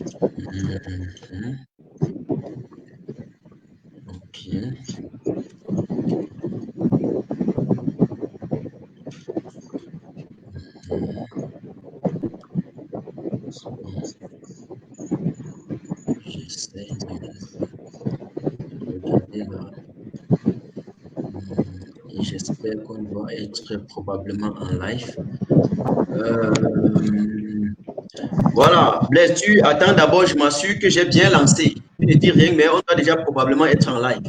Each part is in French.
Mhm. Ok. J'essaie de regarder là. Et j'espère qu'on doit être probablement en live. Euh, voilà, Blaise, tu attends d'abord, je m'assure que j'ai bien lancé. Tu ne dis rien, mais on doit déjà probablement être en live.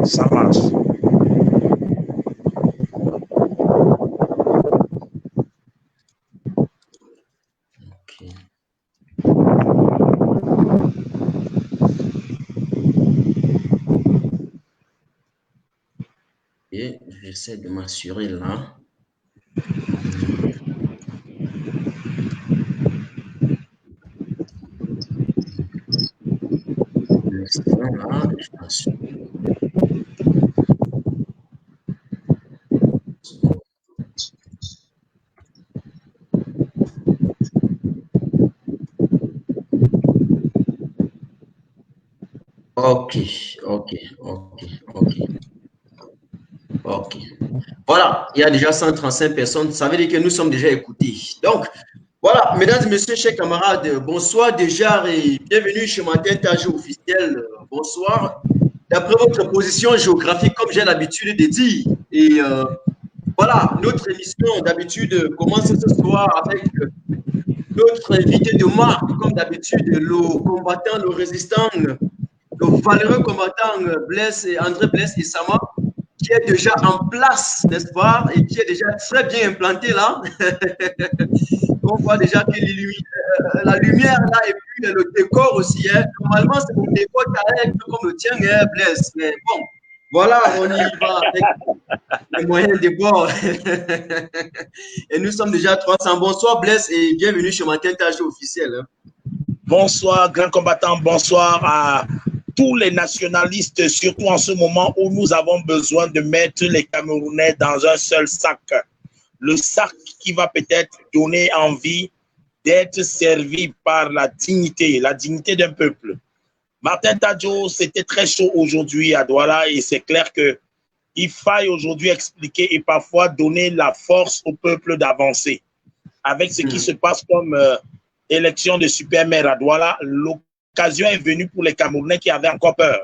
Ça marche. Ok. Et j'essaie de m'assurer là. L'instant là, je m'assure. Ok, ok, ok, ok, ok. Voilà, il y a déjà 135 personnes. Ça veut dire que nous sommes déjà écoutés. Donc, voilà, mesdames et messieurs, chers camarades, bonsoir déjà et bienvenue chez Matin Tage officiel. Bonsoir. D'après votre position géographique, comme j'ai l'habitude de dire, et voilà, notre émission d'habitude commence ce soir avec notre invité de marque, comme d'habitude, le combattant, le résistant, le valeureux combattant André Blaise et Sama, qui est déjà en place, n'est-ce pas, et qui est déjà très bien implanté là. On voit déjà que la lumière là et puis le décor aussi. Hein. Normalement, c'est mon décor qui est comme le tien, hein, Blaise. Mais bon, voilà, on y va avec les moyens de bord. Et nous sommes déjà 300. Bonsoir, Blaise, et bienvenue chez Matin Tage officiel. Hein. Bonsoir, grand combattant. Bonsoir à tous les nationalistes, surtout en ce moment où nous avons besoin de mettre les Camerounais dans un seul sac. Le sac qui va peut-être donner envie d'être servi par la dignité d'un peuple. Martin Tadjo, c'était très chaud aujourd'hui à Douala et c'est clair qu'il faille aujourd'hui expliquer et parfois donner la force au peuple d'avancer. Avec ce qui se passe comme élection de super-maire à Douala, l'occasion est venue pour les Camerounais qui avaient encore peur.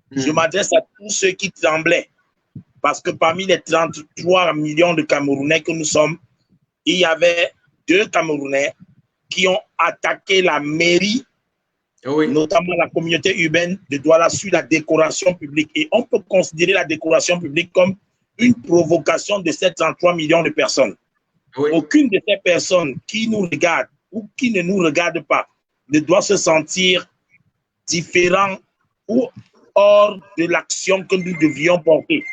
Je m'adresse à tous ceux qui tremblaient parce que parmi les 33 millions de Camerounais que nous sommes, il y avait 2 Camerounais qui ont attaqué la mairie, oui, notamment la communauté urbaine de Douala sur la décoration publique. Et on peut considérer la décoration publique comme une provocation de ces 33 millions de personnes. Oui. Aucune de ces personnes qui nous regardent ou qui ne nous regardent pas ne doit se sentir différent ou hors de l'action que nous devions porter.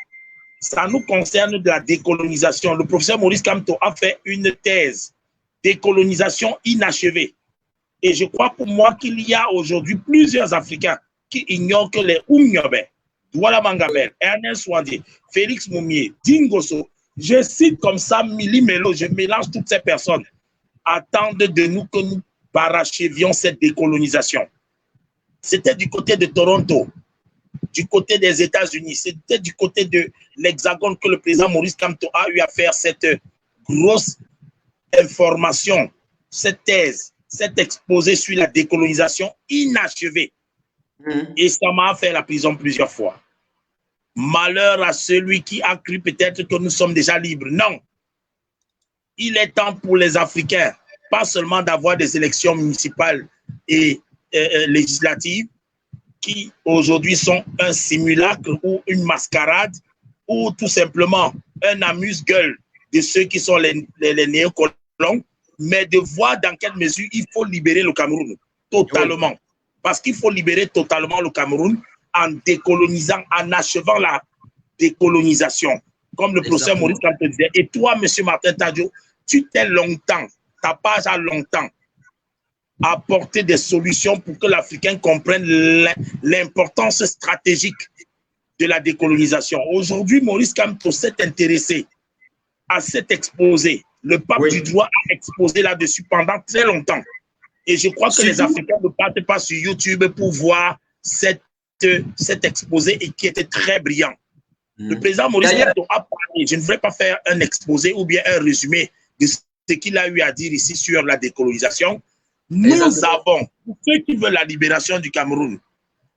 Ça nous concerne de la décolonisation. Le professeur Maurice Kamto a fait une thèse décolonisation inachevée. Et je crois pour moi qu'il y a aujourd'hui plusieurs Africains qui ignorent que les Oumniobe, Douala Mangabel, Ernest Wandé, Félix Moumier, Dingoso, je cite comme ça Mili Melo, je mélange toutes ces personnes, attendent de nous que nous parachevions cette décolonisation. C'était du côté de Toronto, du côté des États-Unis, c'était du côté de l'Hexagone que le président Maurice Kamto a eu à faire cette grosse information, cette thèse, cet exposé sur la décolonisation inachevée. Et ça m'a fait la prison plusieurs fois. Malheur à celui qui a cru peut-être que nous sommes déjà libres. Non. Il est temps pour les Africains, pas seulement d'avoir des élections municipales et législatives, qui aujourd'hui sont un simulacre ou une mascarade, ou tout simplement un amuse-gueule de ceux qui sont les néocolons, mais de voir dans quelle mesure il faut libérer le Cameroun totalement. Oui. Parce qu'il faut libérer totalement le Cameroun en décolonisant, en achevant la décolonisation. Comme le professeur Maurice Kamto disait. Et toi, M. Martin Tadjo, tu t'es longtemps, ta page a longtemps apporté des solutions pour que l'Africain comprenne l'importance stratégique de la décolonisation. Aujourd'hui, Maurice Kamto s'est intéressé à cet exposé. Le pape du droit a exposé là-dessus pendant très longtemps. Et je crois que les Africains ne partent pas sur YouTube pour voir cet exposé et qui était très brillant. Le président Maurice Kamto a parlé. Je ne voudrais pas faire un exposé ou bien un résumé de ce qu'il a eu à dire ici sur la décolonisation. Nous avons, pour ceux qui veulent la libération du Cameroun,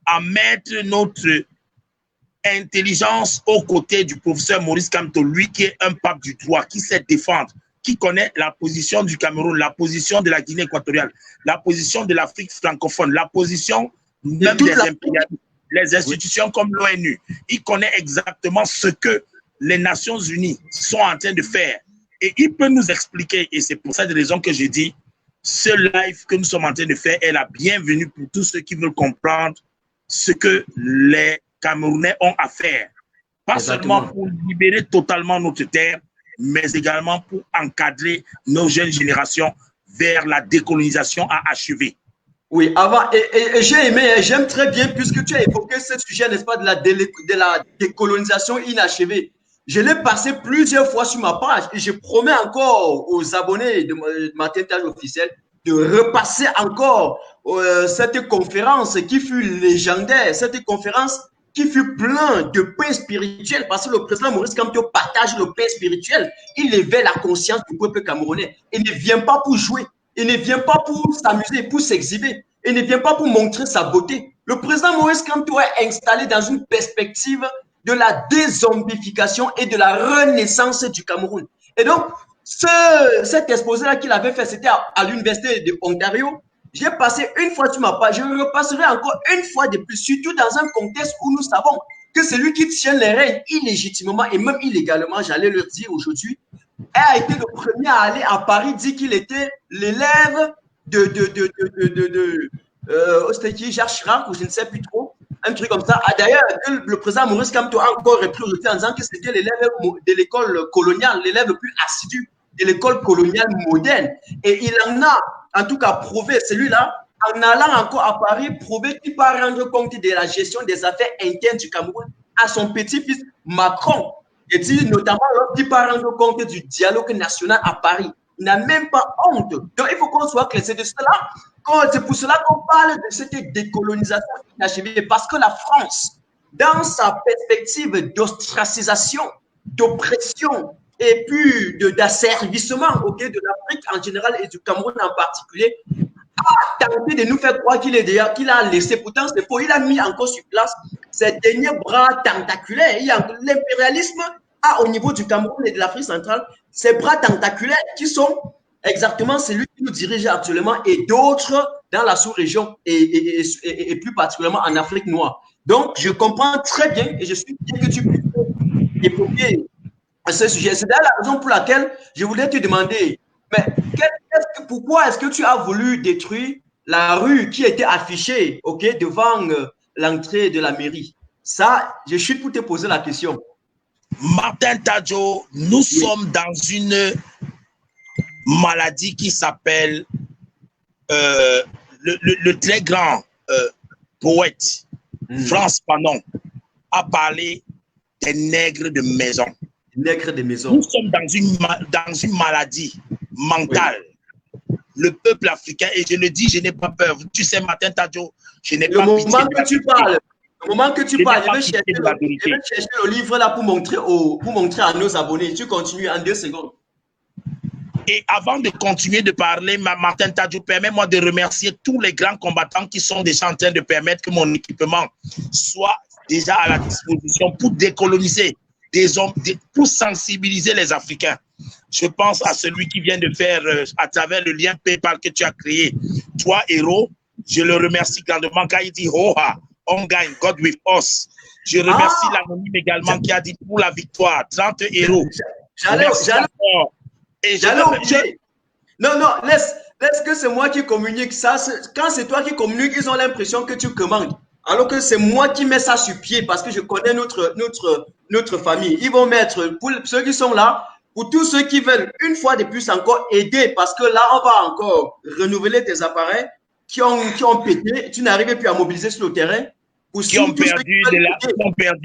à mettre notre intelligence aux côtés du professeur Maurice Kamto, lui qui est un pape du droit, qui sait défendre, qui connaît la position du Cameroun, la position de la Guinée équatoriale, la position de l'Afrique francophone, la position même des impérialistes, les institutions comme l'ONU. Il connaît exactement ce que les Nations Unies sont en train de faire. Et il peut nous expliquer, et c'est pour cette raison que je dis, ce live que nous sommes en train de faire est la bienvenue pour tous ceux qui veulent comprendre ce que les Camerounais ont à faire. Pas seulement pour libérer totalement notre terre, mais également pour encadrer nos jeunes générations vers la décolonisation à achever. Oui, avant, et j'ai aimé, j'aime très bien, puisque tu as évoqué ce sujet, n'est-ce pas, de la décolonisation inachevée. Je l'ai passé plusieurs fois sur ma page et je promets encore aux abonnés de Martin Taj officiel de repasser encore cette conférence qui fut légendaire, cette conférence qui fut plein de paix spirituelle, parce que le président Maurice Kamto partage le paix spirituel. Il éveille la conscience du peuple camerounais. Il ne vient pas pour jouer. Il ne vient pas pour s'amuser, pour s'exhiber. Il ne vient pas pour montrer sa beauté. Le président Maurice Kamto est installé dans une perspective de la dézombification et de la renaissance du Cameroun. Et donc, cet exposé-là qu'il avait fait, c'était à l'Université de Ontario. J'ai passé une fois sur ma page, je le repasserai encore une fois de plus, surtout dans un contexte où nous savons que celui qui tient les règnes illégitimement et même illégalement, j'allais leur dire aujourd'hui, a été le premier à aller à Paris, dit qu'il était l'élève c'était qui, Jacques Chirac, ou je ne sais plus trop, un truc comme ça. D'ailleurs, le président Maurice Kamto a encore repris en disant que c'était l'élève de l'école coloniale, l'élève le plus assidu de l'école coloniale moderne. Et il en a, en tout cas, prouvé, celui-là, en allant encore à Paris, prouver qu'il peut rendre compte de la gestion des affaires internes du Cameroun à son petit-fils Macron. Et dit notamment lorsqu'il peut rendre compte du dialogue national à Paris. Il n'a même pas honte. Donc, il faut qu'on soit clair. C'est de cela. C'est pour cela qu'on parle de cette décolonisation inachevée. Parce que la France, dans sa perspective d'ostracisation, d'oppression et puis d'asservissement de l'Afrique en général et du Cameroun en particulier, a tenté de nous faire croire qu'il a laissé. Pourtant, c'est faux. Il a mis encore sur place ses derniers bras tentaculaires. L'impérialisme a au niveau du Cameroun et de l'Afrique centrale ces bras tentaculaires qui sont exactement celui qui nous dirige actuellement et d'autres dans la sous-région et plus particulièrement en Afrique noire. Donc, je comprends très bien et je suis bien que tu puisses évoquer ce sujet. C'est d'ailleurs la raison pour laquelle je voulais te demander, mais pourquoi est-ce que tu as voulu détruire la rue qui était affichée devant l'entrée de la mairie? Ça, je suis pour te poser la question. Martin Tadjo, nous sommes dans une maladie qui s'appelle le très grand poète Frantz Fanon a parlé des nègres de maison. Nègres de maison. Nous sommes dans une maladie mentale. Oui. Le peuple africain, et je le dis, je n'ai pas peur. Tu sais, Martin Tadjo, je n'ai pas peur. Le moment que tu parles, je vais chercher le livre là pour montrer à nos abonnés. Tu continues en 2 secondes. Et avant de continuer de parler, Martin Tadjo, permets-moi de remercier tous les grands combattants qui sont déjà en train de permettre que mon équipement soit déjà à la disposition pour décoloniser des hommes, pour sensibiliser les Africains. Je pense à celui qui vient de faire à travers le lien PayPal que tu as créé. Toi, héros, je le remercie grandement quand il dit Hoha, on gagne, God with us. Je remercie l'anonyme également qui a dit pour la victoire, 30 héros. J'allais oublier. Non, laisse que c'est moi qui communique ça. Quand c'est toi qui communiques, ils ont l'impression que tu commandes. Alors que c'est moi qui mets ça sur pied parce que je connais notre famille. Ils vont mettre, pour ceux qui sont là, pour tous ceux qui veulent une fois de plus encore aider, parce que là, on va encore renouveler tes appareils qui ont pété, tu n'arrives plus à mobiliser sur le terrain. Qui ont perdu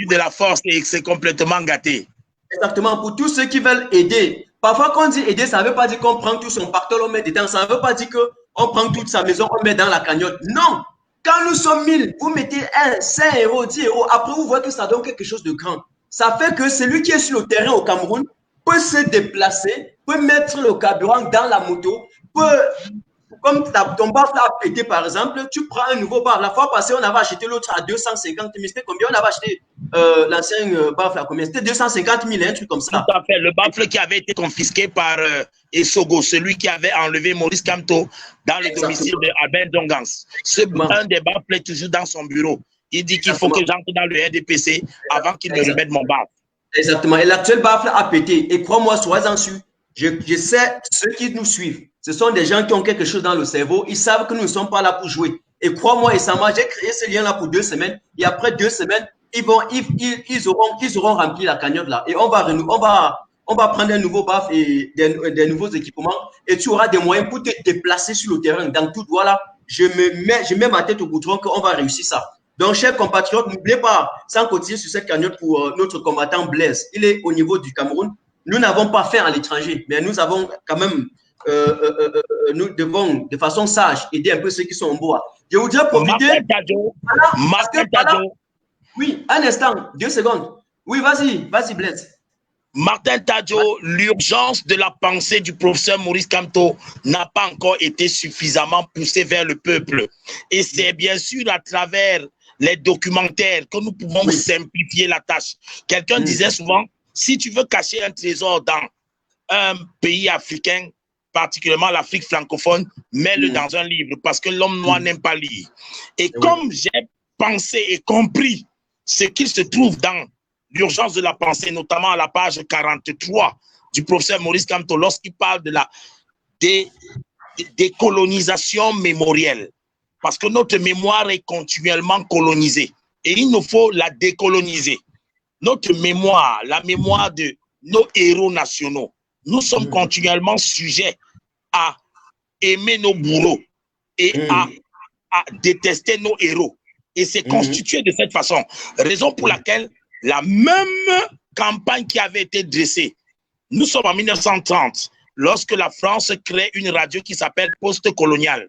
de la force et c'est complètement gâté. Exactement. Pour tous ceux qui veulent aider Parfois, quand on dit aider, ça ne veut pas dire qu'on prend tout son pactole, on met dedans. Ça ne veut pas dire qu'on prend toute sa maison, on met dans la cagnotte. Non! Quand nous sommes 1000, vous mettez 1, 5 euros, 10 euros. Après, vous voyez que ça donne quelque chose de grand. Ça fait que celui qui est sur le terrain au Cameroun peut se déplacer, peut mettre le carburant dans la moto, peut, comme ton baffle a pété par exemple, tu prends un nouveau baffle. La fois passée, on avait acheté l'autre à 250 000. C'était combien? On avait acheté l'ancien baffle à combien? C'était 250 000, un truc comme ça. Tout à fait. Le baffle qui avait été confisqué par Essogo, celui qui avait enlevé Maurice Kamto dans le domicile d'Albert Dongans. Un des baffles est toujours dans son bureau. Il dit qu'il faut que j'entre dans le RDPC avant qu'il ne remette mon baffle. Exactement. Et l'actuel baffle a pété. Et crois-moi, sois-en sûr. Je sais, ceux qui nous suivent, ce sont des gens qui ont quelque chose dans le cerveau. Ils savent que nous ne sommes pas là pour jouer. Et crois-moi, Essama, j'ai créé ce lien-là pour 2 semaines. Et après 2 semaines, ils auront rempli la cagnotte là. Et on va prendre un nouveau baffle et des nouveaux équipements. Et tu auras des moyens pour te déplacer sur le terrain. Dans tout, voilà, je mets ma tête au goudron qu'on va réussir ça. Donc, chers compatriotes, n'oubliez pas, sans continuer sur cette cagnotte pour notre combattant Blaise. Il est au niveau du Cameroun. Nous n'avons pas fait à l'étranger, mais nous avons quand même, nous devons de façon sage aider un peu ceux qui sont en bois. Je voudrais profiter. Martin Tadjo. Oui, un instant, 2 secondes. Oui, vas-y, Blaise. Martin Tadjo, l'urgence de la pensée du professeur Maurice Kamto n'a pas encore été suffisamment poussée vers le peuple. Et c'est bien sûr à travers les documentaires que nous pouvons simplifier la tâche. Quelqu'un disait souvent, si tu veux cacher un trésor dans un pays africain, particulièrement l'Afrique francophone, mets-le dans un livre parce que l'homme noir n'aime pas lire. Et comme j'ai pensé et compris ce qu'il se trouve dans l'urgence de la pensée, notamment à la page 43 du professeur Maurice Kamto, lorsqu'il parle de la décolonisation mémorielle, parce que notre mémoire est continuellement colonisée et il nous faut la décoloniser. Notre mémoire, la mémoire de nos héros nationaux, nous sommes continuellement sujets à aimer nos bourreaux et à détester nos héros. Et c'est constitué de cette façon. Raison pour laquelle la même campagne qui avait été dressée, nous sommes en 1930, lorsque la France crée une radio qui s'appelle Post-Colonial.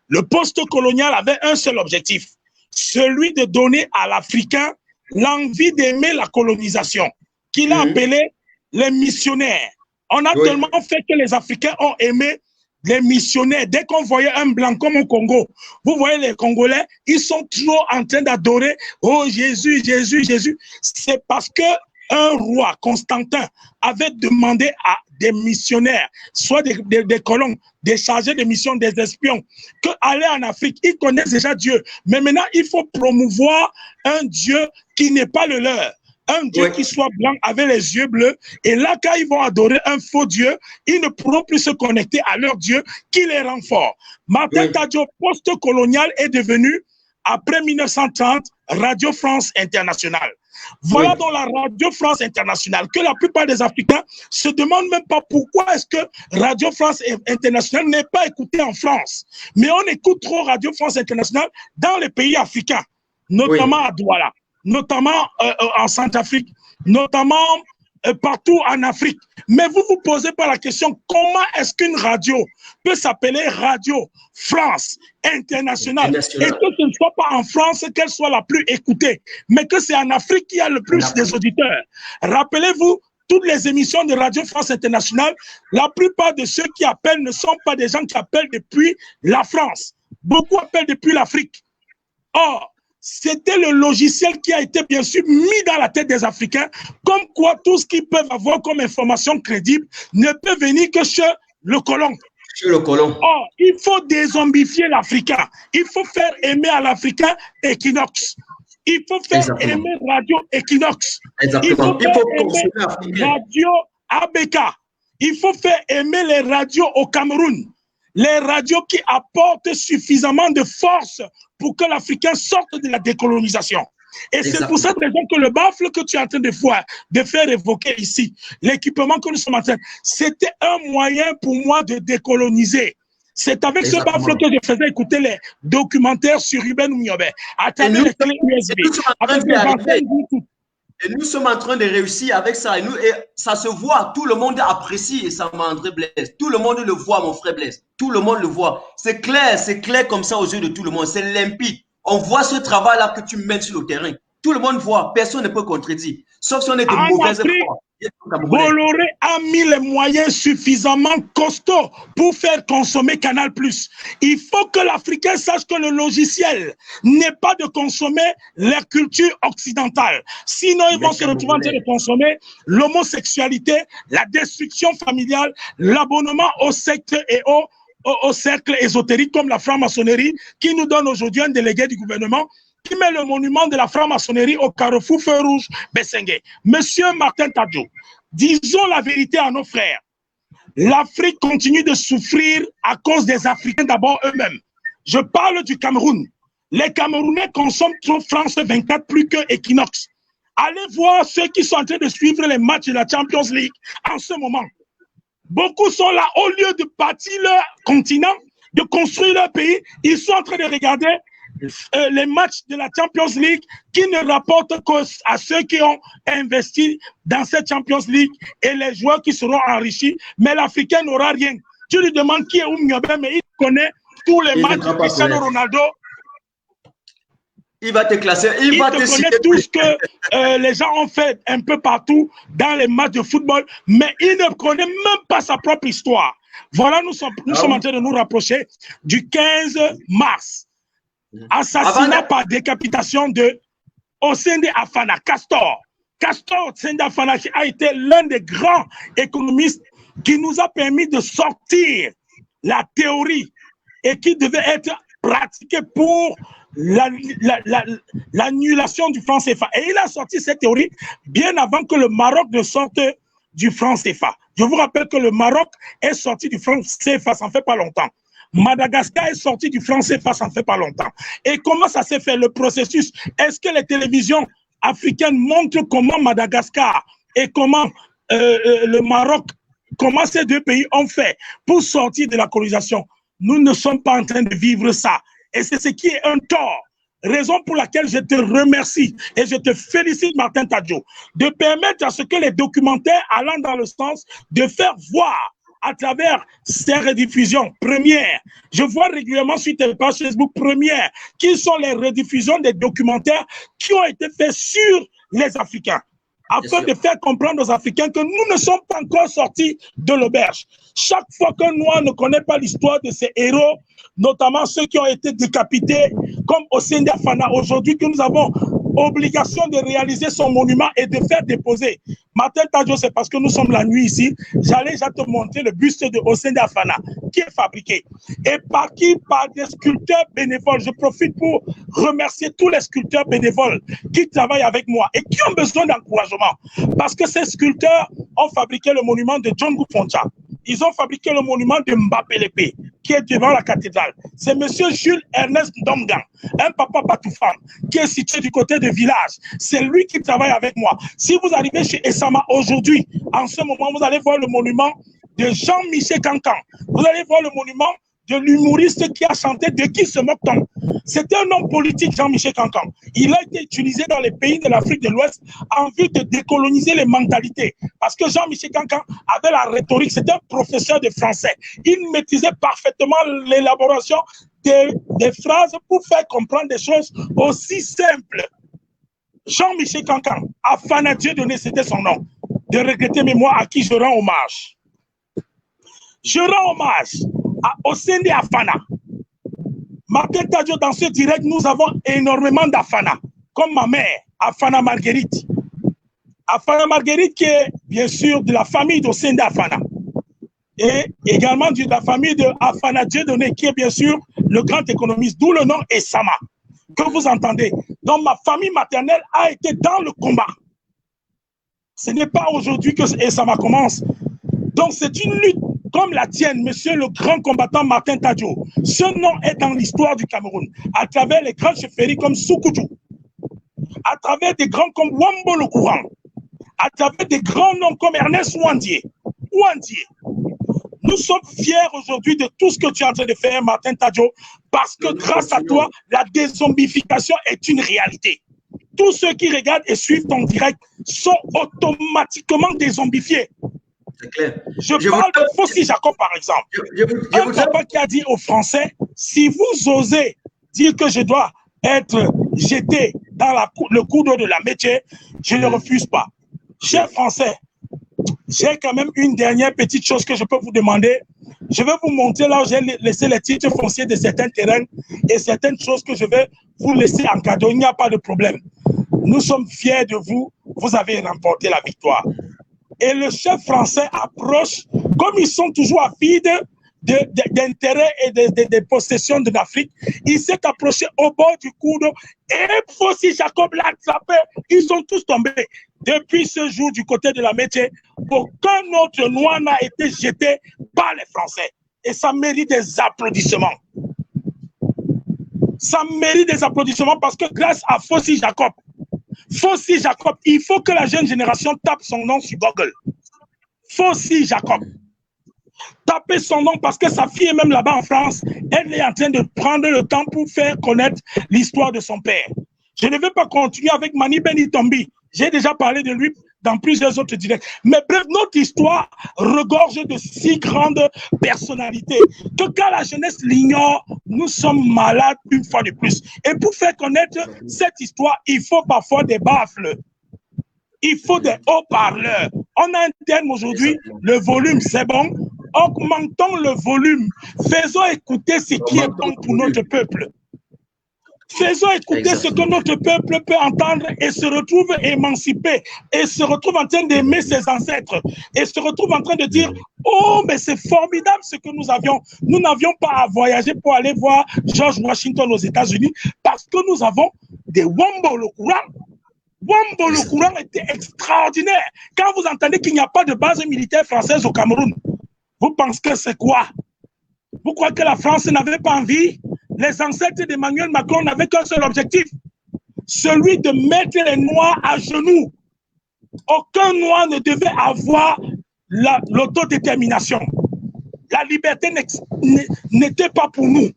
Le Post-Colonial avait un seul objectif, celui de donner à l'Africain l'envie d'aimer la colonisation, qu'il a appelé les missionnaires. On a tellement fait que les Africains ont aimé les missionnaires. Dès qu'on voyait un blanc comme au Congo, vous voyez les Congolais, ils sont trop en train d'adorer « Oh Jésus, Jésus, Jésus ». C'est parce que un roi, Constantin, avait demandé à des missionnaires, soit des colons, des chargés de mission, des espions, qu'aller en Afrique, ils connaissent déjà Dieu. Mais maintenant, il faut promouvoir un Dieu qui n'est pas le leur. Un Dieu qui soit blanc avec les yeux bleus. Et là, quand ils vont adorer un faux Dieu, ils ne pourront plus se connecter à leur Dieu qui les rend forts. Martin Tadjo, post-colonial, est devenu, après 1930, Radio France Internationale. Voilà dans la Radio France Internationale que la plupart des Africains se demandent même pas pourquoi est-ce que Radio France Internationale n'est pas écoutée en France. Mais on écoute trop Radio France Internationale dans les pays africains, notamment à Douala, notamment en Centrafrique, notamment partout en Afrique. Mais vous vous posez pas la question, comment est-ce qu'une radio peut s'appeler Radio France Internationale et que ce ne soit pas en France qu'elle soit la plus écoutée, mais que c'est en Afrique qu'il y a le plus des auditeurs. Rappelez-vous, toutes les émissions de Radio France Internationale, la plupart de ceux qui appellent ne sont pas des gens qui appellent depuis la France. Beaucoup appellent depuis l'Afrique. Or, c'était le logiciel qui a été bien sûr mis dans la tête des Africains, comme quoi tout ce qu'ils peuvent avoir comme information crédible ne peut venir que chez le colon. Chez le colon. Or, il faut dézombifier l'Africain. Il faut faire aimer à l'Africain Equinox. Il faut faire aimer Radio Equinox. Il faut faire aimer Radio ABK. Il faut faire aimer les radios au Cameroun. Les radios qui apportent suffisamment de force pour que l'Africain sorte de la décolonisation. Et c'est pour cette raison que le baffle que tu es en train de faire évoquer ici, l'équipement que nous sommes en train, c'était un moyen pour moi de décoloniser. C'est avec ce baffle que je faisais écouter les documentaires sur Ruben Oumiobe, à travers les clés USB, avec des antennes Bluetooth. Et nous sommes en train de réussir avec ça. Et ça se voit. Tout le monde apprécie ça, André Blaise. Tout le monde le voit, mon frère Blaise. Tout le monde le voit. C'est clair comme ça aux yeux de tout le monde. C'est limpide. On voit ce travail-là que tu mènes sur le terrain. Tout le monde voit. Personne ne peut contredire. Sauf si on est de mauvaise foi. Bolloré a mis les moyens suffisamment costauds pour faire consommer Canal+. Il faut que l'Africain sache que le logiciel n'est pas de consommer la culture occidentale. Sinon, ils vont se retrouver en train de consommer l'homosexualité, la destruction familiale, l'abonnement aux sectes et aux cercles ésotériques comme la franc-maçonnerie, qui nous donne aujourd'hui un délégué du gouvernement qui met le monument de la franc-maçonnerie au carrefour Feu Rouge Bessengue. Monsieur Martin Tadjo, disons la vérité à nos frères. L'Afrique continue de souffrir à cause des Africains d'abord eux-mêmes. Je parle du Cameroun. Les Camerounais consomment trop France 24 plus que Equinox. Allez voir ceux qui sont en train de suivre les matchs de la Champions League en ce moment. Beaucoup sont là, au lieu de bâtir leur continent, de construire leur pays, ils sont en train de regarder les matchs de la Champions League qui ne rapportent qu'à ceux qui ont investi dans cette Champions League et les joueurs qui seront enrichis, mais l'Africain n'aura rien. Tu lui demandes qui est Oumniobé, mais il connaît tous les matchs de Cristiano Ronaldo. Il va te classer, il va te connaît tout ce que les gens ont fait un peu partout dans les matchs de football, mais il ne connaît même pas sa propre histoire. Voilà, nous sommes en train de nous rapprocher du 15 mars. Assassinat par décapitation de Osende Afana, Castor. Castor Osende Afana, qui a été l'un des grands économistes qui nous a permis de sortir la théorie et qui devait être pratiquée pour l'annulation du franc CFA. Et il a sorti cette théorie bien avant que le Maroc ne sorte du franc CFA. Je vous rappelle que le Maroc est sorti du franc CFA, ça ne fait pas longtemps. Madagascar est sorti du franc CFA, ça ne fait pas longtemps. Et comment ça s'est fait, le processus? Est-ce que les télévisions africaines montrent comment Madagascar et comment le Maroc, comment ces deux pays ont fait pour sortir de la colonisation? Nous ne sommes pas en train de vivre ça. Et c'est ce qui est un tort. Raison pour laquelle je te remercie et je te félicite, Martin Tadjo, de permettre à ce que les documentaires allant dans le sens de faire voir à travers ces rediffusions premières. Je vois régulièrement sur tes pages Facebook premières qui sont les rediffusions des documentaires qui ont été faits sur les Africains, afin de faire comprendre aux Africains que nous ne sommes pas encore sortis de l'auberge. Chaque fois qu'un Noir ne connaît pas l'histoire de ces héros, notamment ceux qui ont été décapités, comme Osende Afana, aujourd'hui que nous avons obligation de réaliser son monument et de faire déposer. Martin Tadjo, c'est parce que nous sommes la nuit ici. J'allais te montrer le buste de Osende Afana qui est fabriqué. Et par qui? Par des sculpteurs bénévoles. Je profite pour remercier tous les sculpteurs bénévoles qui travaillent avec moi et qui ont besoin d'encouragement. Parce que ces sculpteurs ont fabriqué le monument de John Goufoncha. Ils ont fabriqué le monument de Mbappé Lépé, qui est devant la cathédrale. C'est monsieur Jules Ernest Ndomgan, un papa patoufam, qui est situé du côté de village. C'est lui qui travaille avec moi. Si vous arrivez chez Essama aujourd'hui, en ce moment, vous allez voir le monument de Jean-Michel Cancan. Vous allez voir le monument de l'humoriste qui a chanté De qui se moque-t-on? C'était un homme politique, Jean-Michel Cancan. Il a été utilisé dans les pays de l'Afrique de l'Ouest en vue de décoloniser les mentalités. Parce que Jean-Michel Cancan avait la rhétorique, c'était un professeur de français. Il maîtrisait parfaitement l'élaboration des phrases pour faire comprendre des choses aussi simples. Jean-Michel Cancan, Afana Dieudonné, c'était son nom. De regretter mémoire à qui je rends hommage. Je rends hommage à Osende Afana. Martin Tadjo, dans ce direct, nous avons énormément d'Afana, comme ma mère, Afana Marguerite. Afana Marguerite qui est bien sûr de la famille d'Osende Afana. Et également de la famille de Afana Dieudonné, qui est bien sûr le grand économiste, d'où le nom Essama, que vous entendez. Donc ma famille maternelle a été dans le combat. Ce n'est pas aujourd'hui que Essama commence. Donc c'est une lutte comme la tienne, monsieur le grand combattant Martin Tadjo. Ce nom est dans l'histoire du Cameroun, à travers les grands chefferies comme Soukoutou, à travers des grands comme Wambo le Courant, à travers des grands noms comme Ernest Ouandié. Nous sommes fiers aujourd'hui de tout ce que tu es en train de faire, Martin Tadjo, parce que grâce à toi, la dézombification est une réalité. tous ceux qui regardent et suivent ton direct sont automatiquement dézombifiés. C'est clair. Je parle de Fossi Jacob, par exemple. Un papa qui a dit aux Français, si vous osez dire que je dois être jeté dans le cours d'eau de la métier, je ne refuse pas. Chers Français, j'ai quand même une dernière petite chose que je peux vous demander. Je vais vous montrer là où j'ai laissé les titres fonciers de certains terrains et certaines choses que je vais vous laisser en cadeau. Il n'y a pas de problème. Nous sommes fiers de vous. Vous avez remporté la victoire. Et le chef français approche, comme ils sont toujours avides d'intérêts et de possessions de l'Afrique, il s'est approché au bord du cours d'eau et Fossi Jacob l'a attrapé. Ils sont tous tombés. Depuis ce jour, du côté de la métier, aucun autre noir n'a été jeté par les Français. Et ça mérite des applaudissements. Ça mérite des applaudissements parce que grâce à Fossi Jacob, il faut que la jeune génération tape son nom sur Google. Fossi Jacob. Tapez son nom parce que sa fille est même là-bas en France. Elle est en train de prendre le temps pour faire connaître l'histoire de son père. Je ne vais pas continuer avec Mani Beni Tombi. J'ai déjà parlé de lui dans plusieurs autres directs. Mais bref, notre histoire regorge de si grandes personnalités que quand la jeunesse l'ignore, nous sommes malades une fois de plus. Et pour faire connaître cette histoire, il faut parfois des baffles. Il faut des haut-parleurs. On a un terme aujourd'hui, le volume, c'est bon. Augmentons le volume. Faisons écouter ce qui est bon pour notre peuple. Faisons écouter ce que notre peuple peut entendre et se retrouve émancipé et se retrouve en train d'aimer ses ancêtres et se retrouve en train de dire « Oh, mais c'est formidable ce que nous avions. Nous n'avions pas à voyager pour aller voir George Washington aux États-Unis parce que nous avons des Wombo le courant. Wombo le courant était extraordinaire. Quand vous entendez qu'il n'y a pas de base militaire française au Cameroun, vous pensez que c'est quoi? Vous croyez que la France n'avait pas envie? Les ancêtres d'Emmanuel Macron n'avaient qu'un seul objectif, celui de mettre les Noirs à genoux. Aucun Noir ne devait avoir l'autodétermination. La liberté n'était pas pour nous.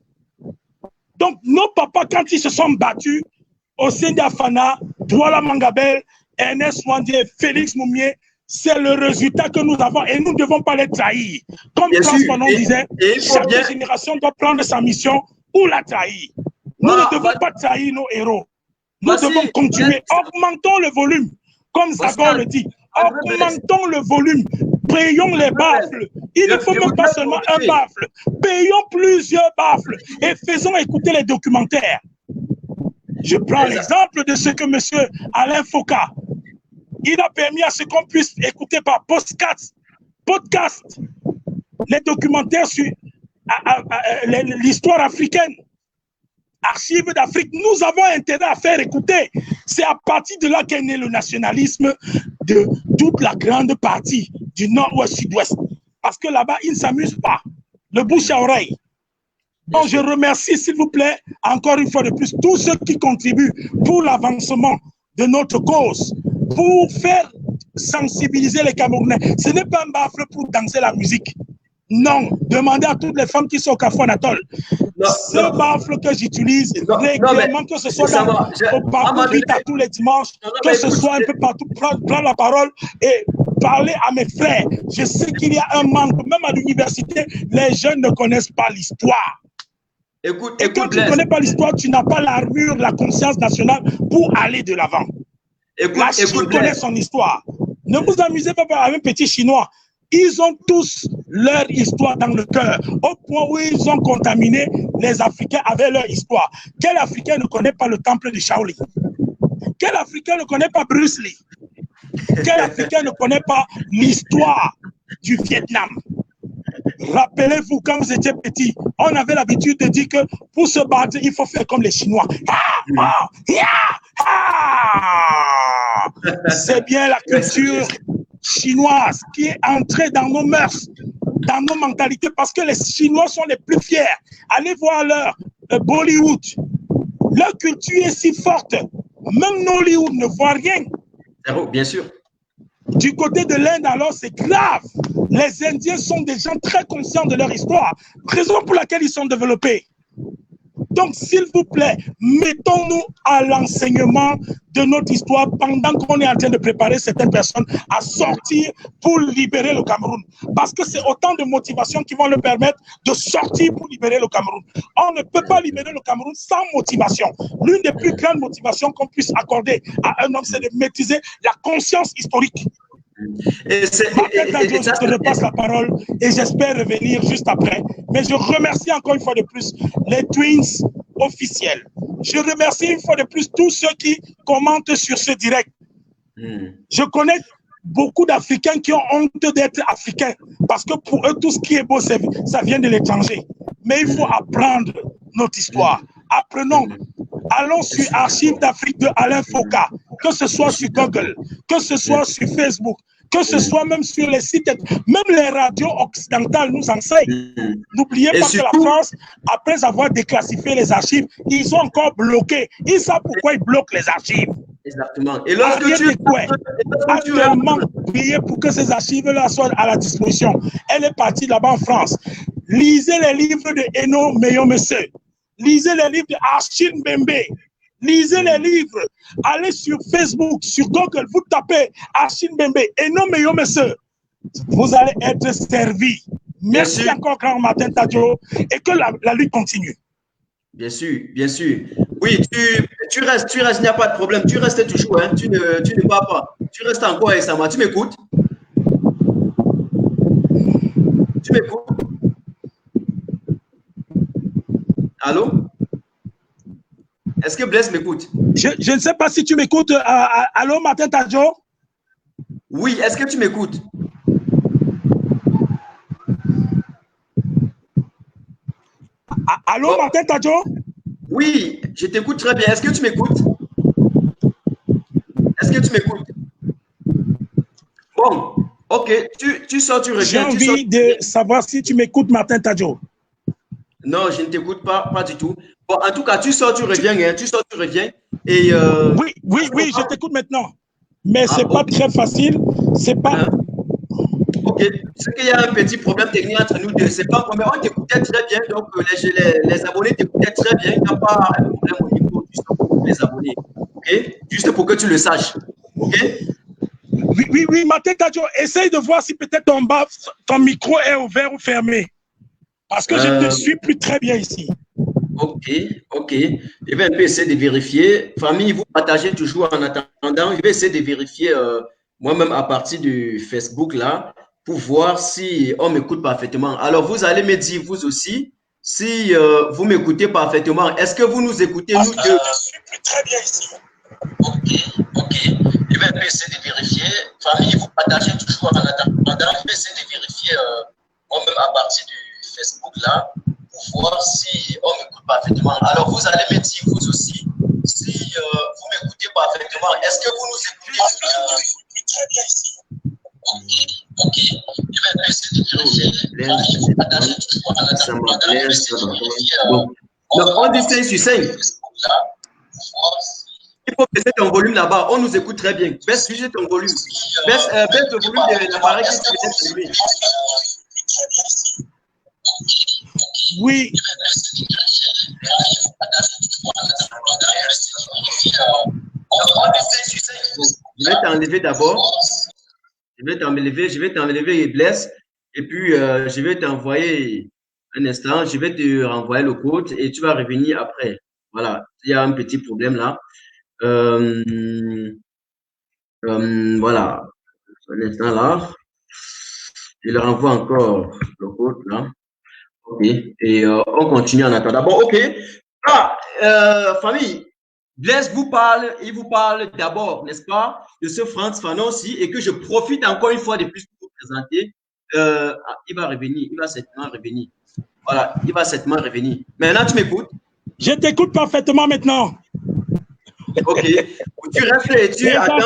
Donc, nos papas, quand ils se sont battus, Hossein Diafana, Douala Mangabel, Ernest Ouandie, Félix Moumié, c'est le résultat que nous avons et nous ne devons pas les trahir. Comme Frantz Fanon disait, chaque génération doit prendre sa mission ou la trahir. Nous ne devons pas trahir nos héros. Nous devons continuer. Augmentons le volume, comme Zagor le dit. Augmentons le volume. Payons les baffles. Il ne faut même pas seulement un baffle. Payons plusieurs baffles et faisons écouter les documentaires. Je prends l'exemple de ce que M. Alain Foucault, il a permis à ce qu'on puisse écouter par podcast, les documentaires sur l'histoire africaine, archives d'Afrique. Nous avons intérêt à faire écouter. C'est à partir de là qu'est né le nationalisme de toute la grande partie du nord-ouest, sud-ouest. Parce que là-bas, ils ne s'amusent pas. Le bouche à oreille. Donc, je remercie, s'il vous plaît, encore une fois de plus, tous ceux qui contribuent pour l'avancement de notre cause, pour faire sensibiliser les Camerounais. Ce n'est pas un baffle pour danser la musique. Non, demandez à toutes les femmes qui sont au Carrefour Anatole. Ce baffle que j'utilise régulièrement, que ce soit au parcours vite à tous les dimanches, que ce soit un peu partout, prendre la parole et parler à mes frères. Je sais qu'il y a un manque, même à l'université, les jeunes ne connaissent pas l'histoire. Et quand tu ne connais pas l'histoire, tu n'as pas l'armure, la conscience nationale pour aller de l'avant. La Chine connaît son histoire. Ne vous amusez pas avec un petit Chinois. Ils ont tous leur histoire dans le cœur, au point où ils ont contaminé les Africains avec leur histoire. Quel Africain ne connaît pas le temple de Shaolin? Quel Africain ne connaît pas Bruce Lee? Quel Africain ne connaît pas l'histoire du Vietnam? Rappelez-vous, quand vous étiez petit, on avait l'habitude de dire que pour se battre, il faut faire comme les Chinois. C'est bien la culture chinoise qui est entrée dans nos mœurs, dans nos mentalités, parce que les Chinois sont les plus fiers. Allez voir leur Bollywood. Leur culture est si forte. Même Nollywood ne voit rien. Bien sûr. Du côté de l'Inde, alors, c'est grave. Les Indiens sont des gens très conscients de leur histoire, raison pour laquelle ils sont développés. Donc, s'il vous plaît, mettons-nous à l'enseignement de notre histoire pendant qu'on est en train de préparer certaines personnes à sortir pour libérer le Cameroun. Parce que c'est autant de motivations qui vont leur permettre de sortir pour libérer le Cameroun. On ne peut pas libérer le Cameroun sans motivation. L'une des plus grandes motivations qu'on puisse accorder à un homme, c'est de maîtriser la conscience historique. Je te repasse la parole et j'espère revenir juste après. Mais je remercie encore une fois de plus les Twins officiels. Je remercie une fois de plus tous ceux qui commentent sur ce direct. Je connais beaucoup d'Africains qui ont honte d'être Africains parce que pour eux, tout ce qui est beau, ça vient de l'étranger. Mais il faut apprendre notre histoire. Apprenons. Allons sur Archives d'Afrique de Alain Foucault, que ce soit sur Google, que ce soit sur Facebook, que ce soit même sur les sites, même les radios occidentales nous enseignent. N'oubliez pas que la France, après avoir déclassifié les archives, ils ont encore bloqué. Ils savent pourquoi ils bloquent les archives. Exactement. Et lorsque actuellement, priez pour que ces archives-là soient à la disposition. Elle est partie là-bas en France. Lisez les livres de Eno Meyomese. Lisez les livres d'Achille Mbembe. Lisez les livres. Allez sur Facebook, sur Google, vous tapez Achille Mbembe et non Meyomese. Vous allez être servi. Merci encore, grand Martin Tadjo, et que la lutte continue. Bien sûr, bien sûr. Oui, tu restes, il n'y a pas de problème. Tu restes toujours, hein. Tu ne pars pas. Tu restes encore et ça va. Tu m'écoutes? Tu m'écoutes? Allô? Est-ce que Blaise m'écoute? Je ne sais pas si tu m'écoutes. Allô, Martin Tadjo? Oui, est-ce que tu m'écoutes? Allô, Martin Tadjo? Oui, je t'écoute très bien. Est-ce que tu m'écoutes? Est-ce que tu m'écoutes? Bon, ok. Tu sors, tu reviens. J'ai envie de savoir si tu m'écoutes, Martin Tadjo. Non, je ne t'écoute pas du tout. Bon, en tout cas, tu sors, tu reviens. Hein, tu sors, tu reviens. Et oui, je t'écoute maintenant. Mais c'est pas très facile. C'est pas. Ok. C'est qu'il y a un petit problème technique entre nous deux. C'est pas un problème. On t'écoutait très bien. Donc, les abonnés t'écoutaient très bien. Il n'y a pas un problème au niveau juste pour les abonnés. Ok? Juste pour que tu le saches. Ok? Oui, Martin Tadjo, essaye de voir si peut-être ton micro est ouvert ou fermé. Parce que je ne te suis plus très bien ici. Ok. Je vais un peu essayer de vérifier. Famille, vous partagez toujours en attendant. Je vais essayer de vérifier moi-même à partir du Facebook là pour voir si on m'écoute parfaitement. Alors, vous allez me dire vous aussi si vous m'écoutez parfaitement. Est-ce que vous nous écoutez nous deux? Je ne suis plus très bien ici. Ok. Je vais un peu essayer de vérifier. Famille, vous partagez toujours en attendant. Je vais essayer de vérifier moi-même à partir du Facebook là pour voir si on m'écoute parfaitement. Alors vous allez me dire vous aussi si vous m'écoutez parfaitement. Est-ce que vous nous écoutez? Très bien ici. Ok. Je vais essayer de vérifier. Ça m'intéresse. On dit 5 sur 5. Il faut baisser ton volume là-bas. On nous écoute très bien. Baisse juste ton volume. Baisse le volume de l'appareil qui se fait. Oui. Je vais t'enlever d'abord. Je vais t'enlever Blaise. Et puis, je vais t'envoyer un instant. Je vais te renvoyer le code et tu vas revenir après. Voilà. Il y a un petit problème là. Voilà. Un instant là. Je le renvoie encore le code là. Ok. Et on continue en attendant. Bon, ok. Famille, Blaise il vous parle d'abord, n'est-ce pas, de ce Frantz Fanon aussi, et que je profite encore une fois de plus pour vous présenter. Il va revenir, il va certainement revenir. Voilà, il va certainement revenir. Maintenant, tu m'écoutes? Je t'écoute parfaitement maintenant. Ok. Tu restes et tu attends.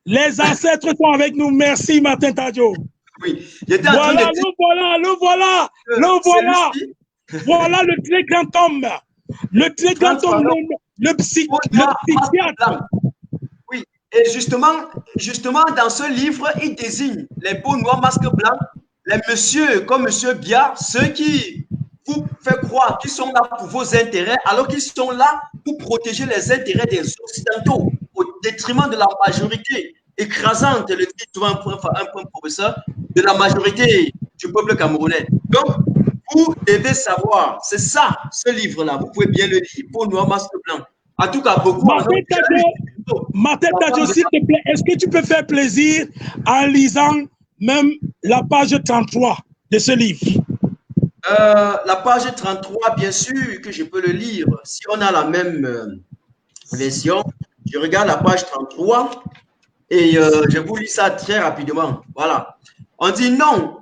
Les ancêtres sont avec nous. Merci, Martin Tadjo. Oui. Voilà. Voilà le très grand homme. Le très grand homme, le psychiatre. Oui. Et justement, dans ce livre, il désigne les beaux noirs masques blancs, les messieurs comme monsieur Biard, ceux qui vous faire croire qu'ils sont là pour vos intérêts, alors qu'ils sont là pour protéger les intérêts des Occidentaux, au détriment de la majorité écrasante, le dit souvent un point professeur, de la majorité du peuple camerounais. Donc, vous devez savoir, c'est ça, ce livre-là, vous pouvez bien le lire, pour Noir Masque Blanc. En tout cas, beaucoup Martin Tadjo, s'il te plaît, est-ce que tu peux faire plaisir en lisant même la page 33 de ce livre? La page 33, bien sûr que je peux le lire. Si on a la même version, je regarde la page 33 et je vous lis ça très rapidement. Voilà. On dit non,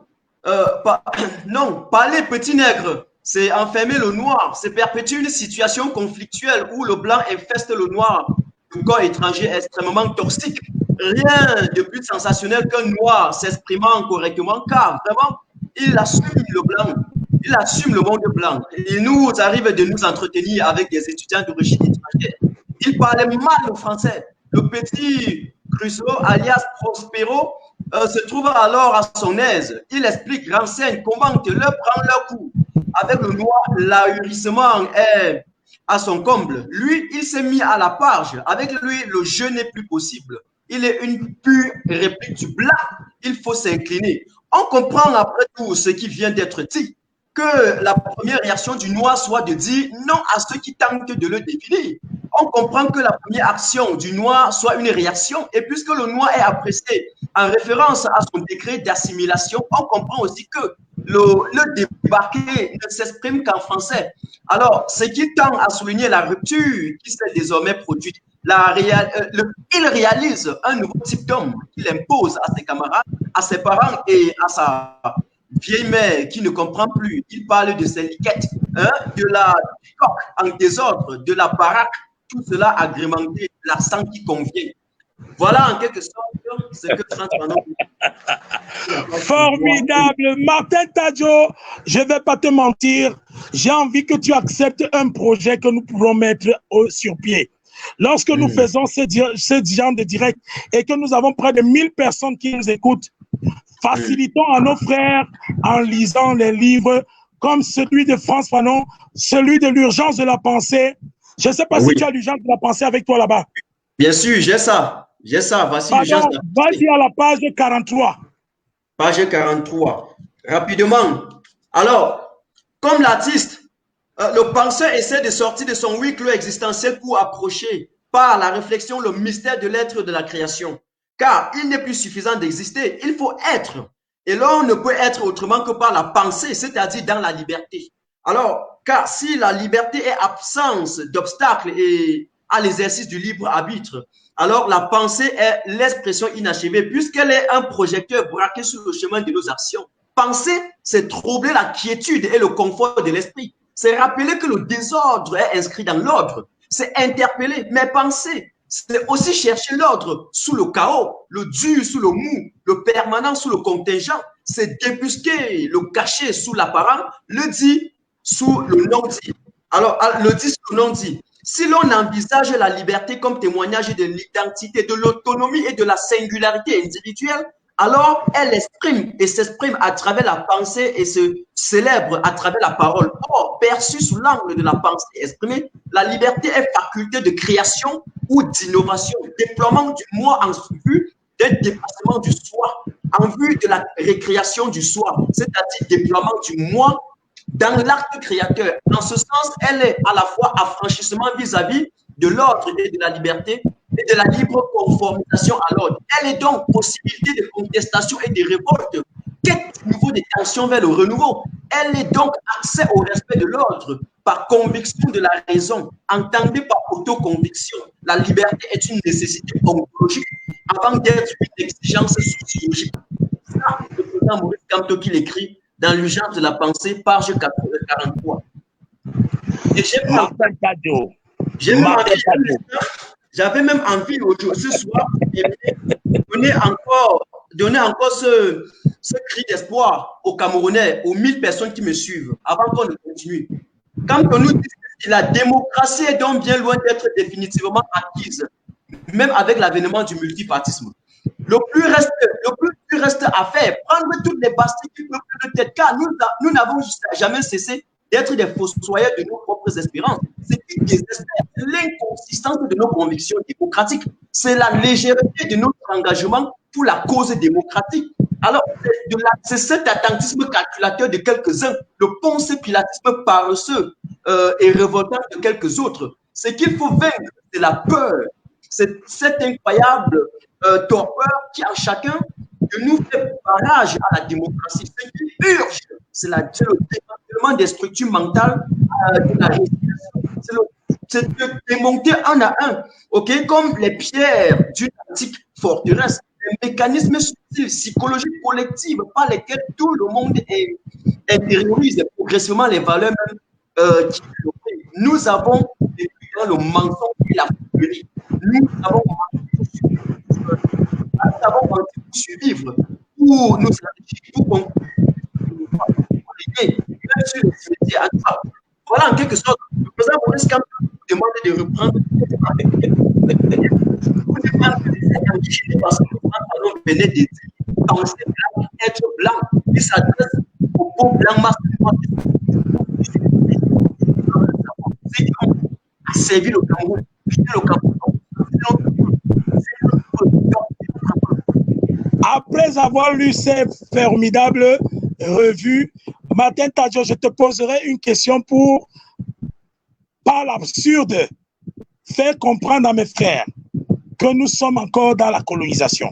non, parler petit nègre, c'est enfermer le noir, c'est perpétuer une situation conflictuelle où le blanc infeste le noir, le corps étranger extrêmement toxique. Rien de plus sensationnel qu'un noir s'exprimant correctement, car vraiment, il assume le blanc, il assume le monde blanc. Il nous arrive de nous entretenir avec des étudiants d'origine étrangère. Il parlait mal le français. Le petit Crusoe, alias Prospero, se trouve alors à son aise. Il explique, renseigne, commente, leur prend leur coup. Avec le noir, l'ahurissement est à son comble. Lui, il s'est mis à la page. Avec lui, le jeu n'est plus possible. Il est une pure réplique du blanc. Il faut s'incliner. On comprend après tout ce qui vient d'être dit, que la première réaction du noir soit de dire non à ceux qui tentent de le définir. On comprend que la première action du noir soit une réaction, et puisque le noir est apprécié en référence à son décret d'assimilation, on comprend aussi que le débarqué ne s'exprime qu'en français. Alors, ce qui tend à souligner la rupture qui s'est désormais produite, il réalise un nouveau type d'homme qu'il impose à ses camarades, à ses parents et à sa vieille mère qui ne comprend plus. Il parle de ses liquettes, hein, du coq en désordre, de la baraque, tout cela agrémenté de l'accent qui convient. Voilà en quelque sorte ce que Frantz Fanon. Formidable. Martin Tadjo, je ne vais pas te mentir, j'ai envie que tu acceptes un projet que nous pourrons mettre sur pied. Lorsque nous faisons ce genre de direct et que nous avons près de 1000 personnes qui nous écoutent, facilitons à nos frères en lisant les livres comme celui de Frantz Fanon, celui de l'urgence de la pensée. Je ne sais pas si tu as l'urgence de la pensée avec toi là-bas. Bien sûr, j'ai ça. J'ai ça. Voici l'urgence de la pensée. Vas-y à la page 43. Page 43. Rapidement. Alors, comme l'artiste, le penseur essaie de sortir de son huis clos existentiel pour approcher par la réflexion le mystère de l'être de la création. Car il n'est plus suffisant d'exister, il faut être. Et l'on ne peut être autrement que par la pensée, c'est-à-dire dans la liberté. Alors, car si la liberté est absence d'obstacles et à l'exercice du libre arbitre, alors la pensée est l'expression inachevée puisqu'elle est un projecteur braqué sur le chemin de nos actions. Penser, c'est troubler la quiétude et le confort de l'esprit. C'est rappeler que le désordre est inscrit dans l'ordre. C'est interpeller, mais penser, c'est aussi chercher l'ordre sous le chaos, le dur sous le mou, le permanent sous le contingent. C'est débusquer le caché sous l'apparent, le dit sous le non-dit. Alors, le dit sous le non-dit. Si l'on envisage la liberté comme témoignage de l'identité, de l'autonomie et de la singularité individuelle, alors elle exprime et s'exprime à travers la pensée et se célèbre à travers la parole. Or, perçue sous l'angle de la pensée exprimée, la liberté est faculté de création ou d'innovation, déploiement du moi en vue d'un dépassement du soi, en vue de la récréation du soi, c'est-à-dire déploiement du moi dans l'acte créateur. En ce sens, elle est à la fois affranchissement vis-à-vis de l'ordre et de la liberté et de la libre conformisation à l'ordre. Elle est donc possibilité de contestation et de révolte, quête niveau de tension vers le renouveau. Elle est donc accès au respect de l'ordre par conviction de la raison, entendue par autoconviction. La liberté est une nécessité ontologique avant d'être une exigence sociologique. Ça, le président Maurice Kamto qui l'écrit dans l'urgence de la pensée, page 43. Et j'avais même envie aujourd'hui, ce soir, donner encore ce cri d'espoir aux Camerounais, aux 1000 personnes qui me suivent, avant qu'on ne continue. Quand on nous dit que la démocratie est donc bien loin d'être définitivement acquise, même avec l'avènement du multipartisme. Le plus reste à faire, prendre toutes les bastilles qui peuvent de tête, car nous n'avons jamais cessé d'être des fossoyeurs de nos propres espérances. Ce qui désespère, c'est l'inconsistance de nos convictions démocratiques. C'est la légèreté de notre engagement pour la cause démocratique. Alors, c'est cet attentisme calculateur de quelques-uns, le ponce-pilatisme paresseux et révoltant de quelques autres. Ce qu'il faut vaincre, c'est la peur. C'est cette incroyable torpeur qui a chacun de nous fait barrage à la démocratie. Ce qui urge, c'est le démantèlement des structures mentales de la résistance. C'est de démonter un à un, ok, comme les pierres d'une antique forteresse, les mécanismes subtils, psychologiques collectives par lesquels tout le monde intériorise progressivement les valeurs même qui nous avons vécu dans le mensonge et la furie. Nous avons menti pour survivre, pour nous enrichir, pour conclure, même sur les métiers actuels. Voilà en quelque sorte, le président Maurice Kamto nous demande de reprendre parce que nous venait de dire penser blanc, être blanc, il s'adresse au beau blanc masculin. C'est qui a servi le Cameroun, le Cameroun. Après avoir lu ces formidables revues, Martin Tadjo, je te poserai une question pour, par l'absurde, faire comprendre à mes frères que nous sommes encore dans la colonisation.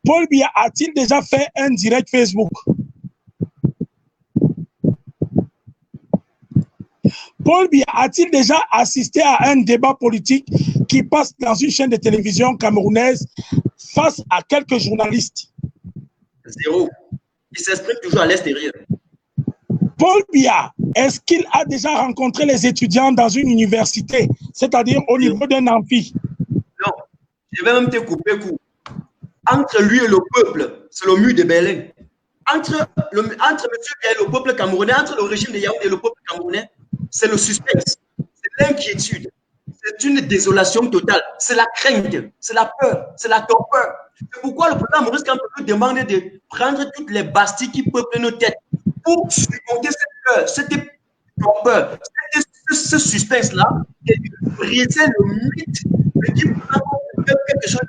Paul Biya a-t-il déjà fait un direct Facebook? Paul Biya a-t-il déjà assisté à un débat politique qui passe dans une chaîne de télévision camerounaise face à quelques journalistes? Zéro. Il s'exprime toujours à l'extérieur. Paul Biya, est-ce qu'il a déjà rencontré les étudiants dans une université, c'est-à-dire au niveau d'un amphi? Non. Je vais même te couper court. Entre lui et le peuple, c'est le mur de Berlin. Entre M. Biya et le peuple camerounais, entre le régime de Yaoundé et le peuple camerounais, c'est le suspense, c'est l'inquiétude, c'est une désolation totale, c'est la crainte, c'est la peur, c'est la torpeur. C'est pourquoi le président Maurice Kamto nous demande de prendre toutes les bastilles qui peuplent nos têtes pour surmonter cette peur, cette torpeur, ce suspense-là, et de briser le mythe qui prend quelque chose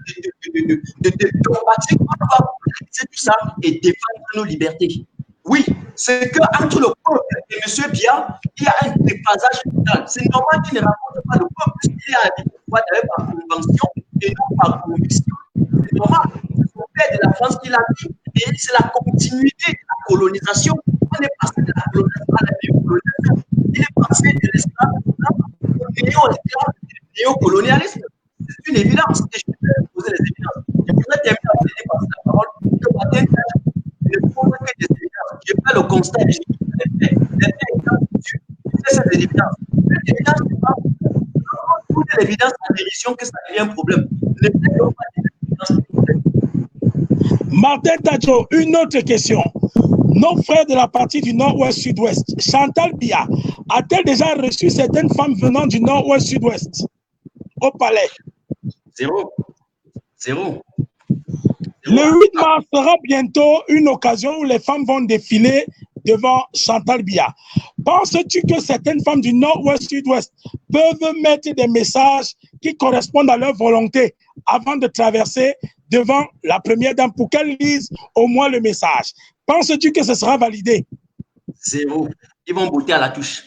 de dogmatique. On va briser tout ça et défendre nos libertés. Oui, c'est qu'entre le peuple et M. Biya, il y a un déphasage total. C'est normal qu'il ne raconte pas le peuple, puisqu'il a dit pouvoir d'ailleurs par convention et non par conviction. C'est normal. C'est son père de la France qui l'a dit. Et c'est la continuité de la colonisation. On est passé de la colonisation à la néocolonisation. Il est passé de l'esclavage au néocolonialisme. C'est une évidence. Et je vais poser les évidences. Je voudrais terminer avec la parole que Martin ne pose que des évidences. Je fais le constat et je dis ces évidences. L'évidence, c'est pas toute l'évidence en dérision que ça devient un problème. Ne faisons pas d'évidence. Martin Tadjo, une autre question. Nos frères de la partie du nord-ouest sud-ouest, Chantal Biya, a-t-elle déjà reçu certaines femmes venant du nord-ouest sud-ouest au palais? Zéro. Zéro. Le 8 mars sera bientôt une occasion où les femmes vont défiler devant Chantal Biya. Penses-tu que certaines femmes du nord-ouest sud-ouest peuvent mettre des messages qui correspondent à leur volonté avant de traverser devant la première dame pour qu'elle lise au moins le message? Penses-tu que ce sera validé? Zéro. Ils vont bouter à la touche.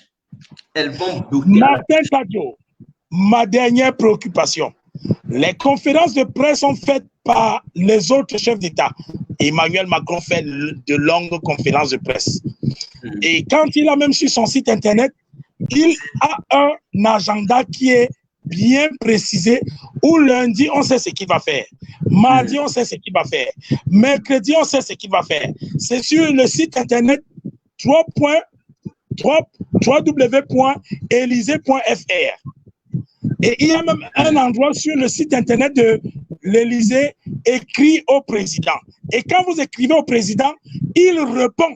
Elles vont bouter. Martin Tadjo, ma dernière préoccupation. Les conférences de presse sont faites par les autres chefs d'État. Emmanuel Macron fait de longues conférences de presse. Et quand il a même sur son site internet, il a un agenda qui est bien précisé où lundi, on sait ce qu'il va faire. Mardi, on sait ce qu'il va faire. Mercredi, on sait ce qu'il va faire. C'est sur le site internet www.elysée.fr. Et il y a même un endroit sur le site internet de l'Élysée écrit au président. Et quand vous écrivez au président, il répond.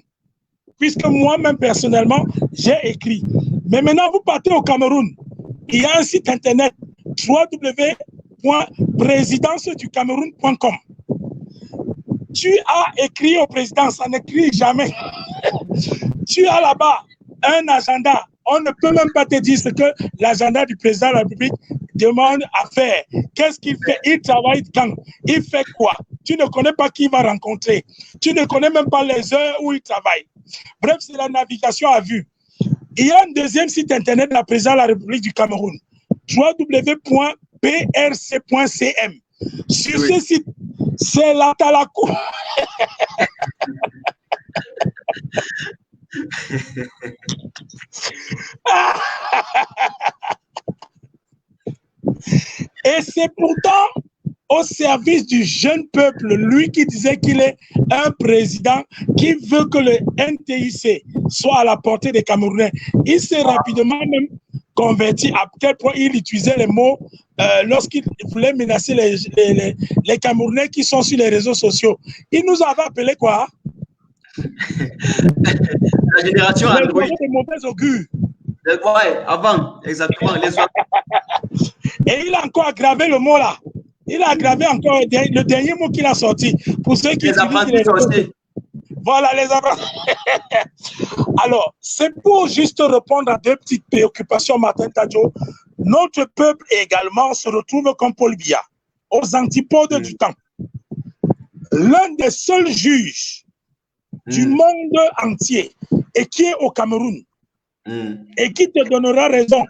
Puisque moi-même, personnellement, j'ai écrit. Mais maintenant, vous partez au Cameroun. Il y a un site internet www.présidenceducameroun.com. Tu as écrit au président, ça n'écrit jamais. Tu as là-bas un agenda. On ne peut même pas te dire ce que l'agenda du président de la République demande à faire. Qu'est-ce qu'il fait? Il travaille quand? Il fait quoi? Tu ne connais pas qui il va rencontrer. Tu ne connais même pas les heures où il travaille. Bref, c'est la navigation à vue. Il y a un deuxième site internet de la présidence de la République du Cameroun, www.prc.cm. Sur ce site, c'est la Talakou. Et c'est pourtant au service du jeune peuple, lui qui disait qu'il est un président qui veut que le NTIC soit à la portée des Camerounais. Il s'est rapidement même converti à quel point il utilisait les mots lorsqu'il voulait menacer les Camerounais qui sont sur les réseaux sociaux. Il nous avait appelé quoi? La génération Android. Les mauvais augures. Ouais, avant, exactement. Et il a encore aggravé le mot là. Il a aggravé encore le dernier mot qu'il a sorti. Pour ceux qui utilisent voilà, les apprentis. Alors, c'est pour juste répondre à deux petites préoccupations, Martin Tadjo. Notre peuple également se retrouve comme Paul Biya, aux antipodes du temps. L'un des seuls juges du monde entier et qui est au Cameroun et qui te donnera raison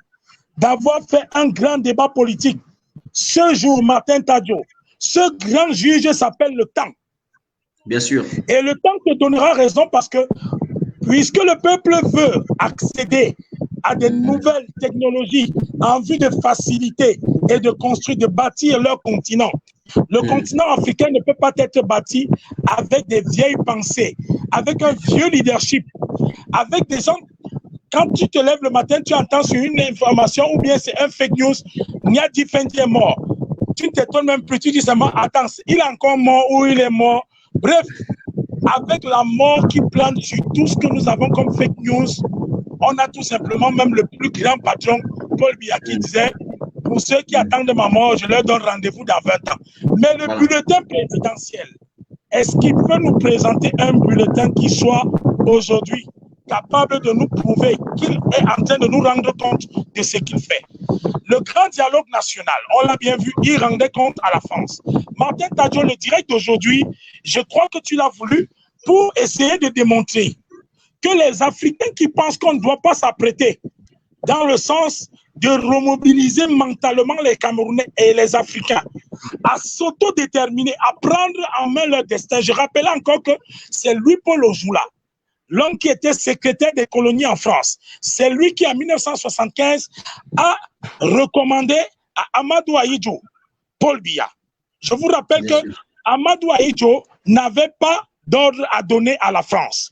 d'avoir fait un grand débat politique. Ce jour, Martin Tadjo, ce grand juge s'appelle le temps. Bien sûr. Et le temps te donnera raison parce que, puisque le peuple veut accéder à des nouvelles technologies en vue de faciliter et de construire, de bâtir leur continent, le continent africain ne peut pas être bâti avec des vieilles pensées, avec un vieux leadership, avec des gens. Quand tu te lèves le matin, tu entends sur une information ou bien c'est un fake news, Nyadi Fendi est mort. Tu ne t'étonnes même plus, tu dis seulement, attends, il est encore mort ou il est mort. Bref, avec la mort qui plane sur tout ce que nous avons comme fake news, on a tout simplement même le plus grand patron, Paul Biya, qui disait, pour ceux qui attendent ma mort, je leur donne rendez-vous dans 20 ans. Mais le bulletin présidentiel, est-ce qu'il peut nous présenter un bulletin qui soit aujourd'hui capable de nous prouver qu'il est en train de nous rendre compte de ce qu'il fait? Le grand dialogue national, on l'a bien vu, il rendait compte à la France. Martin Tadjo, le direct d'aujourd'hui, je crois que tu l'as voulu pour essayer de démontrer que les Africains qui pensent qu'on ne doit pas s'apprêter dans le sens de remobiliser mentalement les Camerounais et les Africains à s'autodéterminer, à prendre en main leur destin. Je rappelle encore que c'est Louis-Paul Ojula, l'homme qui était secrétaire des colonies en France. C'est lui qui, en 1975, a recommandé à Amadou Ahidjo, Paul Biya. Je vous rappelle que Amadou Ahidjo n'avait pas d'ordre à donner à la France.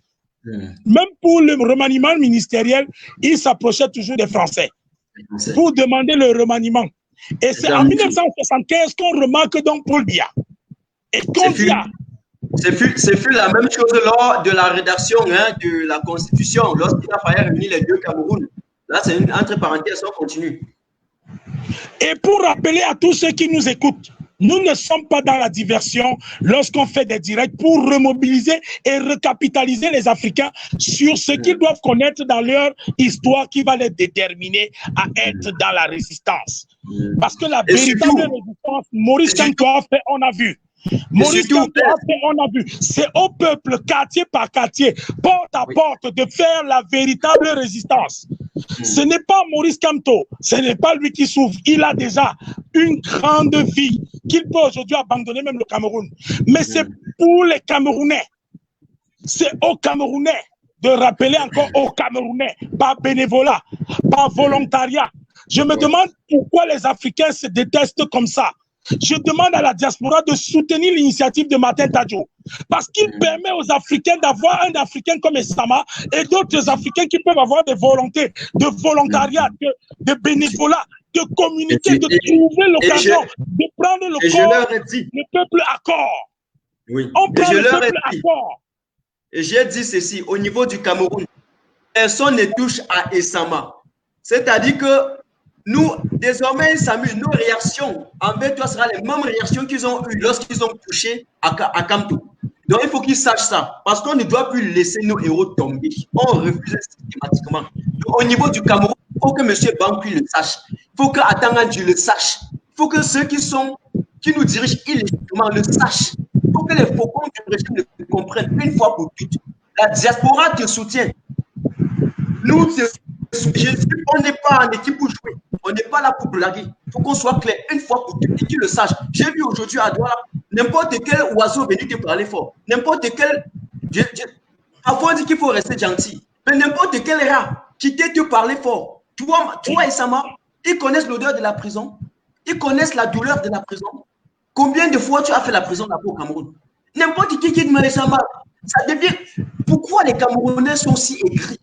Même pour le remaniement ministériel, il s'approchait toujours des Français pour demander le remaniement. Et c'est en 1975 qu'on remarque donc Paul Biya. Et qu'on dit ce fut la même chose lors de la rédaction de la Constitution, lorsqu'il a fallu réunir les deux Cameroun. Là, c'est une entre parenthèses, on continue. Et pour rappeler à tous ceux qui nous écoutent, nous ne sommes pas dans la diversion lorsqu'on fait des directs pour remobiliser et recapitaliser les Africains sur ce qu'ils doivent connaître dans leur histoire qui va les déterminer à être dans la résistance. Parce que la véritable résistance, Maurice Kamto a fait, on a vu. Maurice Kamto a fait, on a vu. C'est au peuple, quartier par quartier, porte à porte, de faire la véritable résistance. Ce n'est pas Maurice Kamto, ce n'est pas lui qui souffre. Il a déjà une grande vie qu'il peut aujourd'hui abandonner même le Cameroun. Mais c'est pour les Camerounais. C'est aux Camerounais de rappeler encore aux Camerounais, par bénévolat, par volontariat. Je me demande pourquoi les Africains se détestent comme ça. Je demande à la diaspora de soutenir l'initiative de Martin Tadjo parce qu'il permet aux Africains d'avoir un Africain comme Essama et d'autres Africains qui peuvent avoir des volontés, de volontariat, de bénévolat, de communauté, de trouver l'occasion de prendre le corps, le peuple à corps. Oui. On prend le peuple à corps. Et j'ai dit ceci, au niveau du Cameroun, personne ne touche à Essama. C'est-à-dire que nous, désormais, Samuel, nos réactions envers toi seront les mêmes réactions qu'ils ont eues lorsqu'ils ont touché à Kamto. Donc, il faut qu'ils sachent ça. Parce qu'on ne doit plus laisser nos héros tomber. On refuse systématiquement. Donc, au niveau du Cameroun, il faut que M. Banqui le sache. Il faut que Atangandji le sache. Il faut que ceux qui nous dirigent illégitimement le sachent. Il faut que les faucons du régime le comprennent une fois pour toutes. La diaspora te soutient. Nous, on n'est pas en équipe pour jouer. On n'est pas là pour blaguer. Il faut qu'on soit clair une fois pour toutes et qu'ils le sachent. J'ai vu aujourd'hui à Douala, n'importe quel oiseau venu te parler fort. N'importe quel. Parfois, on dit qu'il faut rester gentil. Mais n'importe quel rat qui te parler fort. Toi et Sama, ils connaissent l'odeur de la prison. Ils connaissent la douleur de la prison. Combien de fois tu as fait la prison là-bas au Cameroun? N'importe qui te Sama, ça devient. Pourquoi les Camerounais sont si aigris?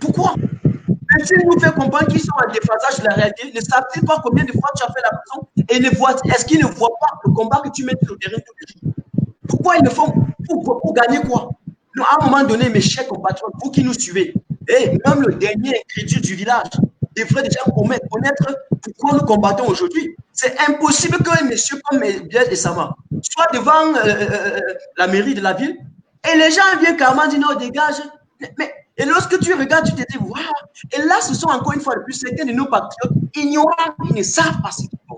Pourquoi? Même s'ils nous font comprendre qu'ils sont en déphasage de la réalité, ne savent-ils pas combien de fois tu as fait la prison et est-ce qu'ils ne voient pas le combat que tu mets sur le terrain tous les jours? Pourquoi ils le font? Pour gagner quoi? Nous, à un moment donné, mes chers compatriotes, vous qui nous suivez, et même le dernier incrédule du village devrait déjà connaître pourquoi nous combattons aujourd'hui. C'est impossible qu'un monsieur comme Blaise Essama soit devant la mairie de la ville et les gens viennent carrément dire non, dégage. Et lorsque tu regardes, tu te dis, waouh! Et là, ce sont encore une fois de plus certains de nos patriotes ignorants qui ne savent pas ce qu'ils font.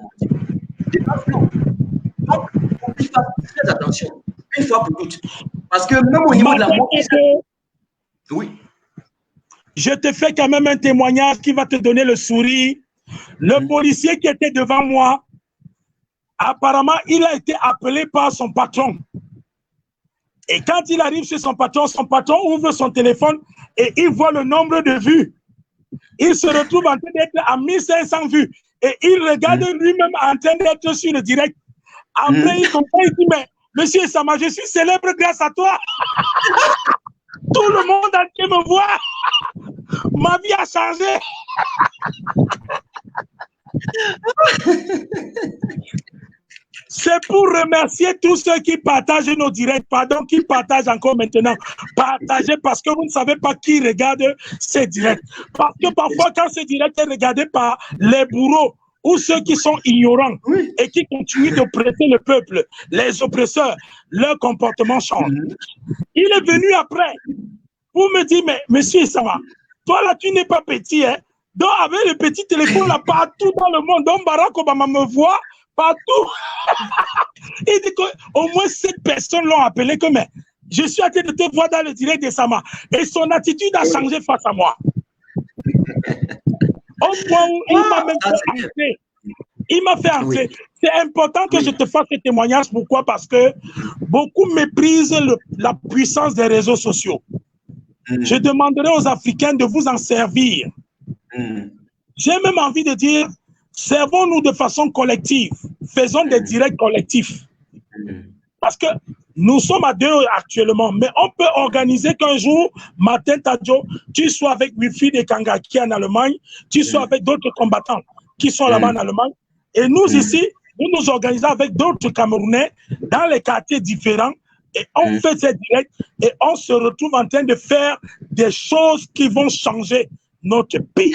Donc, il faut qu'ils fassent très attention, une fois pour toutes. Parce que même au niveau de la mobilisation. Oui. Je te fais quand même un témoignage qui va te donner le sourire. Le policier qui était devant moi, apparemment, il a été appelé par son patron. Et quand il arrive chez son patron ouvre son téléphone et il voit le nombre de vues. Il se retrouve en train d'être à 1500 vues. Et il regarde lui-même en train d'être sur le direct. Après, il comprend, il dit, mais monsieur Sama, je suis célèbre grâce à toi. Tout le monde entier me voit. Ma vie a changé. C'est pour remercier tous ceux qui partagent nos directs, qui partagent encore maintenant. Partagez parce que vous ne savez pas qui regarde ces directs. Parce que parfois, quand ces directs est regardé par les bourreaux ou ceux qui sont ignorants et qui continuent d'oppresser le peuple, les oppresseurs, leur comportement change. Il est venu après pour me dire, mais monsieur Sama, toi là, tu n'es pas petit, hein? Donc, avec le petit téléphone là, partout dans le monde, donc Barack Obama me voit, partout. Il dit qu'au moins 7 personnes l'ont appelé comme je suis en train de te voir dans le direct de Sama. Et son attitude a changé face à moi. Au point où il m'a même fait entrer. Il m'a fait entrer. C'est important que je te fasse ce témoignage. Pourquoi? Parce que beaucoup méprisent la puissance des réseaux sociaux. Je demanderai aux Africains de vous en servir. J'ai même envie de dire, servons-nous de façon collective. Faisons des directs collectifs. Parce que nous sommes à 2 actuellement, mais on peut organiser qu'un jour, Martin Tadjo, tu sois avec Wilfried et Kangaki en Allemagne, tu sois avec d'autres combattants qui sont là-bas en Allemagne. Et nous ici, nous nous organisons avec d'autres Camerounais dans les quartiers différents et on fait ces directs et on se retrouve en train de faire des choses qui vont changer notre pays.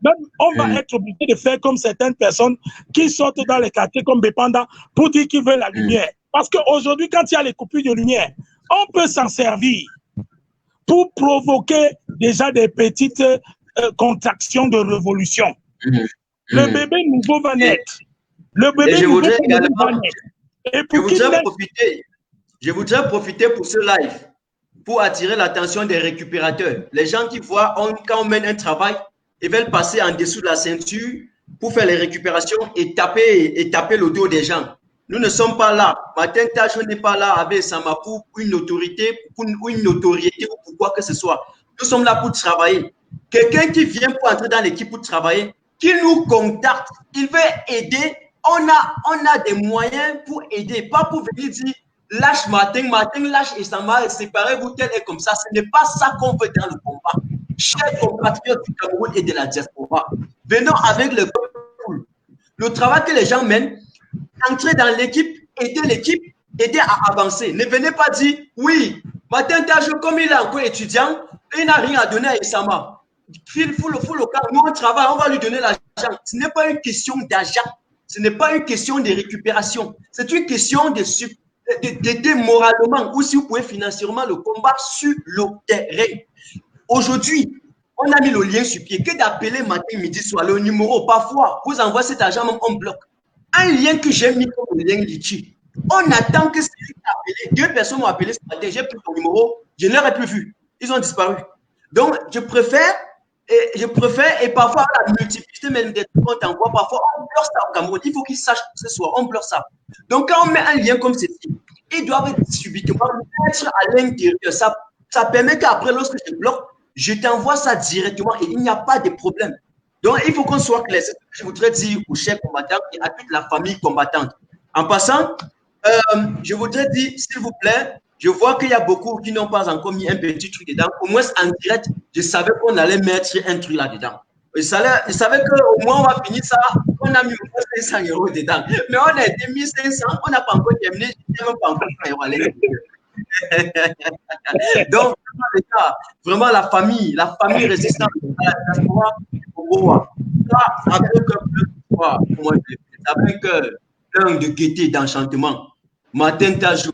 Même on va être obligé de faire comme certaines personnes qui sortent dans les quartiers comme Bepanda pour dire qu'ils veulent la lumière. Parce qu'aujourd'hui, quand il y a les coupures de lumière, on peut s'en servir pour provoquer déjà des petites contractions de révolution. Le bébé nouveau va naître. Le bébé nouveau va naître. Et pour je voudrais profiter pour ce live pour attirer l'attention des récupérateurs. Les gens qui voient, quand on mène un travail, ils veulent passer en dessous de la ceinture pour faire les récupérations et taper le dos des gens. Nous ne sommes pas là. Martin Tadjo n'est pas là avec Sama pour une autorité, ou pour quoi que ce soit. Nous sommes là pour travailler. Quelqu'un qui vient pour entrer dans l'équipe pour travailler, qui nous contacte, il veut aider. On a des moyens pour aider, pas pour venir dire lâche Martin, lâche Essama, séparez-vous tel et comme ça. Ce n'est pas ça qu'on veut dans le combat. Chers compatriotes du Cameroun et de la diaspora, venons avec le travail que les gens mènent, entrer dans l'équipe, aider à avancer. Ne venez pas dire, oui, Martin Tadjo, comme il est encore étudiant, il n'a rien à donner à Essama. Il faut le cas. Nous, on travaille, on va lui donner l'argent. Ce n'est pas une question d'argent. Ce n'est pas une question de récupération. C'est une question de d'aider moralement ou si vous pouvez financièrement le combat sur le terrain. Aujourd'hui, on a mis le lien sur pied. Que d'appeler matin, midi, soir, le numéro, parfois, vous envoyez cet argent, même on bloque. Un lien que j'ai mis comme le lien Litchi. On attend que celui qui a appelé, 2 personnes m'ont appelé ce matin, j'ai pris ton numéro, je ne l'aurais plus vu. Ils ont disparu. Donc, je préfère, et parfois, la multiplicité même des trucs qu'on t'envoie, parfois, on pleure ça au Cameroun. Il faut qu'ils sachent que ce soir, on pleure ça. Donc, quand on met un lien comme ceci, ils doivent subitement mettre à l'intérieur. Ça permet qu'après, lorsque je bloque, je t'envoie ça directement et il n'y a pas de problème. Donc, il faut qu'on soit clair. C'est ce que je voudrais dire aux chefs combattants et à toute la famille combattante. En passant, je voudrais dire, s'il vous plaît, je vois qu'il y a beaucoup qui n'ont pas encore mis un petit truc dedans. Au moins, en direct, je savais qu'on allait mettre un truc là-dedans. Je savais qu'au moins, on va finir ça. On a mis 500 € dedans. Mais on a été 1500, on n'a pas encore terminé. Je n'ai même pas encore 100 € à l'intérieur. Donc, vraiment la famille résistante, avec plein de gaieté, d'enchantement. Matin, jour,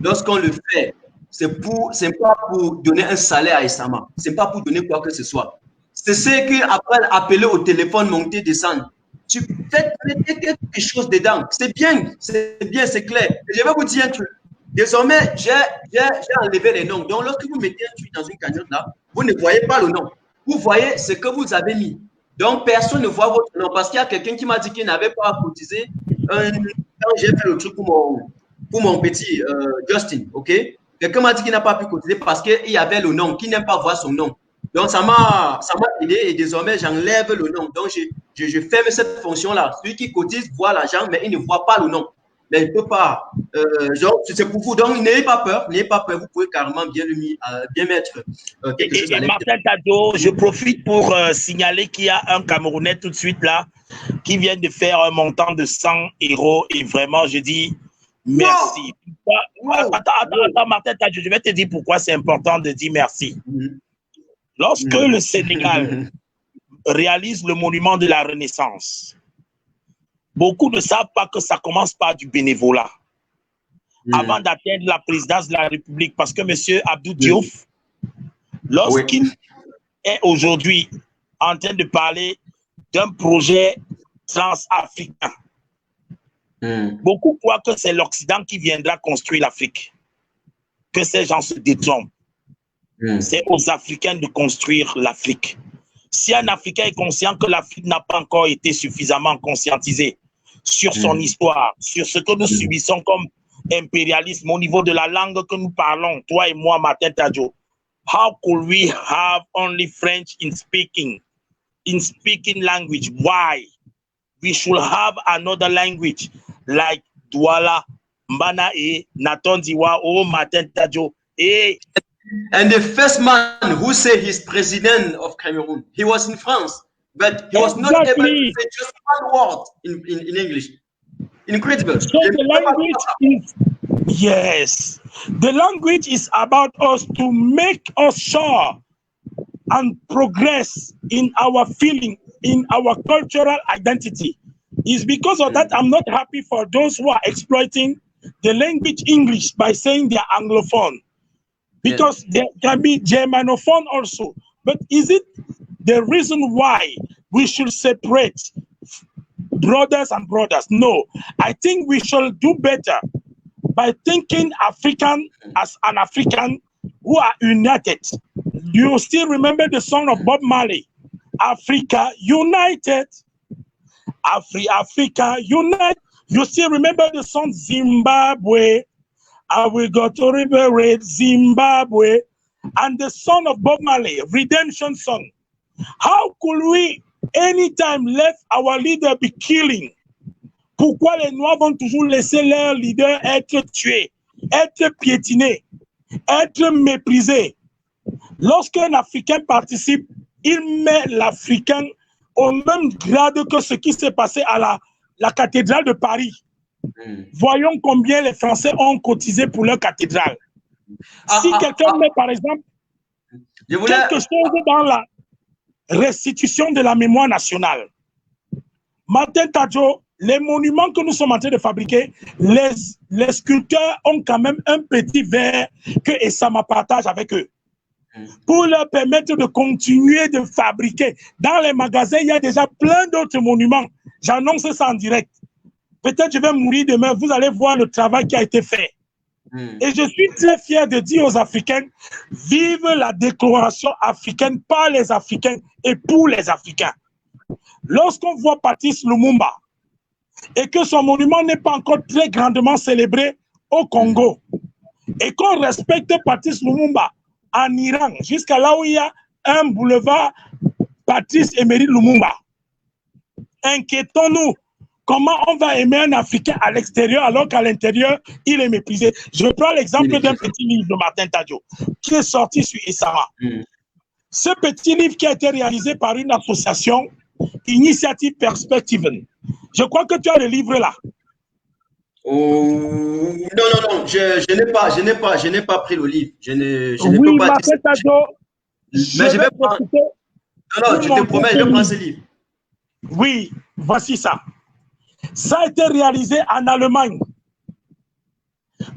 lorsqu'on le fait, c'est pas pour donner un salaire à Essama, c'est pas pour donner quoi que ce soit. C'est ce qu'après appeler au téléphone, monter, descendre. Tu fais quelque chose dedans. C'est bien, c'est clair. Et je vais vous dire un truc. Désormais, j'ai enlevé les noms. Donc, lorsque vous mettez un tweet dans une cagnotte là, vous ne voyez pas le nom. Vous voyez ce que vous avez mis. Donc, personne ne voit votre nom parce qu'il y a quelqu'un qui m'a dit qu'il n'avait pas cotisé quand j'ai fait le truc pour mon petit Justin. Ok? Quelqu'un m'a dit qu'il n'a pas pu cotiser parce qu'il y avait le nom, qu'il n'aime pas voir son nom. Donc, ça m'a aidé et désormais, j'enlève le nom. Donc, je ferme cette fonction-là. Celui qui cotise voit l'argent, mais il ne voit pas le nom. Mais il ne peut pas. C'est pour vous. Donc, n'ayez pas peur. Vous pouvez carrément bien mettre quelque chose à l'intérieur. Martin Tadjo, je profite pour signaler qu'il y a un Camerounais tout de suite là qui vient de faire un montant de 100 € et vraiment, je dis merci. Attends, Martin Tadjo, je vais te dire pourquoi c'est important de dire merci. Lorsque le Sénégal réalise le monument de la Renaissance, beaucoup ne savent pas que ça commence par du bénévolat avant d'atteindre la présidence de la République. Parce que M. Abdou Diouf, lorsqu'il est aujourd'hui en train de parler d'un projet transafricain, beaucoup croient que c'est l'Occident qui viendra construire l'Afrique, que ces gens se détrompent. C'est aux Africains de construire l'Afrique. Si un Africain est conscient que l'Afrique n'a pas encore été suffisamment conscientisée sur son histoire, sur ce que nous subissons comme impérialisme au niveau de la langue que nous parlons, toi et moi, Martin Tadjo, how could we have only French in speaking language? Why? We should have another language like Douala, Mbana e Natondiwa, or Martin Tadjo. And the first man who said he's president of Cameroon, he was in France, but he was not able to say just one word in English. Incredible. So the language is, yes, the language is about us to make us sure and progress in our feeling, in our cultural identity. It's because of that I'm not happy for those who are exploiting the language English by saying they are Anglophone. Because there can be Germanophone also. But is it the reason why we should separate brothers and brothers? No. I think we should do better by thinking African as an African who are united. You still remember the song of Bob Marley, Africa United. Africa United. You still remember the song Zimbabwe. I will go to liberate Zimbabwe, and the song of Bob Marley, Redemption Song. How could we anytime let our leader be killing? Pourquoi les Noirs vont toujours laisser leur leader être tué, être piétiné, être méprisé? Lorsqu'un Africain participe, il met l'Africain au même grade que ce qui s'est passé à la cathédrale de Paris. Voyons combien les Français ont cotisé pour leur cathédrale. Si quelqu'un met, par exemple, quelque chose dans la restitution de la mémoire nationale, Martin Tadjo, les monuments que nous sommes en train de fabriquer, les sculpteurs ont quand même un petit verre que Essama partage avec eux pour leur permettre de continuer de fabriquer. Dans les magasins, il y a déjà plein d'autres monuments. J'annonce ça en direct. Peut-être je vais mourir demain, vous allez voir le travail qui a été fait. Et je suis très fier de dire aux Africains, vive la déclaration africaine par les Africains et pour les Africains. Lorsqu'on voit Patrice Lumumba et que son monument n'est pas encore très grandement célébré au Congo et qu'on respecte Patrice Lumumba en Iran, jusqu'à là où il y a un boulevard Patrice Emery Lumumba, inquiétons-nous. Comment on va aimer un Africain à l'extérieur alors qu'à l'intérieur, il est méprisé? Je prends l'exemple d'un petit livre de Martin Tadjo qui est sorti sur Essama. Ce petit livre qui a été réalisé par une association, Initiative Perspective. Je crois que tu as le livre là. Oh, non, je n'ai pas pris le livre. Je ne Oui, peux pas Martin Tadjo. Mais je vais prendre. Non, je te promets, je prends ce livre. Oui, voici ça. Ça a été réalisé en Allemagne.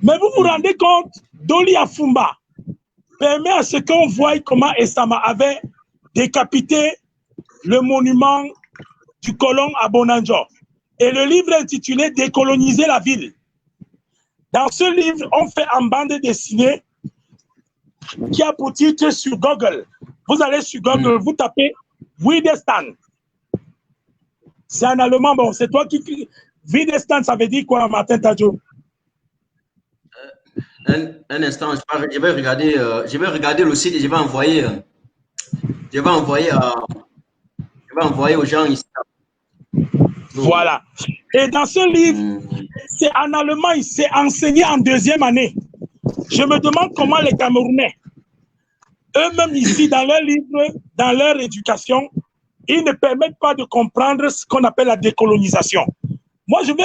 Mais vous vous rendez compte, Dolly Afumba permet à ce qu'on voie comment Essama avait décapité le monument du colon à Bonanjo. Et le livre est intitulé Décoloniser la ville. Dans ce livre, on fait en bande dessinée qui a pour titre sur Google. Vous allez sur Google, vous tapez Widerstand. C'est en allemand, bon, c'est toi qui... Widerstand, ça veut dire quoi, Martin Tadjo? Un instant, je vais regarder le site et je vais envoyer aux gens ici. Voilà. Et dans ce livre, c'est en allemand, c'est enseigné en 2e année. Je me demande comment les Camerounais, eux-mêmes ici, dans leur livre, dans leur éducation, ils ne permettent pas de comprendre ce qu'on appelle la décolonisation. Moi, je vais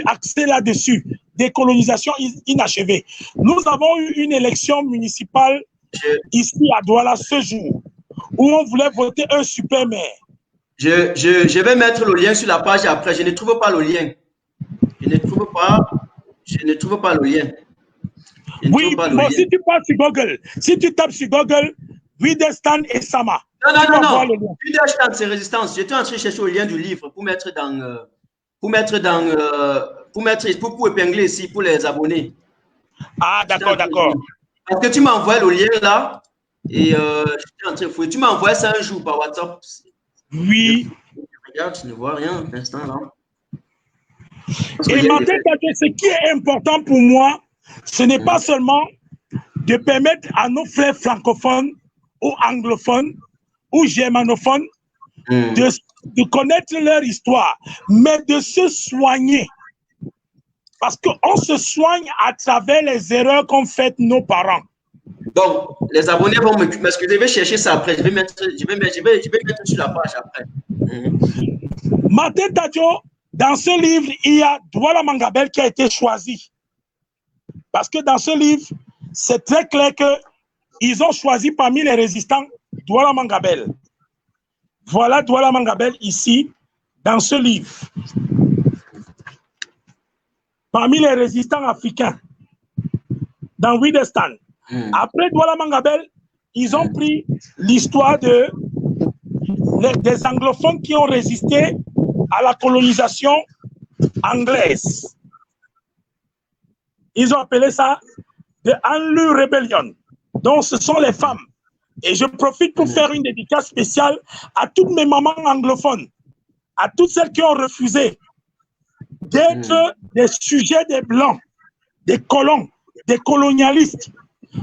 axer là-dessus. Décolonisation inachevée. Nous avons eu une élection municipale ici à Douala ce jour, où on voulait voter un super maire. Je vais mettre le lien sur la page après. Je ne trouve pas le lien. Je ne trouve pas le lien. Oui, bon, si tu passes sur Google, si tu tapes sur Google, Widerstand et Sama. Non. Widerstand, c'est résistance. J'étais en train de chercher le lien du livre pour épingler ici pour les abonnés. Ah, d'accord. Parce que tu m'as envoyé le lien là et j'étais en train de fouiller. Tu m'as envoyé ça un jour par WhatsApp. Oui. Je regarde, je ne vois rien pour l'instant là. Et Martin, ce qui est important pour moi, ce n'est pas seulement de permettre à nos frères francophones ou anglophones ou germanophones de connaître leur histoire, mais de se soigner. Parce qu'on se soigne à travers les erreurs qu'ont faites nos parents. Donc, les abonnés vont m'excuser, je vais chercher ça après. Je vais mettre sur la page après. Martin Tadjo, dans ce livre, il y a Douala Mangabel qui a été choisi. Parce que dans ce livre, c'est très clair qu'ils ont choisi parmi les résistants Douala Mangabel. Voilà Douala Mangabel ici, dans ce livre. Parmi les résistants africains, dans Widerstand. Après Douala Mangabel, ils ont pris l'histoire des anglophones qui ont résisté à la colonisation anglaise. Ils ont appelé ça The Anlu Rebellion. Donc, ce sont les femmes. Et je profite pour faire une dédicace spéciale à toutes mes mamans anglophones, à toutes celles qui ont refusé d'être des sujets des Blancs, des colons, des colonialistes,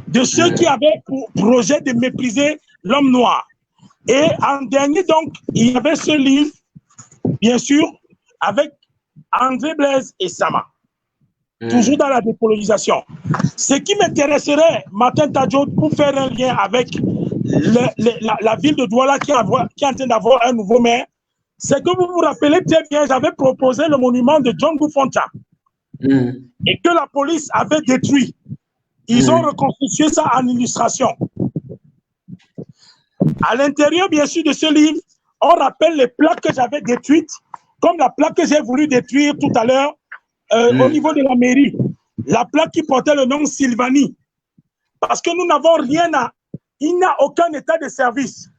de ceux qui avaient pour projet de mépriser l'homme noir. Et en dernier, donc, il y avait ce livre, bien sûr, avec André Blaise et Sama, toujours dans la décolonisation. Ce qui m'intéresserait, Martin Tadjo, pour faire un lien avec la ville de Douala qui est en train d'avoir un nouveau maire, c'est que vous vous rappelez très bien, j'avais proposé le monument de John Boufonta et que la police avait détruit. Ils ont reconstitué ça en illustration. À l'intérieur, bien sûr, de ce livre, on rappelle les plaques que j'avais détruites comme la plaque que j'ai voulu détruire tout à l'heure au niveau de la mairie, la plaque qui portait le nom Sylvanie. Parce que nous n'avons rien à... Il n'y a aucun état de service.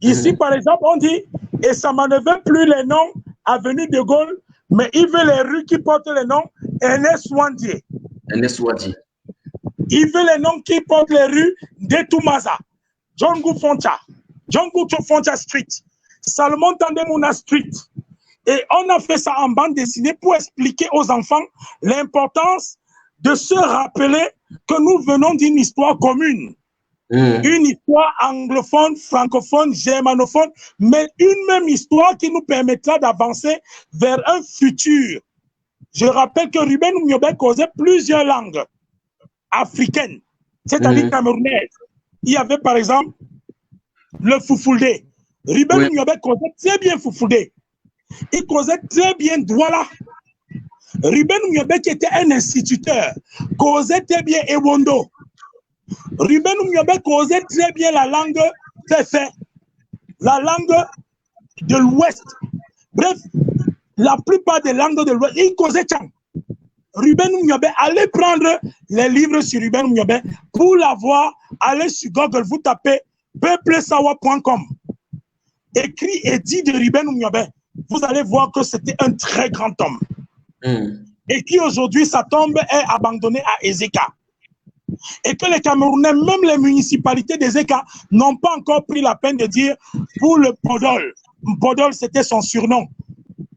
Ici, par exemple, on dit, et ça ne veut plus les noms Avenue de Gaulle, mais il veut les rues qui portent le nom Ernest Ouandié. Ernest Ouandié. Il veut les noms qui portent les rues d'Etoumaza, John Goufoncha, John Goufoncha Street, Salomon Tandemouna Street. Et on a fait ça en bande dessinée pour expliquer aux enfants l'importance de se rappeler que nous venons d'une histoire commune. Une histoire anglophone, francophone, germanophone, mais une même histoire qui nous permettra d'avancer vers un futur. Je rappelle que Ruben Oumyobé causait plusieurs langues africaines, c'est-à-dire camerounaises. Il y avait par exemple le Foufoulde. Ruben Oumyobé causait très bien Foufoulde. Il causait très bien Douala. Ruben Oumyobé, qui était un instituteur, causait très bien Ewondo. Ruben Oumyobé causait très bien la langue Féfé, la langue de l'Ouest. Bref, la plupart des langues de l'Ouest, il causait Tchang. Ruben Oumyobé, allez prendre les livres sur Ruben Oumyobé pour l'avoir, allez sur Google, vous tapez peuplesawa.com. Écrit et dit de Ruben Oumyobé, vous allez voir que c'était un très grand homme. Et qui aujourd'hui, sa tombe est abandonnée à Ezeka. Et que les Camerounais, même les municipalités d'Ezeka, n'ont pas encore pris la peine de dire pour le Podol. Podol, c'était son surnom.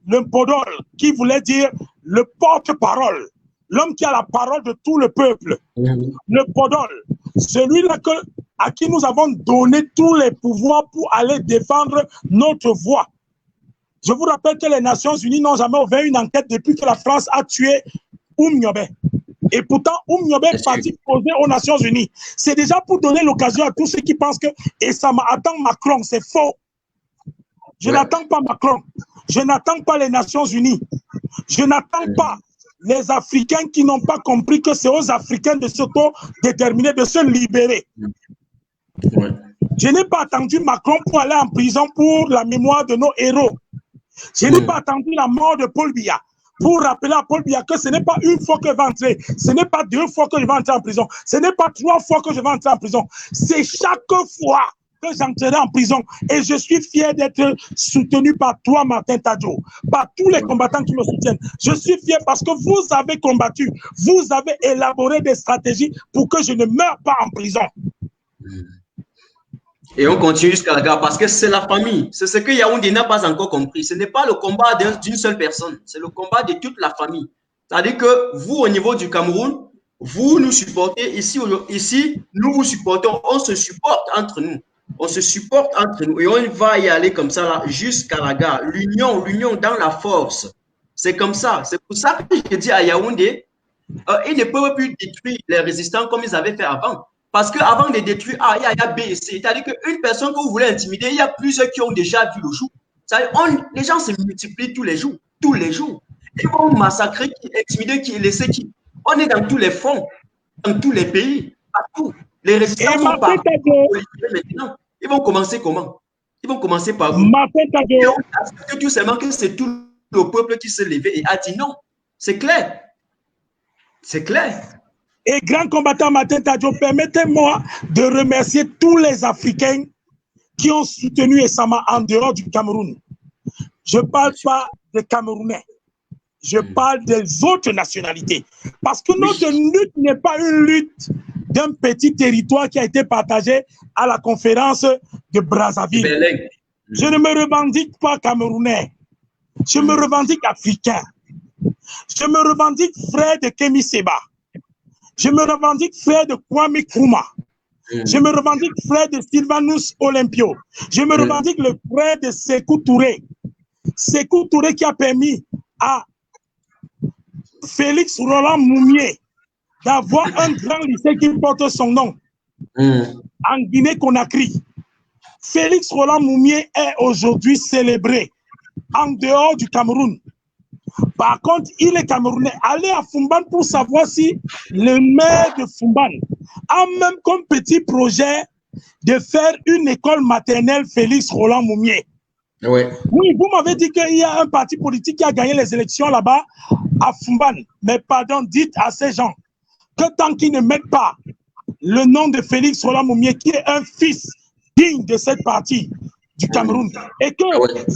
Le Podol, qui voulait dire le porte-parole, l'homme qui a la parole de tout le peuple. Le Podol, celui-là à qui nous avons donné tous les pouvoirs pour aller défendre notre voix. Je vous rappelle que les Nations Unies n'ont jamais ouvert une enquête depuis que la France a tué Oumyobé. Et pourtant, Oumyobé est parti poser aux Nations Unies. C'est déjà pour donner l'occasion à tous ceux qui pensent que et ça m'attend Macron, c'est faux. Je n'attends pas Macron. Je n'attends pas les Nations Unies. Je n'attends pas les Africains qui n'ont pas compris que c'est aux Africains de s'auto-déterminer, de se libérer. Je n'ai pas attendu Macron pour aller en prison pour la mémoire de nos héros. Je n'ai pas attendu la mort de Paul Biya pour rappeler à Paul Biya que ce n'est pas une fois que je vais entrer, ce n'est pas 2 fois que je vais entrer en prison, ce n'est pas 3 fois que je vais entrer en prison, c'est chaque fois que j'entrerai en prison. Et je suis fier d'être soutenu par toi, Martin Tadjo, par tous les combattants qui me soutiennent. Je suis fier parce que vous avez combattu, vous avez élaboré des stratégies pour que je ne meure pas en prison. Et on continue jusqu'à la gare parce que c'est la famille. C'est ce que Yaoundé n'a pas encore compris. Ce n'est pas le combat d'une seule personne, c'est le combat de toute la famille. C'est-à-dire que vous, au niveau du Cameroun, vous nous supportez. Ici, nous vous supportons. On se supporte entre nous. On se supporte entre nous. Et on va y aller comme ça là, jusqu'à la gare. L'union dans la force. C'est comme ça. C'est pour ça que je dis à Yaoundé, ils ne peuvent plus détruire les résistants comme ils avaient fait avant. Parce qu'avant de détruire A, il y a B et C. C'est-à-dire qu'une personne que vous voulez intimider, il y a plusieurs qui ont déjà vu le jour. Les gens se multiplient tous les jours. Tous les jours. Ils vont massacrer qui, intimider qui, laisser qui. On est dans tous les fronts, dans tous les pays, partout. Les résistants sont partout. Maintenant, ils vont commencer comment? Ils vont commencer par vous. Et on accepte tout simplement que c'est tout le peuple qui s'est levé et a dit non. C'est clair. C'est clair. Et grand combattant Martin Tadjo, permettez-moi de remercier tous les Africains qui ont soutenu Essama en dehors du Cameroun. Je ne parle pas des Camerounais, je parle des autres nationalités. Parce que notre lutte n'est pas une lutte d'un petit territoire qui a été partagé à la conférence de Brazzaville. Je ne me revendique pas camerounais, je me revendique africain. Je me revendique frère de Kémy Séba. Je me revendique frère de Kwame Nkrumah. Je me revendique frère de Sylvanus Olympio. Je me revendique le frère de Sékou Touré. Sékou Touré qui a permis à Félix Roland Moumié d'avoir un grand lycée qui porte son nom en Guinée-Conakry. Félix Roland Moumié est aujourd'hui célébré en dehors du Cameroun. Par contre, il est camerounais. Allez à Fumban pour savoir si le maire de Fumban a même comme petit projet de faire une école maternelle Félix Roland Moumié. Ouais. Oui, vous m'avez dit qu'il y a un parti politique qui a gagné les élections là-bas à Fumban. Mais pardon, dites à ces gens que tant qu'ils ne mettent pas le nom de Félix Roland Moumié, qui est un fils digne de cette partie du Cameroun, et que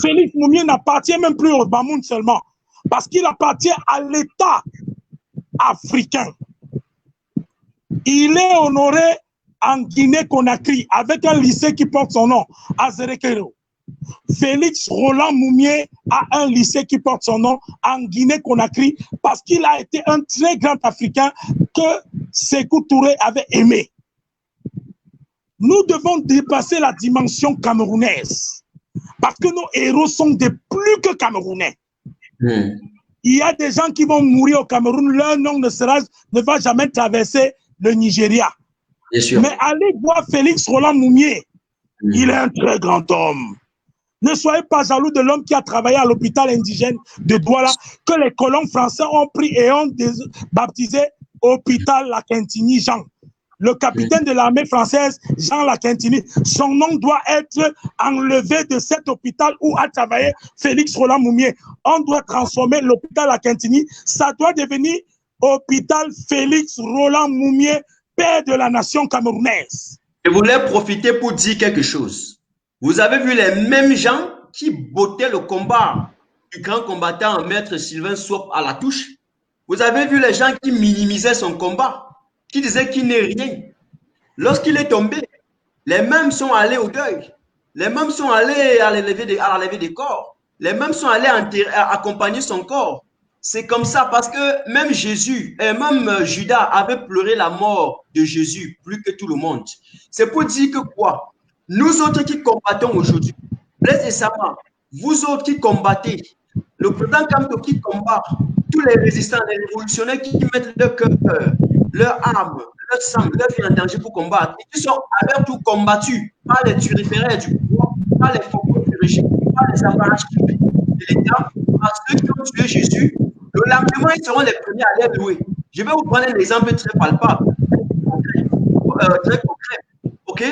Félix Moumié n'appartient même plus au Bamoun seulement, parce qu'il appartient à l'État africain. Il est honoré en Guinée-Conakry avec un lycée qui porte son nom, à Zerekero. Félix Roland Moumié a un lycée qui porte son nom en Guinée-Conakry parce qu'il a été un très grand Africain que Sékou Touré avait aimé. Nous devons dépasser la dimension camerounaise parce que nos héros sont des plus que Camerounais. Il y a des gens qui vont mourir au Cameroun, leur nom ne va jamais traverser le Nigeria. Bien sûr. Mais allez voir Félix Roland Moumié, il est un très grand homme. Ne soyez pas jaloux de l'homme qui a travaillé à l'hôpital indigène de Douala, que les colons français ont pris et ont baptisé hôpital Laquintini Jean. Le capitaine de l'armée française, Jean Laquintini, son nom doit être enlevé de cet hôpital où a travaillé Félix Roland Moumié. On doit transformer l'hôpital Laquintini, ça doit devenir hôpital Félix Roland Moumié, père de la nation camerounaise. Je voulais profiter pour dire quelque chose. Vous avez vu les mêmes gens qui bottaient le combat du grand combattant maître Sylvain Swop à la touche. Vous avez vu les gens qui minimisaient son combat, qui disaient qu'il n'est rien. Lorsqu'il est tombé, les mêmes sont allés au deuil. Les mêmes sont allés à la levée des corps. Les mêmes sont allés accompagner son corps. C'est comme ça parce que même Jésus et même Judas avaient pleuré la mort de Jésus plus que tout le monde. C'est pour dire que quoi? Nous autres qui combattons aujourd'hui, Blaise et Sama, vous autres qui combattez, le président Kamto qui combat, tous les résistants, les révolutionnaires qui mettent leur cœur, leur âme, leur sang, leur vie en danger pour combattre, et qui sont à leur tour combattus par les turiféraires du pouvoir, par les faucons du régime, par les appareils de l'État, par ceux qui ont tué Jésus, le lendemain, ils seront les premiers à les louer. Je vais vous prendre un exemple très palpable, très concret. OK?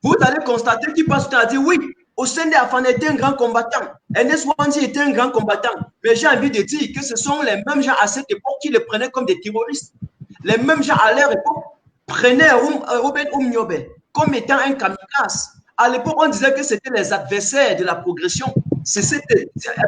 Vous allez constater qu'il passe tout à dire oui, Osende Afane était un grand combattant, Ernest Wanzi était un grand combattant, mais j'ai envie de dire que ce sont les mêmes gens à cette époque qui les prenaient comme des terroristes. Les mêmes gens à leur époque prenaient Robert Oumniobe comme étant un kamikaze. À l'époque, on disait que c'était les adversaires de la progression.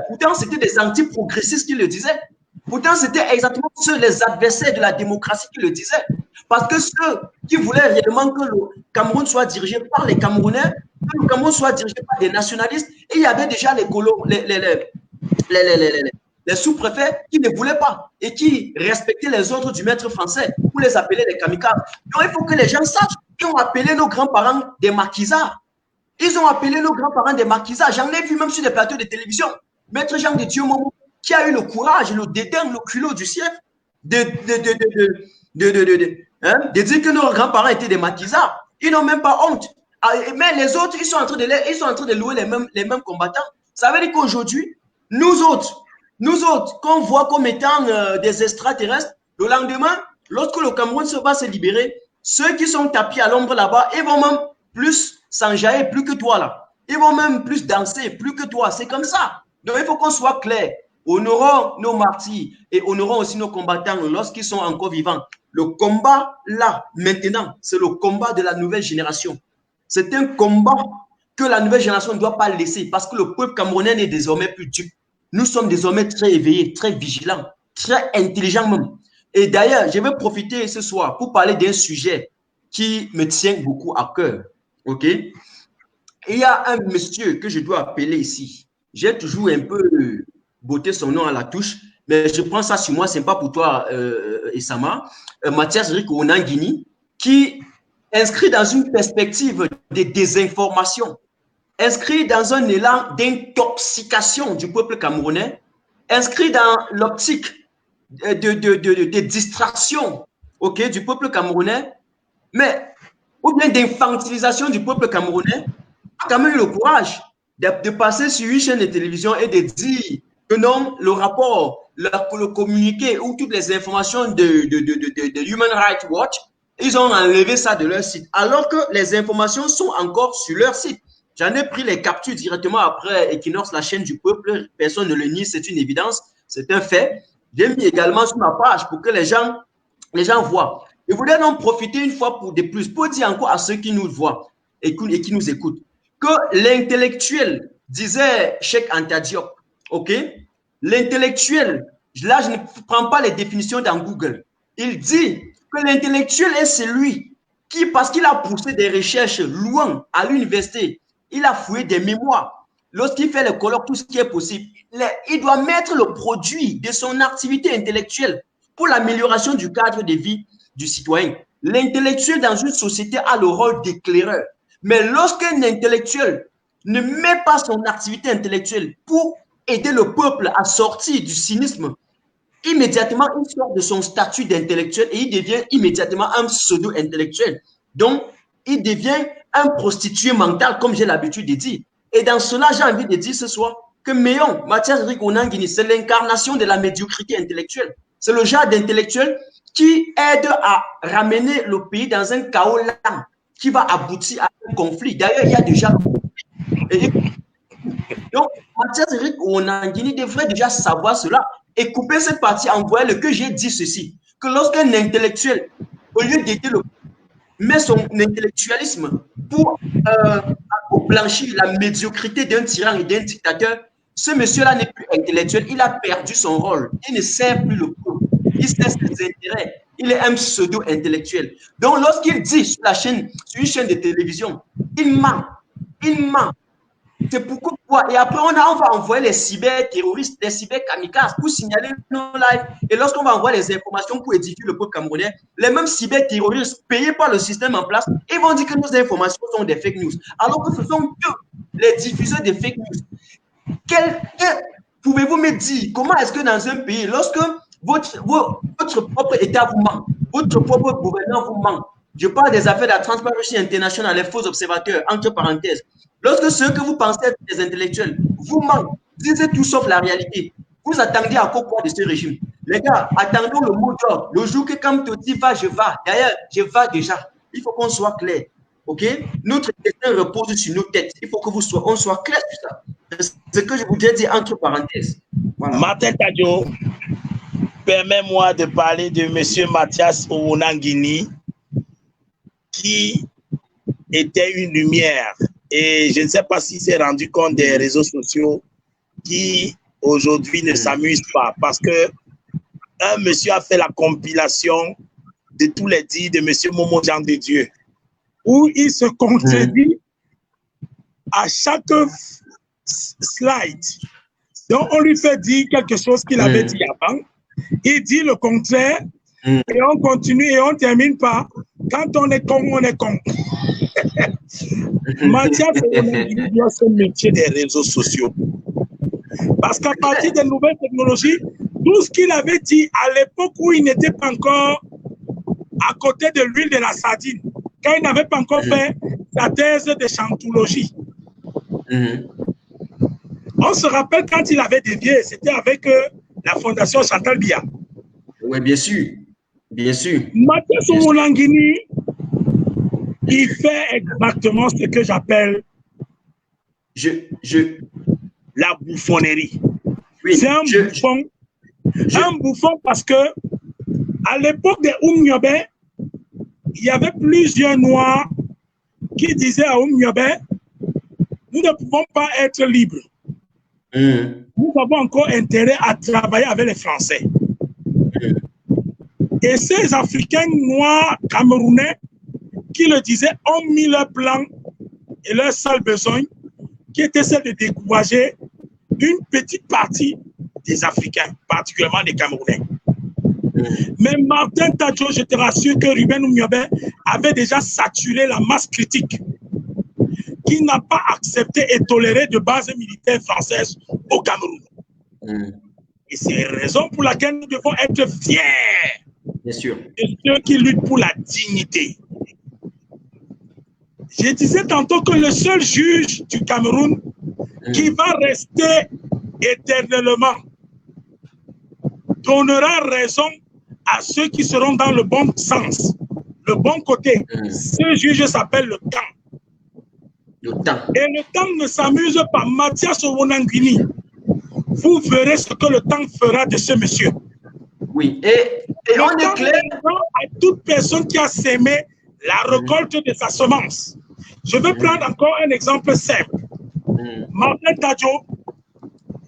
Pourtant, c'était des anti-progressistes qui le disaient. Pourtant, c'était exactement ceux, les adversaires de la démocratie qui le disaient. Parce que ceux qui voulaient réellement que le Cameroun soit dirigé par les Camerounais, que le Cameroun soit dirigé par des nationalistes, et il y avait déjà les sous-préfets qui ne voulaient pas et qui respectaient les ordres du maître français pour les appeler les kamikazes. Donc, il faut que les gens sachent qu'ils ont appelé nos grands-parents des maquisards. Ils ont appelé nos grands-parents des maquisards. J'en ai vu même sur des plateaux de télévision. Maître Jean de Dieu Momo, qui a eu le courage, le dédain, le culot du siècle de dire que nos grands-parents étaient des maquisards. Ils n'ont même pas honte. Mais les autres, ils sont en train de louer les mêmes combattants. Ça veut dire qu'aujourd'hui, nous autres, qu'on voit comme étant des extraterrestres, le lendemain, lorsque le Cameroun va se libérer, ceux qui sont tapis à l'ombre là-bas, ils vont même plus s'enjailler, plus que toi là. Ils vont même plus danser, plus que toi. C'est comme ça. Donc, il faut qu'on soit clair. Honorons nos martyrs et honorons aussi nos combattants lorsqu'ils sont encore vivants. Le combat, là, maintenant, c'est le combat de la nouvelle génération. C'est un combat que la nouvelle génération ne doit pas laisser parce que le peuple camerounais n'est désormais plus dupe. Nous sommes désormais très éveillés, très vigilants, très intelligents même. Et d'ailleurs, je vais profiter ce soir pour parler d'un sujet qui me tient beaucoup à cœur. OK? Il y a un monsieur que je dois appeler ici. J'ai toujours un peu botté son nom à la touche, mais je prends ça sur moi, ce n'est pas pour toi, Essama. Mathias Rick Onangini, qui inscrit dans une perspective de désinformation, inscrit dans un élan d'intoxication du peuple camerounais, inscrit dans l'optique de distraction, okay, du peuple camerounais, mais ou bien d'infantilisation du peuple camerounais, a quand même eu le courage de passer sur une chaîne de télévision et de dire que non, le rapport, le communiqué ou toutes les informations de Human Rights Watch, ils ont enlevé ça de leur site, alors que les informations sont encore sur leur site. J'en ai pris les captures directement après Equinox, la chaîne du peuple. Personne ne le nie, c'est une évidence, c'est un fait. J'ai mis également sur ma page pour que les gens voient. Je voudrais donc profiter une fois de plus pour dire encore à ceux qui nous voient et qui nous écoutent que l'intellectuel, disait Cheikh Anta Diop, ok? L'intellectuel, là je ne prends pas les définitions dans Google. Il dit que l'intellectuel est celui qui, parce qu'il a poussé des recherches loin à l'université, il a fouillé des mémoires. Lorsqu'il fait le colloque, tout ce qui est possible, il doit mettre le produit de son activité intellectuelle pour l'amélioration du cadre de vie du citoyen. L'intellectuel dans une société a le rôle d'éclaireur. Mais lorsqu'un intellectuel ne met pas son activité intellectuelle pour aider le peuple à sortir du cynisme, immédiatement, il sort de son statut d'intellectuel et il devient immédiatement un pseudo-intellectuel. Donc, il devient un prostitué mental, comme j'ai l'habitude de dire. Et dans cela, j'ai envie de dire ce soir que Méon, Mathias Rigonangini, c'est l'incarnation de la médiocrité intellectuelle. C'est le genre d'intellectuel qui aide à ramener le pays dans un chaos lent qui va aboutir à un conflit. D'ailleurs, il y a déjà... Donc, Mathias Rigonangini devrait déjà savoir cela et couper cette partie, envoyer le que j'ai dit ceci, que lorsqu'un intellectuel, au lieu d'aider le met son intellectualisme pour blanchir la médiocrité d'un tyran et d'un dictateur, ce monsieur-là n'est plus intellectuel, il a perdu son rôle, il ne sert plus le peuple, il sert ses intérêts, il est un pseudo-intellectuel. Donc lorsqu'il dit sur une chaîne de télévision, il ment, c'est pourquoi. Et après, on va envoyer les cyber-terroristes, les cyber-kamikazes pour signaler nos lives. Et lorsqu'on va envoyer les informations pour édifier le peuple camerounais, les mêmes cyber-terroristes payés par le système en place, ils vont dire que nos informations sont des fake news. Alors que ce sont eux, les diffuseurs des fake news. Pouvez-vous me dire comment est-ce que dans un pays, lorsque votre propre État vous ment, votre propre gouvernement vous ment, je parle des affaires de la Transparency International, les faux observateurs, entre parenthèses. Lorsque ceux que vous pensez être des intellectuels vous mentent, disent tout sauf la réalité, vous attendez à quoi de ce régime? Les gars, attendons le mot d'ordre. Le jour que quand Toti va, je vais. D'ailleurs, je vais déjà. Il faut qu'on soit clair. OK? Notre destin repose sur nos têtes. Il faut que on soit clair sur ça. C'est ce que je voudrais dire entre parenthèses. Voilà. Martin Tadio, permets-moi de parler de M. Mathias Rigonangini, qui était une lumière. Et je ne sais pas s'il s'est rendu compte des réseaux sociaux qui, aujourd'hui, ne s'amusent pas. Parce que un monsieur a fait la compilation de tous les dits de M. Momo Jean de Dieu, où il se contredit à chaque slide. Donc, on lui fait dire quelque chose qu'il avait dit avant. Il dit le contraire. Et on continue et on termine par quand on est con, on est con. Mathias Rigonangini doit se métier des réseaux sociaux. Parce qu'à partir des nouvelles technologies, tout ce qu'il avait dit à l'époque où il n'était pas encore à côté de l'huile de la sardine, quand il n'avait pas encore fait sa thèse de chantologie. On se rappelle quand il avait dévié, c'était avec la fondation Chantal Biya. Oui, bien sûr. Bien sûr. Mathias Rigonangini, il fait exactement ce que j'appelle la bouffonnerie. Oui, c'est un bouffon. Un bouffon parce que à l'époque de Oumniobé, il y avait plusieurs Noirs qui disaient à Oumniobé, nous ne pouvons pas être libres. Nous avons encore intérêt à travailler avec les Français. Et ces Africains noirs camerounais qui le disaient ont mis leur plan et leur seul besoin, qui était celle de décourager une petite partie des Africains, particulièrement des Camerounais. Mais Martin Tadio, je te rassure que Ruben Oumniobé avait déjà saturé la masse critique qui n'a pas accepté et toléré de base militaire française au Cameroun. Et c'est la raison pour laquelle nous devons être fiers. Bien sûr. De ceux qui luttent pour la dignité. Je disais tantôt que le seul juge du Cameroun qui va rester éternellement donnera raison à ceux qui seront dans le bon sens, le bon côté. Ce juge s'appelle le camp. Le temps. Et le temps ne s'amuse pas. Mathias Owonangini, vous verrez ce que le temps fera de ce monsieur. Oui, et on est clair. À toute personne qui a sémé la récolte de sa semence. Je vais prendre encore un exemple simple. Martin Tadjo,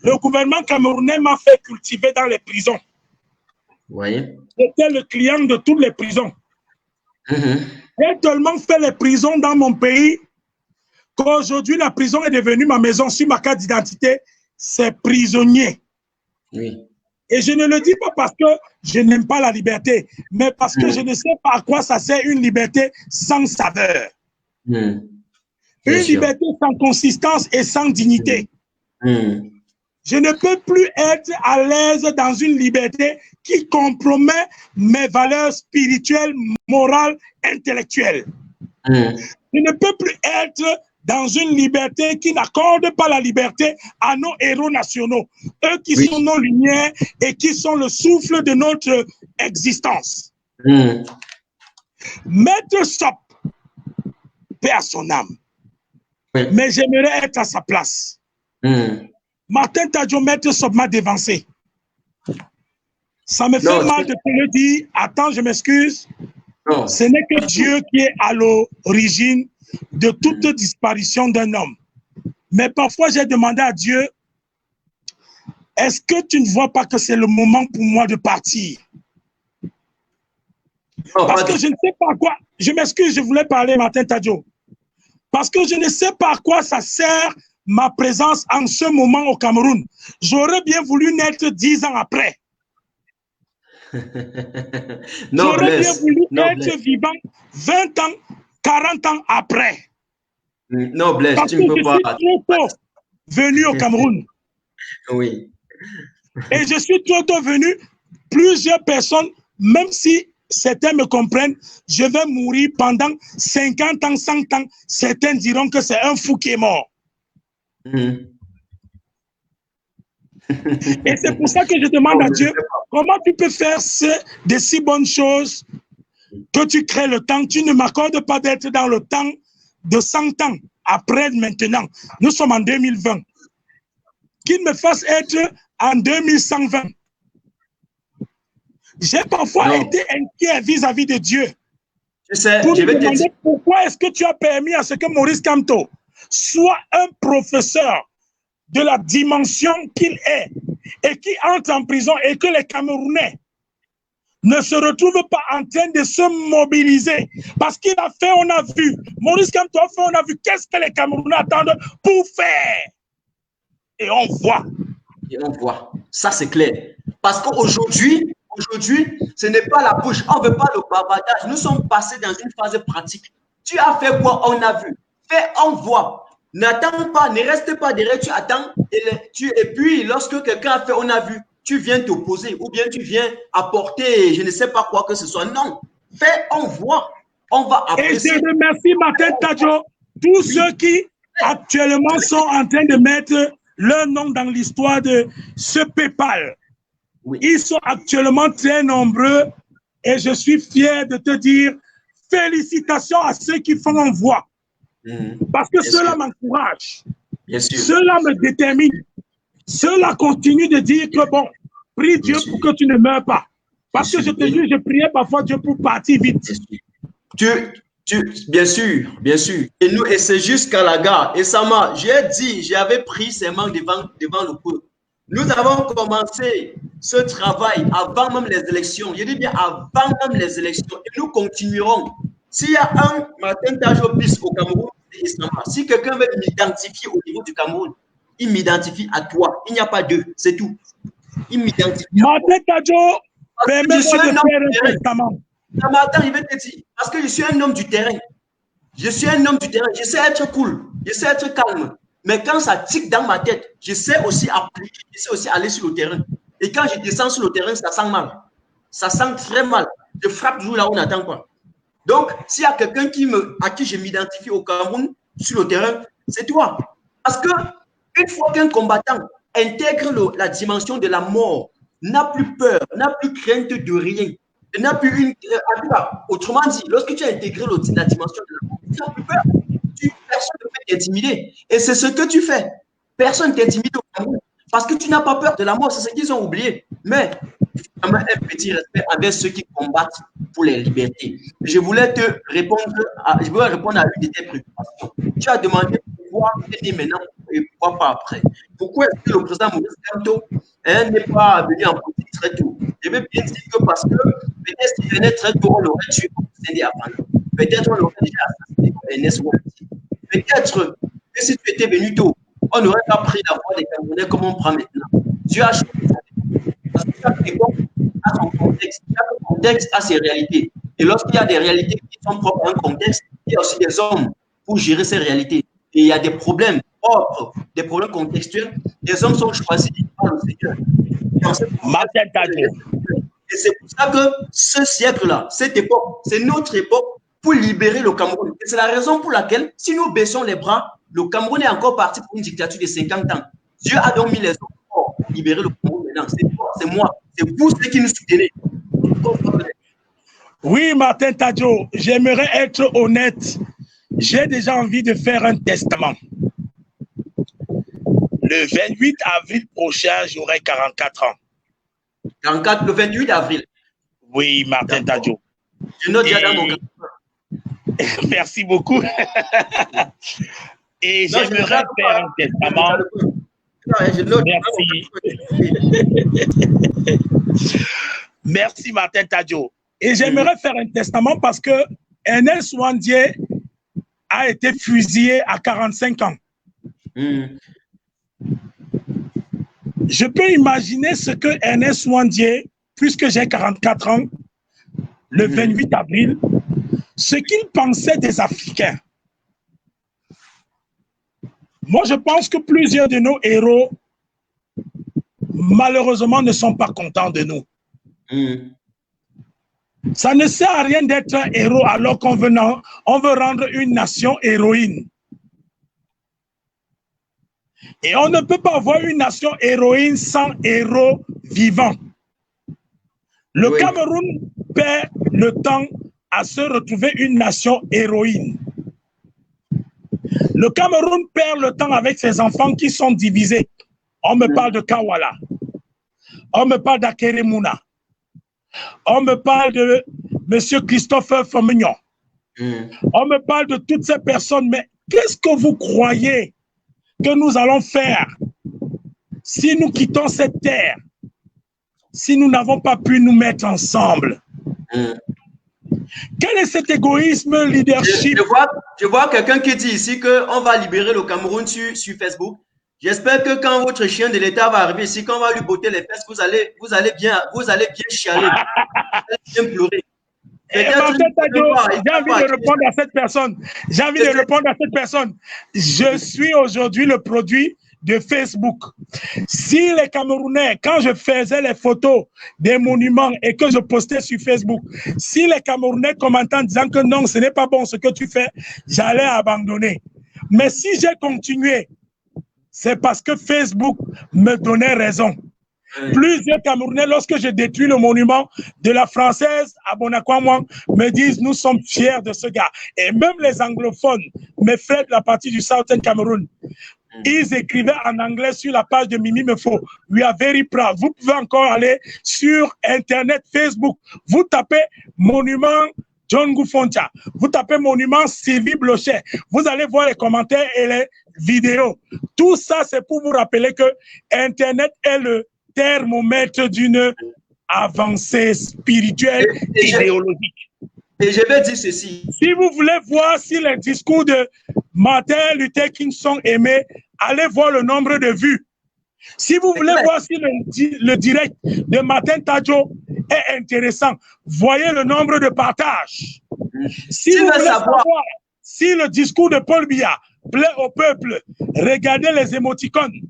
le gouvernement camerounais m'a fait cultiver dans les prisons. Oui. J'étais le client de toutes les prisons. J'ai tellement fait les prisons dans mon pays qu'aujourd'hui, la prison est devenue ma maison. Sur ma carte d'identité, c'est prisonnier. Oui. Et je ne le dis pas parce que je n'aime pas la liberté, mais parce que je ne sais pas à quoi ça sert une liberté sans saveur. Une liberté sans consistance et sans dignité. Je ne peux plus être à l'aise dans une liberté qui compromet mes valeurs spirituelles, morales, intellectuelles. Je ne peux plus être dans une liberté qui n'accorde pas la liberté à nos héros nationaux, eux qui sont nos lumières et qui sont le souffle de notre existence. Maître Sop, paix à son âme, mais j'aimerais être à sa place. Martin Tadjo, Maître Sop m'a dévancé. Ça me fait mal de te le dire. Attends, je m'excuse. Ce n'est que Dieu qui est à l'origine de toute disparition d'un homme. Mais parfois, j'ai demandé à Dieu, est-ce que tu ne vois pas que c'est le moment pour moi de partir? Parce que je ne sais pas à quoi, je m'excuse, je voulais parler, Martin Tadjo. Parce que je ne sais pas à quoi ça sert ma présence en ce moment au Cameroun. J'aurais bien voulu naître 10 ans après. J'aurais bien voulu être vivant 20 ans, 40 ans après. Noblesse, parce tu que ne peux pas. Je suis trop tôt venu au Cameroun. Oui. Et je suis trop tôt venu. Plusieurs personnes, même si certains me comprennent, je vais mourir pendant 50 ans, 100 ans. Certains diront que c'est un fou qui est mort. Et c'est pour ça que je demande à Dieu, comment tu peux faire de si bonnes choses que tu crées le temps, tu ne m'accordes pas d'être dans le temps de 100 ans, après maintenant. Nous sommes en 2020. Qu'il me fasse être en 2120. J'ai parfois été inquiet vis-à-vis de Dieu. Je sais, pour je vais me demander te dire. pourquoi est-ce que tu as permis à ce que Maurice Kamto soit un professeur de la dimension qu'il est et qui entre en prison et que les Camerounais ne se retrouvent pas en train de se mobiliser. Parce qu'il a fait, on a vu. Maurice Kamto a fait, on a vu. Qu'est-ce que les Camerounais attendent pour faire? Et on voit. Et on voit. Ça, c'est clair. Parce qu'aujourd'hui, ce n'est pas la bouche. On ne veut pas le bavardage. Nous sommes passés dans une phase pratique. Tu as fait quoi? On a vu. Fais, on voit. N'attends pas, ne reste pas derrière, tu attends. Et puis, lorsque quelqu'un a fait, on a vu, tu viens t'opposer ou bien tu viens apporter, je ne sais pas quoi que ce soit. Non. Fais, on voit. On va apprécier. Et je remercie Martin Tadjo, tous ceux qui actuellement sont en train de mettre leur nom dans l'histoire de ce PayPal. Oui. Ils sont actuellement très nombreux et je suis fier de te dire félicitations à ceux qui font en voix. Parce que cela m'encourage. Cela me détermine. Cela continue de dire que bon, prie Dieu pour que tu ne meurs pas. Parce que je te dis, je priais parfois Dieu pour partir vite. Bien sûr, bien sûr. Et nous, et c'est jusqu'à la gare. Et Sama, j'ai dit, j'avais pris serment devant le peuple. Nous avons commencé ce travail avant même les élections. Je dis bien avant même les élections. Et nous continuerons. S'il y a un Martin Tadjo bis au Cameroun, c'est Sama. Si quelqu'un veut m'identifier au niveau du Cameroun, il m'identifie à toi. Il n'y a pas deux, c'est tout. Il m'identifie. Martin Tadjo, permets-moi de faire un testament. Attends, je vais te dire, parce que je suis un homme du terrain. Je suis un homme du terrain. Je sais être cool. Je sais être calme. Mais quand ça tique dans ma tête, je sais aussi appliquer. Je sais aussi aller sur le terrain. Et quand je descends sur le terrain, ça sent mal. Ça sent très mal. Je frappe toujours là où on n'attend pas. Donc, s'il y a quelqu'un à qui je m'identifie au Cameroun, sur le terrain, c'est toi. Parce que une fois qu'un combattant intègre la dimension de la mort, n'a plus peur, n'a plus crainte de rien, n'a plus une. Autrement dit, lorsque tu as intégré la dimension de la mort, tu n'as plus peur. Personne ne peut t'intimider. Et c'est ce que tu fais. Personne t'intimide au Cameroun. Parce que tu n'as pas peur de la mort, c'est ce qu'ils ont oublié. Mais il faut quand même un petit respect envers ceux qui combattent pour les libertés. Je voulais répondre à une de tes préoccupations. Tu as demandé pourquoi venir maintenant et pourquoi pas après. Pourquoi est-ce que le président Maurice Kamto n'est pas venu en politique très tôt? Je veux bien dire que parce que peut-être s'il venait très tôt, on l'aurait tué comme Séné avant. Peut-être on l'aurait déjà assassiné comme Ernest Ouattara. Peut-être que si tu étais venu tôt, on n'aurait pas pris la voix des Camerounais comme on prend maintenant. Dieu a choisi parce que chaque époque a son contexte, chaque contexte a ses réalités. Et lorsqu'il y a des réalités qui sont propres à un contexte, il y a aussi des hommes pour gérer ces réalités. Et il y a des problèmes propres, des problèmes contextuels. Les hommes sont choisis par le Seigneur. Et c'est pour ça que ce siècle-là, cette époque, c'est notre époque pour libérer le Cameroun. Et c'est la raison pour laquelle, si nous baissons les bras, le Cameroun est encore parti pour une dictature de 50 ans. Dieu a donc mis les hommes pour libérer le Cameroun maintenant. C'est toi, c'est moi, c'est vous ceux qui nous soutenez. Oui, Martin Tadjo, j'aimerais être honnête. J'ai déjà envie de faire un testament. Le 28 avril prochain, j'aurai 44 ans. 44, le 28 avril. Oui, Martin Tadjo. Je note déjà dans mon cas. Merci beaucoup. Et j'aimerais faire un testament. Merci. Merci, Martin Tadjo. Et j'aimerais faire un testament parce que Ernest Ouandié a été fusillé à 45 ans. Je peux imaginer ce que Ernest Ouandié, puisque j'ai 44 ans, le 28 avril, ce qu'il pensait des Africains. Moi, je pense que plusieurs de nos héros, malheureusement, ne sont pas contents de nous. Ça ne sert à rien d'être un héros alors qu'on veut rendre une nation héroïne. Et on ne peut pas avoir une nation héroïne sans héros vivants. Le Cameroun perd le temps à se retrouver une nation héroïne. Le Cameroun perd le temps avec ses enfants qui sont divisés. On me parle de Kawala. On me parle d'Akeremouna. On me parle de M. Christopher Fomignon. On me parle de toutes ces personnes. Mais qu'est-ce que vous croyez que nous allons faire si nous quittons cette terre, si nous n'avons pas pu nous mettre ensemble? Quel est cet égoïsme leadership? Je vois quelqu'un qui dit ici qu'on va libérer le Cameroun sur Facebook. J'espère que quand votre chien de l'État va arriver ici, quand on va lui botter les fesses, vous allez bien chialer, vous allez bien pleurer. J'ai envie de répondre à cette personne. J'ai envie de répondre à cette personne. Je suis aujourd'hui le produit de Facebook. Si les Camerounais, quand je faisais les photos des monuments et que je postais sur Facebook, si les Camerounais commentaient en disant que non, ce n'est pas bon ce que tu fais, j'allais abandonner. Mais si j'ai continué, c'est parce que Facebook me donnait raison. Plusieurs Camerounais, lorsque je détruis le monument de la Française à Bonakwamouan, me disent nous sommes fiers de ce gars. Et même les anglophones, mes frères de la partie du Southern Cameroun, ils écrivaient en anglais sur la page de Mimi Mefo, we are very proud. Vous pouvez encore aller sur Internet, Facebook, vous tapez monument John Goufontia, vous tapez monument Sylvie Blochet, vous allez voir les commentaires et les vidéos. Tout ça, c'est pour vous rappeler que Internet est le thermomètre d'une avancée spirituelle et idéologique. Et je vais dire ceci. Si vous voulez voir si les discours de Martin Luther King sont aimés, allez voir le nombre de vues. Si vous voulez voir si le direct de Martin Tadjo est intéressant, voyez le nombre de partages. Si vous voulez savoir si le discours de Paul Biya plaît au peuple, regardez les émoticônes.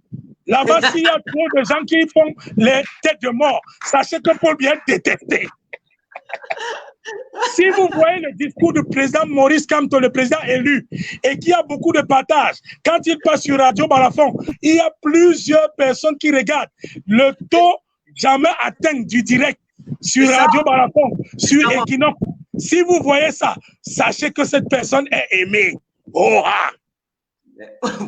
Là-bas, s'il y a trop de gens qui font les têtes de mort, sachez que Paul Biya est détesté. Si vous voyez le discours du président Maurice Kamto, le président élu, et qu'il y a beaucoup de partages, quand il passe sur Radio Balafon, il y a plusieurs personnes qui regardent. Le taux jamais atteint du direct sur Radio Balafon, sur Equinox. Si vous voyez ça, sachez que cette personne est aimée. Oh, ah.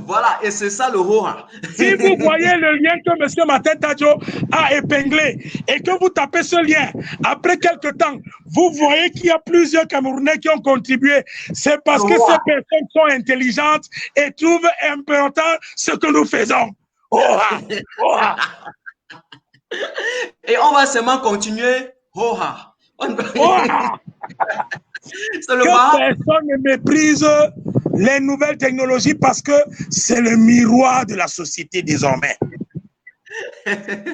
Voilà, et c'est ça le Hoha. Si vous voyez le lien que M. Martin Tadjo a épinglé et que vous tapez ce lien, après quelques temps, vous voyez qu'il y a plusieurs Camerounais qui ont contribué. C'est parce que ces personnes sont intelligentes et trouvent important ce que nous faisons. Hoha! Hoha! Et on va seulement continuer. Hoha! Hoha! Que personne ne méprise les nouvelles technologies parce que c'est le miroir de la société désormais.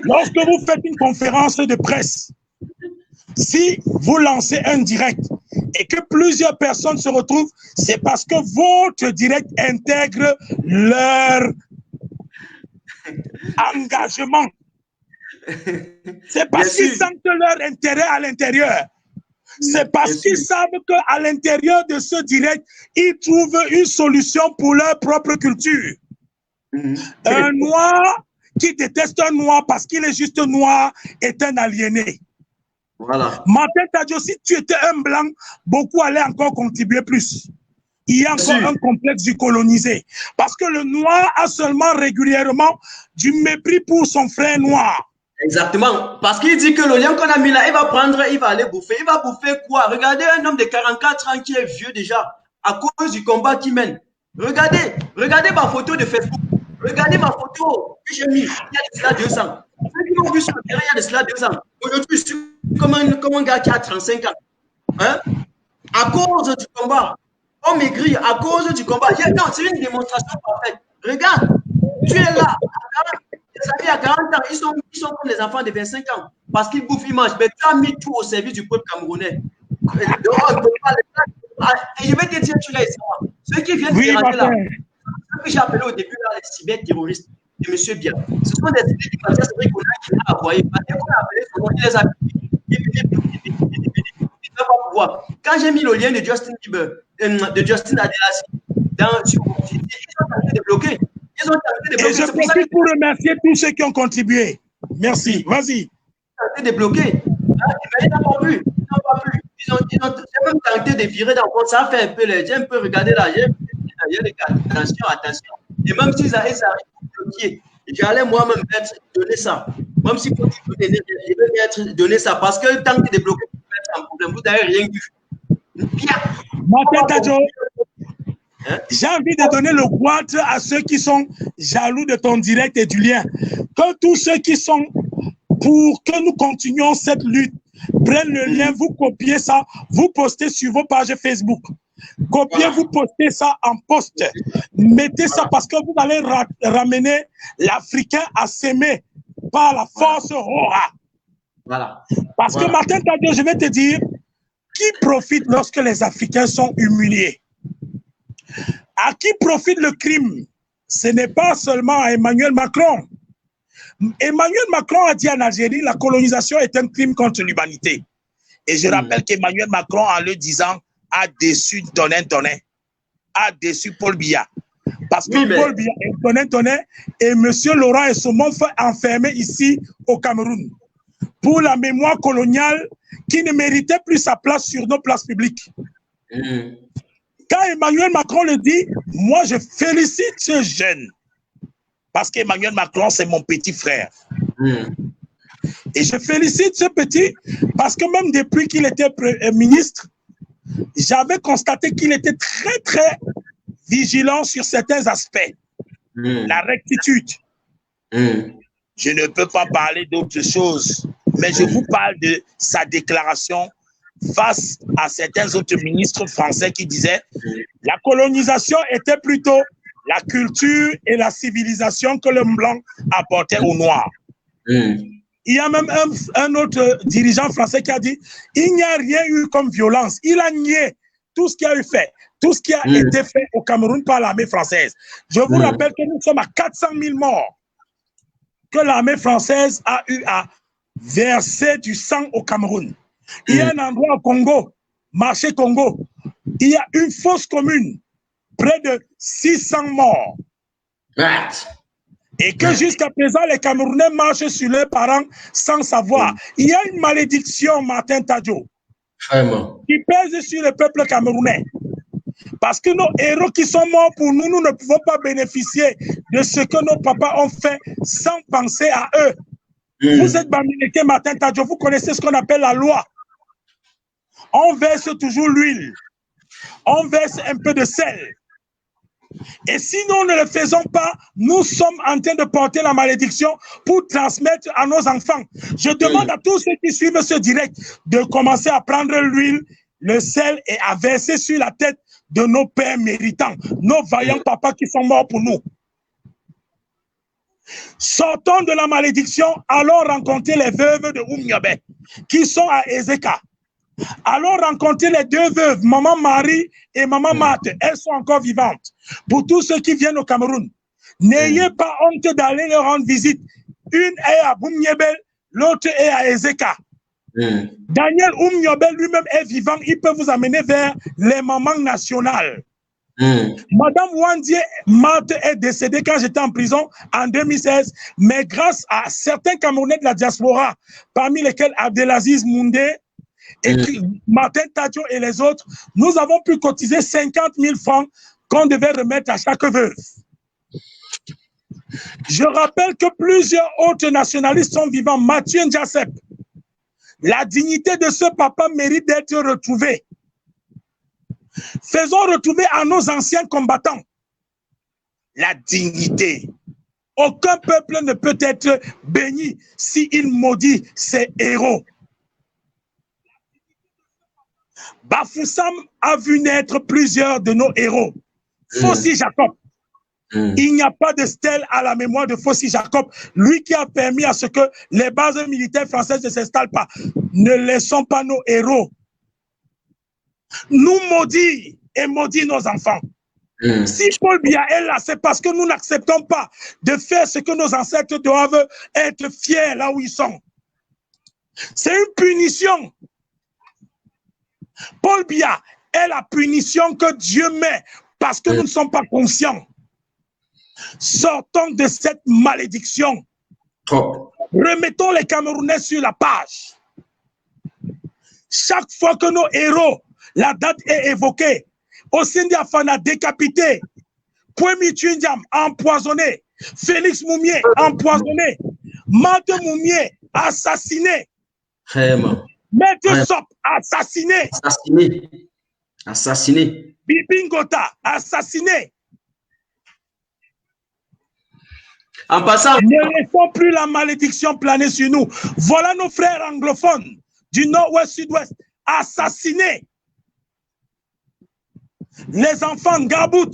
Lorsque vous faites une conférence de presse, si vous lancez un direct et que plusieurs personnes se retrouvent, c'est parce que votre direct intègre leur engagement. C'est parce qu'ils sentent leur intérêt à l'intérieur. C'est parce qu'ils savent qu'à l'intérieur de ce direct, ils trouvent une solution pour leur propre culture. Un noir qui déteste un noir parce qu'il est juste noir est un aliéné. Voilà. Martin Tadjo, si tu étais un blanc, beaucoup allaient encore contribuer plus. Il y a encore un complexe du colonisé. Parce que le noir a seulement régulièrement du mépris pour son frère noir. Exactement. Parce qu'il dit que le lien qu'on a mis là, il va prendre, il va aller bouffer. Il va bouffer quoi? Regardez un homme de 44 ans qui est vieux déjà, à cause du combat qu'il mène. Regardez ma photo de Facebook. Regardez ma photo que j'ai mis il y a de cela 2 ans. Ceux qui m'ont vu sur le terrain il y a de cela 2 ans. Aujourd'hui, je suis comme un gars qui a 35 ans. Hein? À cause du combat. On maigrit à cause du combat. Non, c'est une démonstration parfaite. Regarde, tu es là. Les amis à 40 ans, ils sont comme les enfants de 25 ans. Parce qu'ils bouffent, ils mangent. Mais tu as mis tout au service du peuple camerounais. Et je vais te dire, tu l'as ici. Ceux qui viennent de rentrer là, ceux que j'ai appelé au début, là, les cyber-terroristes de M. Bia, ce sont des cyber-terroristes, c'est vrai qu'on a envoyé. Dès qu'on a appelé son nom, il les a ils ne peuvent pas pouvoir. Quand j'ai mis le lien de Justin Bieber, de Justin Adelasi, sur mon site, ils ont tenté de bloquer. Ils ont tenté de bloquer. Et je profite pour remercier tous ceux qui ont contribué. Merci. Vas-y. Ils ont tenté de bloquer. Mais ils n'ont pas pu. Ils ont même tenté de virer dans le compte. Ça a fait un peu les. J'ai un peu regardé là. J'ai les gars. Attention. Et même s'ils arrivent à bloquer, j'allais moi-même donner ça. Même si pour je vais donner ça. Parce que tant que débloquer, c'est un problème. Vous n'avez rien vu. Bien. Martin Tadjo, j'ai envie de donner le boîte à ceux qui sont jaloux de ton direct et du lien. Que tous ceux qui sont pour que nous continuions cette lutte prennent le lien, vous copiez ça, vous postez sur vos pages Facebook. Copiez, vous postez ça en post. Mettez ça parce que vous allez ramener l'Africain à s'aimer par la force Hoha. Voilà. Parce que Martin Tadjo, je vais te dire, qui profite lorsque les Africains sont humiliés? À qui profite le crime? Ce n'est pas seulement à Emmanuel Macron. Emmanuel Macron a dit en Algérie, la colonisation est un crime contre l'humanité. Et je rappelle qu'Emmanuel Macron, en le disant, a déçu Tonin, a déçu Paul Biya. Parce que Paul Biya et Tonin et M. Laurent Somon sont enfermés ici au Cameroun pour la mémoire coloniale qui ne méritait plus sa place sur nos places publiques. Quand Emmanuel Macron le dit, moi je félicite ce jeune. Parce qu'Emmanuel Macron, c'est mon petit frère. Et je félicite ce petit parce que même depuis qu'il était ministre, j'avais constaté qu'il était très, très vigilant sur certains aspects. La rectitude. Je ne peux pas parler d'autre chose, mais je vous parle de sa déclaration face à certains autres ministres français qui disaient la colonisation était plutôt la culture et la civilisation que le blanc apportait aux noirs. Il y a même un autre dirigeant français qui a dit il n'y a rien eu comme violence. Il a nié tout ce qui a eu fait, tout ce qui a été fait au Cameroun par l'armée française. Je vous rappelle que nous sommes à 400 000 morts, que l'armée française a eu à verser du sang au Cameroun. Il y a un endroit au Congo, marché Congo, il y a une fosse commune, près de 600 morts. Et que jusqu'à présent, les Camerounais marchent sur leurs parents sans savoir. Il y a une malédiction, Martin Tadjo, qui pèse sur le peuple camerounais. Parce que nos héros qui sont morts pour nous, nous ne pouvons pas bénéficier de ce que nos papas ont fait sans penser à eux. Vous êtes Bamileke Martin Tadjo, vous connaissez ce qu'on appelle la loi. On verse toujours l'huile. On verse un peu de sel. Et si nous ne le faisons pas, nous sommes en train de porter la malédiction pour transmettre à nos enfants. Je demande à tous ceux qui suivent ce direct de commencer à prendre l'huile, le sel et à verser sur la tête de nos pères méritants, nos vaillants papas qui sont morts pour nous. Sortons de la malédiction, allons rencontrer les veuves de Oumniobé qui sont à Ezeka. Allons rencontrer les deux veuves, Maman Marie et Maman Marthe. Elles sont encore vivantes. Pour tous ceux qui viennent au Cameroun, n'ayez pas honte d'aller leur rendre visite. Une est à Boumniébel, l'autre est à Ezeka. Daniel Oumniobel lui-même est vivant. Il peut vous amener vers les mamans nationales. Madame Wandie Marthe est décédée quand j'étais en prison en 2016, mais grâce à certains Camerounais de la diaspora, parmi lesquels Abdelaziz Moundé, et Martin Tadjo et les autres, nous avons pu cotiser 50 000 francs qu'on devait remettre à chaque veuve. Je rappelle que plusieurs autres nationalistes sont vivants. Mathieu Ndiasep, la dignité de ce papa mérite d'être retrouvée. Faisons retrouver à nos anciens combattants la dignité. Aucun peuple ne peut être béni s'il maudit ses héros. Bafoussam a vu naître plusieurs de nos héros. Fossi Jacob. Il n'y a pas de stèle à la mémoire de Fossi Jacob, lui qui a permis à ce que les bases militaires françaises ne s'installent pas. Ne laissons pas nos héros nous maudire et maudire nos enfants. Si Paul Biya est là, c'est parce que nous n'acceptons pas de faire ce que nos ancêtres doivent être fiers là où ils sont. C'est une punition. Paul Biya est la punition que Dieu met parce que nous ne sommes pas conscients. Sortons de cette malédiction. Remettons les Camerounais sur la page. Chaque fois que nos héros, la date est évoquée, Osindi Afana décapité, Pouemi Tchundiam empoisonné, Félix Moumié empoisonné, Mante Moumié assassiné, Maître Sop assassiné, assassiné, Bibingota assassiné. En passant, ne laissons plus la malédiction planer sur nous. Voilà nos frères anglophones du nord-ouest, sud-ouest assassinés. Les enfants Gabout,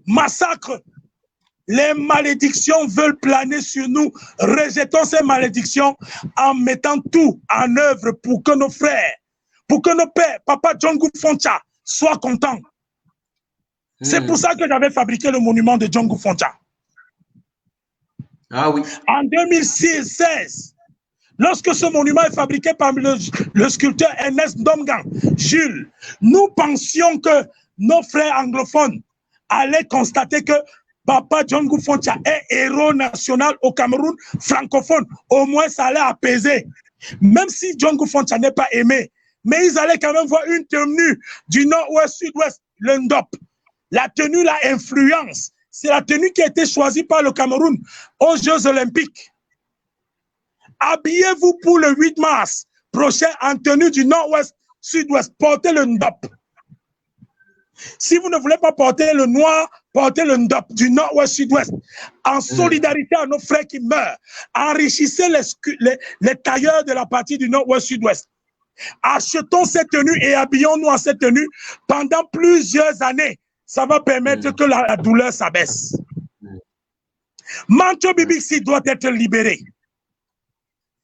massacre. Les malédictions veulent planer sur nous. Rejetons ces malédictions en mettant tout en œuvre pour que nos frères, pour que nos pères, Papa Djongo Foncha, soient contents. C'est pour ça que j'avais fabriqué le monument de Djongo Foncha. Ah oui. En 2016, lorsque ce monument est fabriqué par le sculpteur Ernest Domgan, Jules, nous pensions que nos frères anglophones allaient constater que Papa Djongo Foncha est héros national au Cameroun francophone. Au moins, ça allait apaiser. Même si Djongo Foncha n'est pas aimé, mais ils allaient quand même voir une tenue du nord-ouest, sud-ouest, le Ndop. La tenue, la influence. C'est la tenue qui a été choisie par le Cameroun aux Jeux Olympiques. Habillez-vous pour le 8 mars prochain en tenue du nord-ouest, sud-ouest. Portez le Ndop. Si vous ne voulez pas porter le noir, portez le Ndop du nord-ouest, sud-ouest. En solidarité à nos frères qui meurent. Enrichissez les tailleurs de la partie du nord-ouest, sud-ouest. Achetons cette tenue et habillons-nous en cette tenue pendant plusieurs années. Ça va permettre que la douleur s'abaisse. Mancho Bibixi doit être libéré.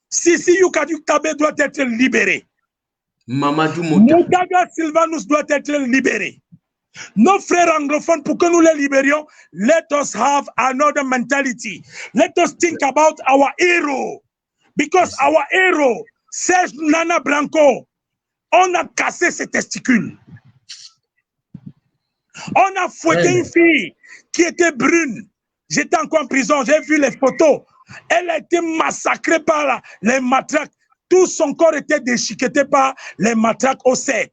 Sisi Yukaduk Tabe doit être libéré. Mamadou Mouta. Moutaga Sylvanus doit être libéré. Nos frères anglophones, pour que nous les libérions, let us have another mentality. Let us think about our hero. Because our hero, Serge Nana Blanco, on a cassé ses testicules. On a fouetté une fille qui était brune. J'étais encore en prison, j'ai vu les photos. Elle a été massacrée par les matraques. Tout son corps était déchiqueté par les matraques au 7.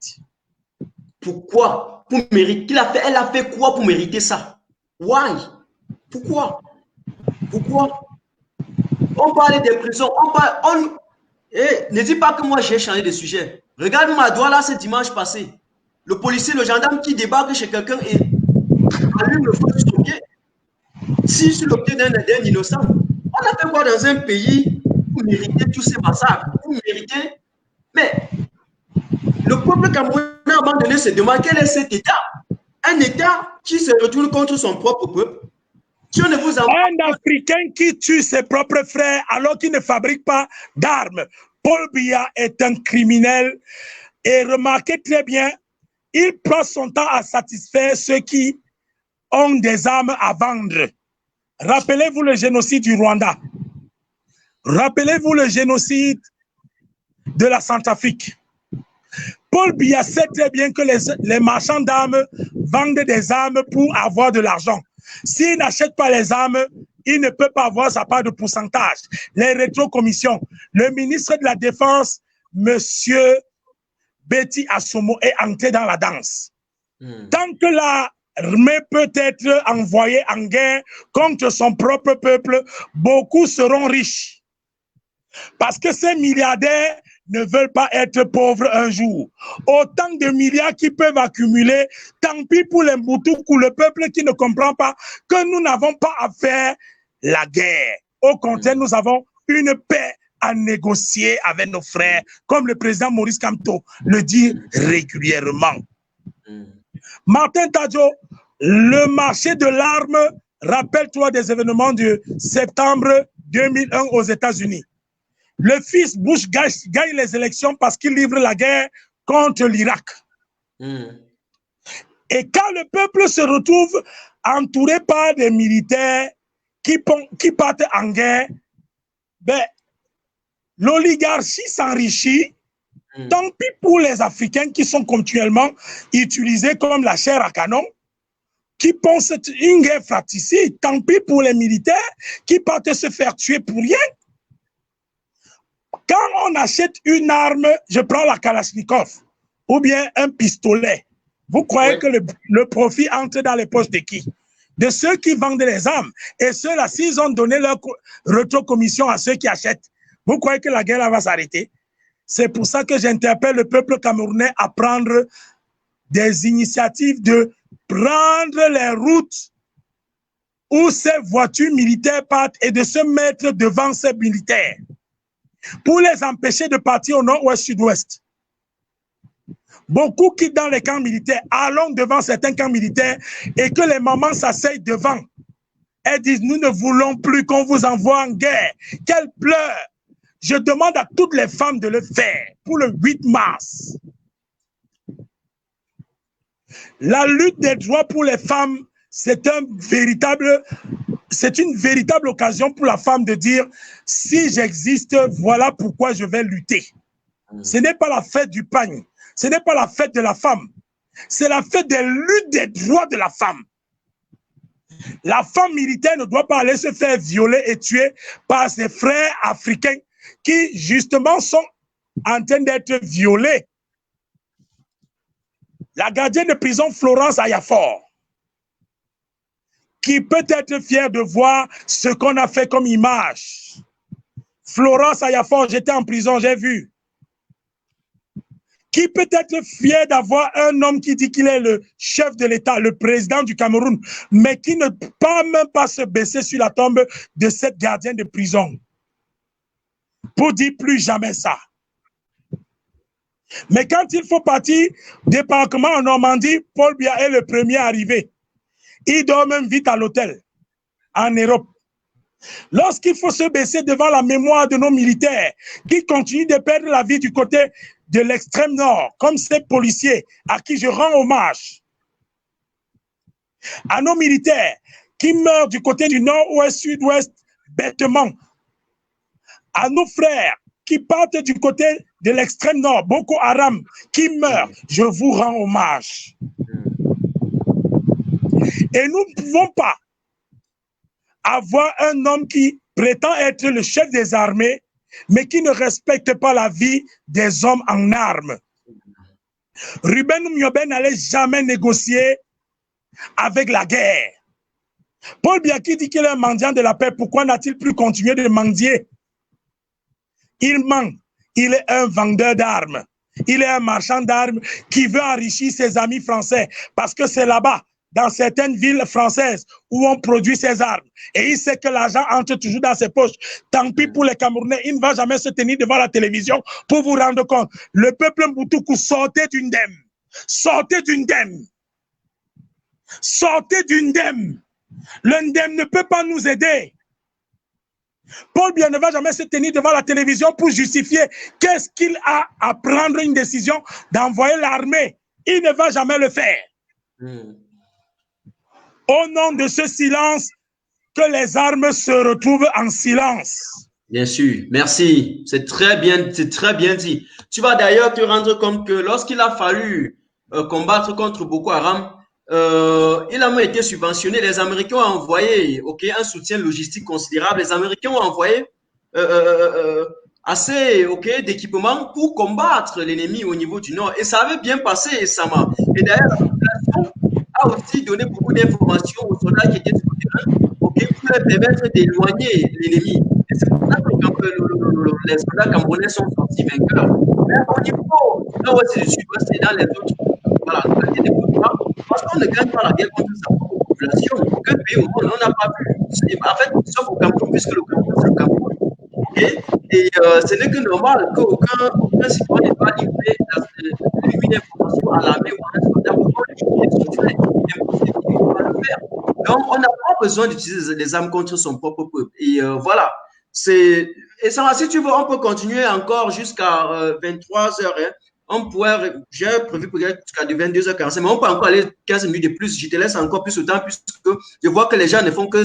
Pourquoi? Pour mériter. Elle a fait quoi pour mériter ça? Why? Pourquoi? Pourquoi? On parle des prisons. Ne dis pas que moi j'ai changé de sujet. Regarde Madoua là ce dimanche passé. Le policier, le gendarme qui débarque chez quelqu'un et allume le feu sur son pied. Si sur le pied d'un innocent. On a fait quoi dans un pays pour mériter tous ces massacres? Pour mériter. Mais le peuple camerounais, à un moment donné, se demande quel est cet État. Un État qui se retourne contre son propre peuple. Si on ne vous un Africain qui tue ses propres frères alors qu'il ne fabrique pas d'armes. Paul Biya est un criminel. Et remarquez très bien, il prend son temps à satisfaire ceux qui ont des armes à vendre. Rappelez-vous le génocide du Rwanda. Rappelez-vous le génocide de la Centrafrique. Paul Biya sait très bien que les marchands d'armes vendent des armes pour avoir de l'argent. S'il n'achète pas les armes, il ne peut pas avoir sa part de pourcentage. Les rétrocommissions. Le ministre de la Défense, monsieur Betty Assomo, est entré dans la danse. Tant que l'armée peut être envoyée en guerre contre son propre peuple, beaucoup seront riches. Parce que ces milliardaires ne veulent pas être pauvres un jour. Autant de milliards qu'ils peuvent accumuler, tant pis pour les Moutoukou, le peuple qui ne comprend pas que nous n'avons pas à faire la guerre. Au contraire, nous avons une paix à négocier avec nos frères, comme le président Maurice Kamto le dit régulièrement. Martin Tadjo, le marché de l'arme, rappelle-toi des événements de septembre 2001 aux États-Unis. Le fils Bush gagne les élections parce qu'il livre la guerre contre l'Irak. Et quand le peuple se retrouve entouré par des militaires qui partent en guerre, ben, l'oligarchie s'enrichit. Tant pis pour les Africains qui sont continuellement utilisés comme la chair à canon, qui pensent une guerre fratricide. Tant pis pour les militaires qui partent se faire tuer pour rien. Quand on achète une arme, je prends la Kalachnikov ou bien un pistolet, vous croyez que le profit entre dans les poches de qui? De ceux qui vendent les armes. Et ceux-là, s'ils ont donné leur rétrocommission à ceux qui achètent, vous croyez que la guerre va s'arrêter? C'est pour ça que j'interpelle le peuple camerounais à prendre des initiatives de prendre les routes où ces voitures militaires partent et de se mettre devant ces militaires pour les empêcher de partir au nord-ouest, sud-ouest. Beaucoup quittent dans les camps militaires, allons devant certains camps militaires et que les mamans s'asseyent devant. Elles disent, nous ne voulons plus qu'on vous envoie en guerre. Qu'elles pleurent. Je demande à toutes les femmes de le faire pour le 8 mars. La lutte des droits pour les femmes, c'est une véritable occasion pour la femme de dire, si j'existe, voilà pourquoi je vais lutter. Ce n'est pas la fête du pagne, ce n'est pas la fête de la femme, c'est la fête des luttes des droits de la femme. La femme militaire ne doit pas aller se faire violer et tuer par ses frères africains qui, justement, sont en train d'être violés. La gardienne de prison Florence Ayafor, qui peut être fière de voir ce qu'on a fait comme image. Florence Ayafor, j'étais en prison, j'ai vu. Qui peut être fier d'avoir un homme qui dit qu'il est le chef de l'État, le président du Cameroun, mais qui ne peut même pas se baisser sur la tombe de cette gardienne de prison pour dire plus jamais ça. Mais quand il faut partir débarquement en Normandie, Paul Biya est le premier arrivé. Il dort même vite à l'hôtel, en Europe. Lorsqu'il faut se baisser devant la mémoire de nos militaires qui continuent de perdre la vie du côté de l'extrême nord, comme ces policiers à qui je rends hommage, à nos militaires qui meurent du côté du nord-ouest, sud-ouest, bêtement, à nos frères qui partent du côté de l'extrême nord, Boko Haram, qui meurent, je vous rends hommage. Et nous ne pouvons pas avoir un homme qui prétend être le chef des armées, mais qui ne respecte pas la vie des hommes en armes. Ruben Myobe n'allait jamais négocier avec la guerre. Paul Biya qui dit qu'il est un mendiant de la paix, pourquoi n'a-t-il plus continué de mendier? Il ment. Il est un vendeur d'armes. Il est un marchand d'armes qui veut enrichir ses amis français parce que c'est là-bas, dans certaines villes françaises, où on produit ses armes. Et il sait que l'argent entre toujours dans ses poches. Tant pis pour les Camerounais, il ne va jamais se tenir devant la télévision pour vous rendre compte. Le peuple Mbutoukou, sortez d'une dème. Sortez d'une dème. Sortez d'une dème. Le ndem ne peut pas nous aider. Paul Biya ne va jamais se tenir devant la télévision pour justifier qu'est-ce qu'il a à prendre une décision d'envoyer l'armée. Il ne va jamais le faire. Au nom de ce silence, que les armes se retrouvent en silence. Bien sûr, merci. C'est très bien dit. Tu vas d'ailleurs te rendre compte que lorsqu'il a fallu combattre contre Boko Haram, il a même été subventionné. Les Américains ont envoyé un soutien logistique considérable. Les Américains ont envoyé assez d'équipements pour combattre l'ennemi au niveau du Nord. Et ça avait bien passé, Sama. Et d'ailleurs, la population a aussi donné beaucoup d'informations aux soldats qui étaient sur le terrain pour leur permettre d'éloigner l'ennemi. Et c'est pour ça que les soldats camerounais sont sortis vainqueurs. Mais au niveau, là où c'est du sud-ouest et dans les autres, voilà, parce qu'on ne gagne pas la guerre contre sa propre population. Aucun pays au monde, on n'a pas vu. En fait, sauf au Cameroun, puisque le Cameroun, c'est le Cameroun. Et ce n'est que normal qu'aucun citoyen ne va livrer une information à l'armée ou à un soldat pour limiter son fait. C'est impossible, il ne va le faire. Donc, on n'a pas besoin d'utiliser les armes contre son propre peuple. Et voilà. Et ça, si tu veux, on peut continuer encore jusqu'à 23h. Hein. On pourrait, j'ai prévu peut-être jusqu'à 22h45, mais on peut encore aller 15 minutes de plus. Je te laisse encore plus de temps puisque je vois que les gens ne font que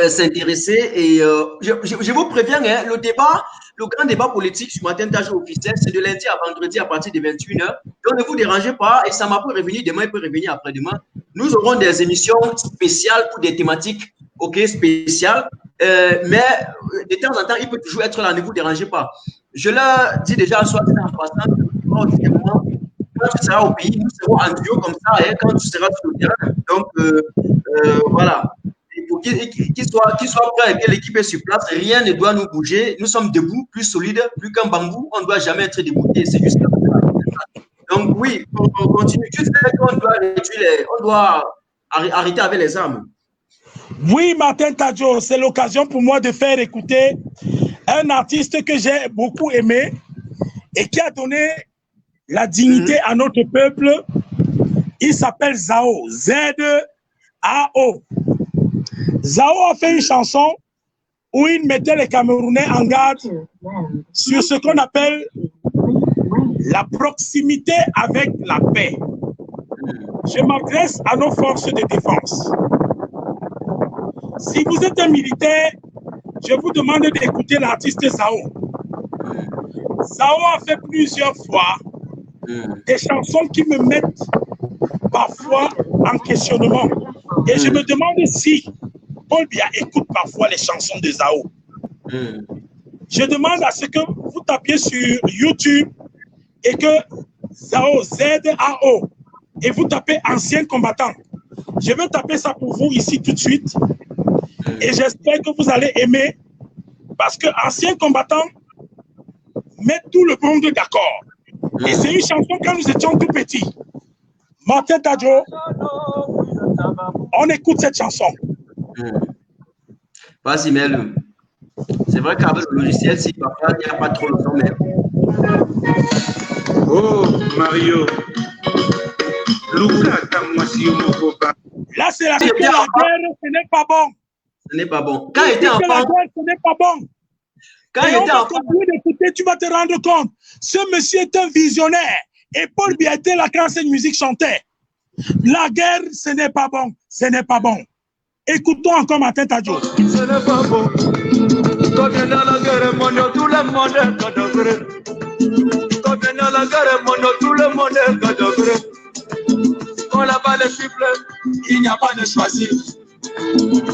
s'intéresser. Et je vous préviens, hein, le grand débat politique sur Matin Tajou officiel, c'est de lundi à vendredi à partir de 21h. Donc ne vous dérangez pas et ça m'a peut revenir demain, il peut revenir après-demain. Nous aurons des émissions spéciales pour des thématiques spéciales. Mais de temps en temps, il peut toujours être là, ne vous dérangez pas. Je leur dis déjà, soit en passant, quand tu seras au pays, nous serons en duo comme ça, hein, quand tu seras sur le terrain. Donc, voilà. Il faut qu'il soit prêt et que l'équipe est sur place, rien ne doit nous bouger. Nous sommes debout, plus solides, plus qu'un bambou, on ne doit jamais être débouté. C'est juste comme ça. Donc, oui, on continue. Tu sais qu'on doit arrêter avec les armes. Oui, Martin Tadjo, c'est l'occasion pour moi de faire écouter un artiste que j'ai beaucoup aimé et qui a donné la dignité à notre peuple. Il s'appelle Zao, Z-A-O. Zao a fait une chanson où il mettait les Camerounais en garde sur ce qu'on appelle la proximité avec la paix. Je m'adresse à nos forces de défense. Si vous êtes un militaire, je vous demande d'écouter l'artiste Zao. Zao a fait plusieurs fois des chansons qui me mettent parfois en questionnement. Et je me demande si Paul Biya écoute parfois les chansons de Zao. Je demande à ce que vous tapiez sur YouTube et que Zao, Z-A-O, et vous tapez ancien combattant. Je vais taper ça pour vous ici tout de suite. Et j'espère que vous allez aimer parce que ancien combattant met tout le monde d'accord. Et c'est une chanson quand nous étions tout petits. Martin Tadjo, on écoute cette chanson. Vas-y, mets-le. C'est vrai qu'avec le logiciel, si parfois il n'y a pas trop le temps, mais. Oh, Mario. Là, c'est la guerre, ce n'est pas bon. Ce n'est pas bon. Quand il était enfant, ce n'est pas bon. Quand il était enfant, tu vas te rendre compte. Ce monsieur est un visionnaire. Et Paul Biya était là quand cette musique chantait. La guerre, ce n'est pas bon. Ce n'est pas bon. Écoutons encore Martin Tadjo. Ce n'est pas bon. Quand vient dans la guerre, tout le monde est cadavre. Quand vient dans la guerre, tout le monde est cadavre. Quand la balle siffle, il n'y a pas de choisir.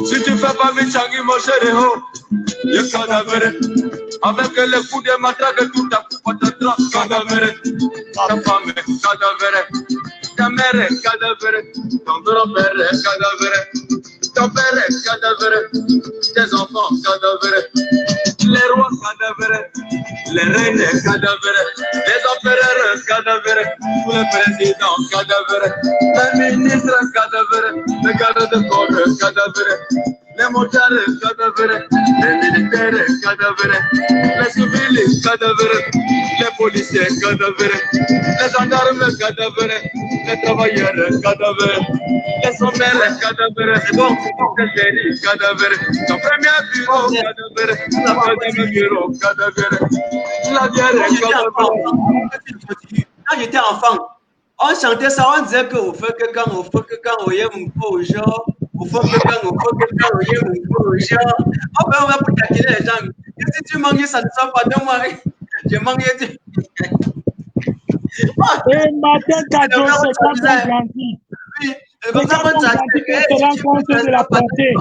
Si tu fais pas Michangi, mon chéri, il y a cadavre. Avec les coups de matraque, tout à coup, cadavre. ta femme est cadavre, ta mère est cadavre, ton grand-père est cadavre, ton père est cadavre, tes enfants cadavres, les rois cadavres, les reines cadavres, les empereurs cadavres, tous les présidents cadavres, les ministres cadavres, les gardes de corps cadavres, les motards cadavres, les militaires cadavres, les civils cadavres, les policiers cadavres, les gendarmes cadavres, les travailleurs cadavres, les sommels cadavres, les génies cadavres, ton premier bureau cadavre, ton deuxième bureau cadavre, la bière cadavre. Quand j'étais enfant, on chantait ça, on disait qu'au feu que quand, au feu que quand, au yé mon au genre, au feu que quand, au yé mon au genre. On va pour taquiner les gens. Et si tu manges, ça ne sort pas de moi. Je mange. Et matin, cadeau, c'est quand on grandit. Oui, c'est quand on grandit qu'on se rend compte de la portée.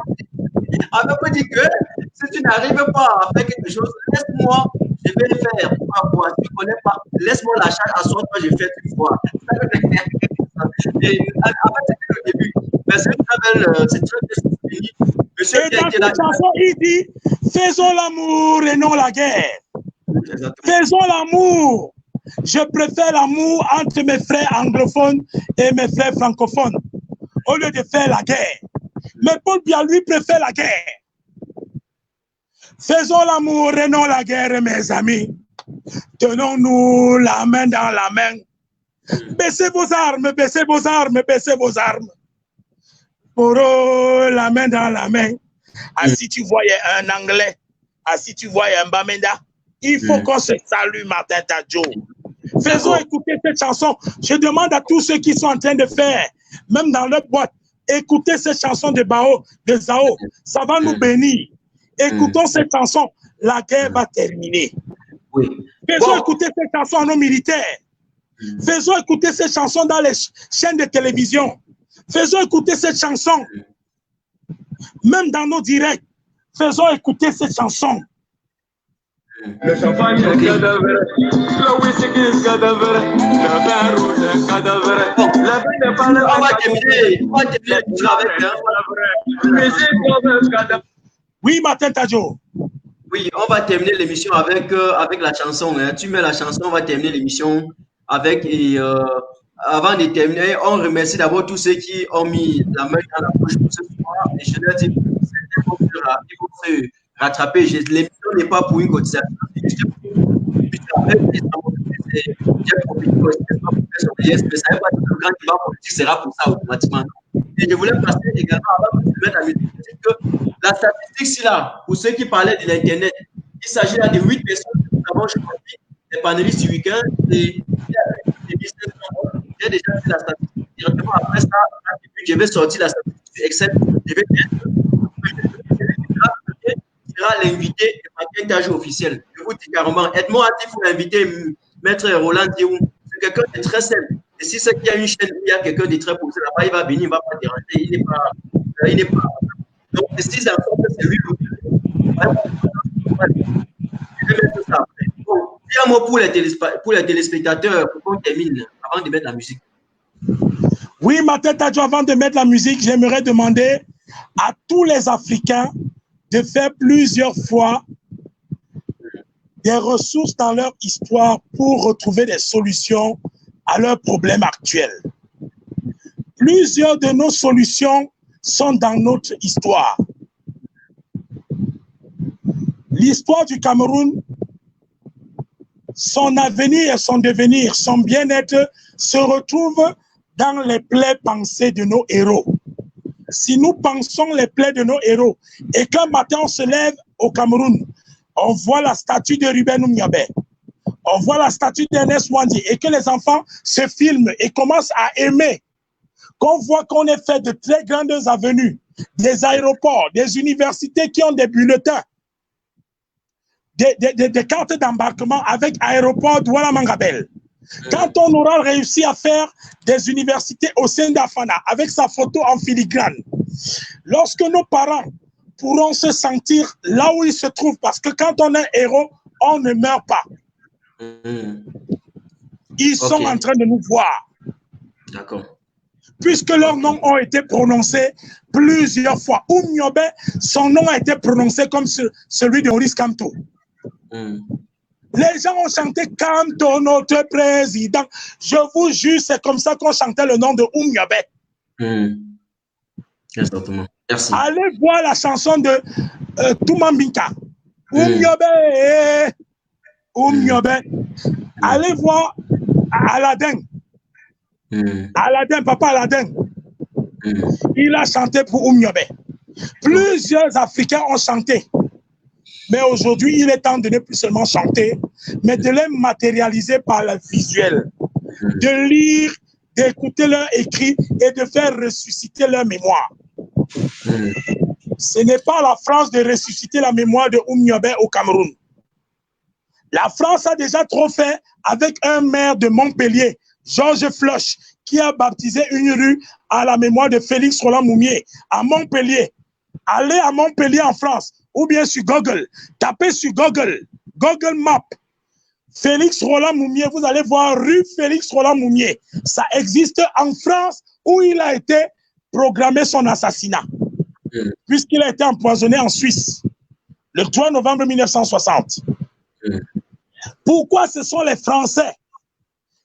On peut dire que si tu n'arrives pas à faire quelque chose, laisse-moi, je vais le faire. Pourquoi? Si tu ne connais pas, laisse-moi la charge à soi, toi, j'ai fait une fois. Et en fait, c'était le début. Mais c'est très bien fini. Monsieur et dans cette chanson, il dit faisons l'amour et non la guerre. Exactement. Faisons l'amour. Je préfère l'amour entre mes frères anglophones et mes frères francophones au lieu de faire la guerre. Mais Paul Biya, lui, préfère la guerre. Faisons l'amour et non la guerre, mes amis. Tenons-nous la main dans la main. Baissez vos armes, baissez vos armes, baissez vos armes. Pour la main dans la main. Ah, si tu voyais un Anglais, ah, si tu voyais un Bamenda, il faut qu'on se salue, Martin Tadjo. Faisons écouter cette chanson. Je demande à tous ceux qui sont en train de faire, même dans leur boîte, écoutez cette chanson de Bao, de Zao. Ça va nous bénir. Écoutons cette chanson. La guerre va terminer. Oui. Faisons écouter cette chanson à nos militaires. Faisons écouter cette chanson dans les chaînes de télévision. Faisons écouter cette chanson. Même dans nos directs. Faisons écouter cette chanson. Le champagne est cadavre, le whisky est cadavre, le vin rouge est cadavre, la vie n'est pas le on va terminer avec cadavre. Oui, Martin Tadjo. Oui, on va terminer l'émission avec la chanson. Hein. Tu mets la chanson, on va terminer l'émission avec. Et avant de terminer, on remercie d'abord tous ceux qui ont mis la main dans la bouche pour ce soir. Et je leur dis, il faut se rattraper. L'émission n'est pas pour une cotisation. C'est juste pour j'ai profité de mais ça ne veut pas dire que le grand débat politique sera pour ça automatiquement. Et je voulais passer également, avant de mettre la musique, que la statistique, c'est là, pour ceux qui parlaient de l'Internet, il s'agit là de 8 personnes que nous avons choisies, des panélistes du week-end, et j'ai déjà fait la statistique. Directement après ça, je vais sortir la statistique sur Excel. Je vais sera l'invité de Martin Tadjo officiel. Je vous dis carrément, Edmond Atif pour inviter Maître Roland Dioum. C'est quelqu'un de très simple. Et si c'est qu'il y a une chaîne où il y a quelqu'un de très posé là-bas, il va venir, il ne va pas déranger. Il n'est pas. Donc, si c'est encore que c'est lui je vais mettre ça après. Bon, dis un mot pour les téléspectateurs pour qu'on termine avant de mettre la musique. Oui, Martin Tadjo, avant de mettre la musique, j'aimerais demander à tous les Africains de faire plusieurs fois des ressources dans leur histoire pour retrouver des solutions à leurs problèmes actuels. Plusieurs de nos solutions sont dans notre histoire. L'histoire du Cameroun, son avenir et son devenir, son bien-être se retrouvent dans les plaies pensées de nos héros. Si nous pensons les plaies de nos héros et qu'un matin on se lève au Cameroun, on voit la statue de Ruben Oumyabé, on voit la statue d'Ernest Wandi et que les enfants se filment et commencent à aimer, qu'on voit qu'on est fait de très grandes avenues, des aéroports, des universités qui ont des bulletins, des cartes d'embarquement avec aéroport Douala Mangabel. Quand on aura réussi à faire des universités au sein d'Afana avec sa photo en filigrane, lorsque nos parents pourront se sentir là où ils se trouvent, parce que quand on est héros, on ne meurt pas. Ils sont en train de nous voir. D'accord. Puisque leurs noms ont été prononcés plusieurs fois. Oumniobé, son nom a été prononcé comme celui de Maurice Kamto. Les gens ont chanté Kamto, notre président. Je vous jure, c'est comme ça qu'on chantait le nom de Oumniobé. Exactement. Merci. Allez voir la chanson de Toumambinka. Oumniobé, Oumniobé. Allez voir Aladdin. Aladdin, papa Aladdin. Il a chanté pour Oumniobé. Plusieurs Africains ont chanté. Mais aujourd'hui, il est temps de ne plus seulement chanter, mais de les matérialiser par le visuel. De lire, d'écouter leurs écrits et de faire ressusciter leur mémoire. Ce n'est pas à la France de ressusciter la mémoire de Oumniobé au Cameroun. La France a déjà trop fait avec un maire de Montpellier, Georges Floch, qui a baptisé une rue à la mémoire de Félix Roland Moumié à Montpellier. Allez à Montpellier en France, ou bien sur Google. Tapez sur Google Maps. Félix Roland Moumié, vous allez voir rue Félix Roland Moumié. Ça existe en France où il a été programmé son assassinat. Puisqu'il a été empoisonné en Suisse le 3 novembre 1960. Pourquoi ce sont les Français